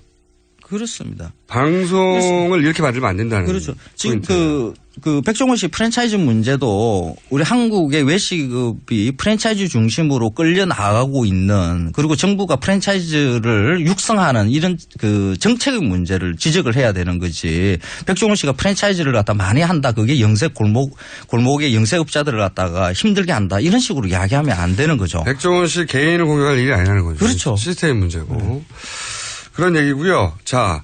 [SPEAKER 9] 그렇습니다.
[SPEAKER 11] 방송을 이렇게 만들면 안 된다는
[SPEAKER 9] 그렇죠. 지금 그 백종원 씨 프랜차이즈 문제도 우리 한국의 외식업이 프랜차이즈 중심으로 끌려 나가고 있는 그리고 정부가 프랜차이즈를 육성하는 이런 그 정책의 문제를 지적을 해야 되는 거지. 백종원 씨가 프랜차이즈를 갖다 많이 한다. 그게 골목의 영세업자들을 갖다가 힘들게 한다. 이런 식으로 이야기하면 안 되는 거죠.
[SPEAKER 11] 백종원 씨 개인을 공격할 일이 아니라는 거죠.
[SPEAKER 9] 그렇죠.
[SPEAKER 11] 시스템 문제고. 그런 얘기고요. 자,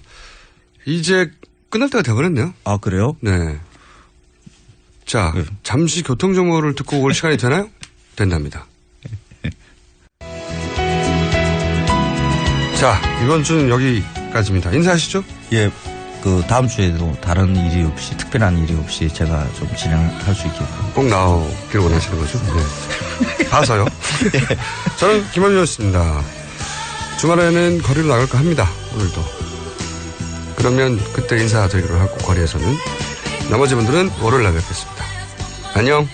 [SPEAKER 11] 이제 끝날 때가 돼버렸네요.
[SPEAKER 9] 아, 그래요?
[SPEAKER 11] 네. 자, 잠시 교통정보를 듣고 올 시간이 되나요? 된답니다. 자, 이번 주는 여기까지입니다. 인사하시죠?
[SPEAKER 9] 예. 그 다음 주에도 다른 일이 없이 특별한 일이 없이 제가 좀 진행할 수 있게끔
[SPEAKER 11] 꼭 나오길 원하시는 거죠? 네. 봐서요. 네. 저는 김원효였습니다. 주말에는 거리로 나갈까 합니다. 오늘도. 그러면 그때 인사드리기로 하고 거리에서는 나머지 분들은 월요일 날 뵙겠습니다. 안녕.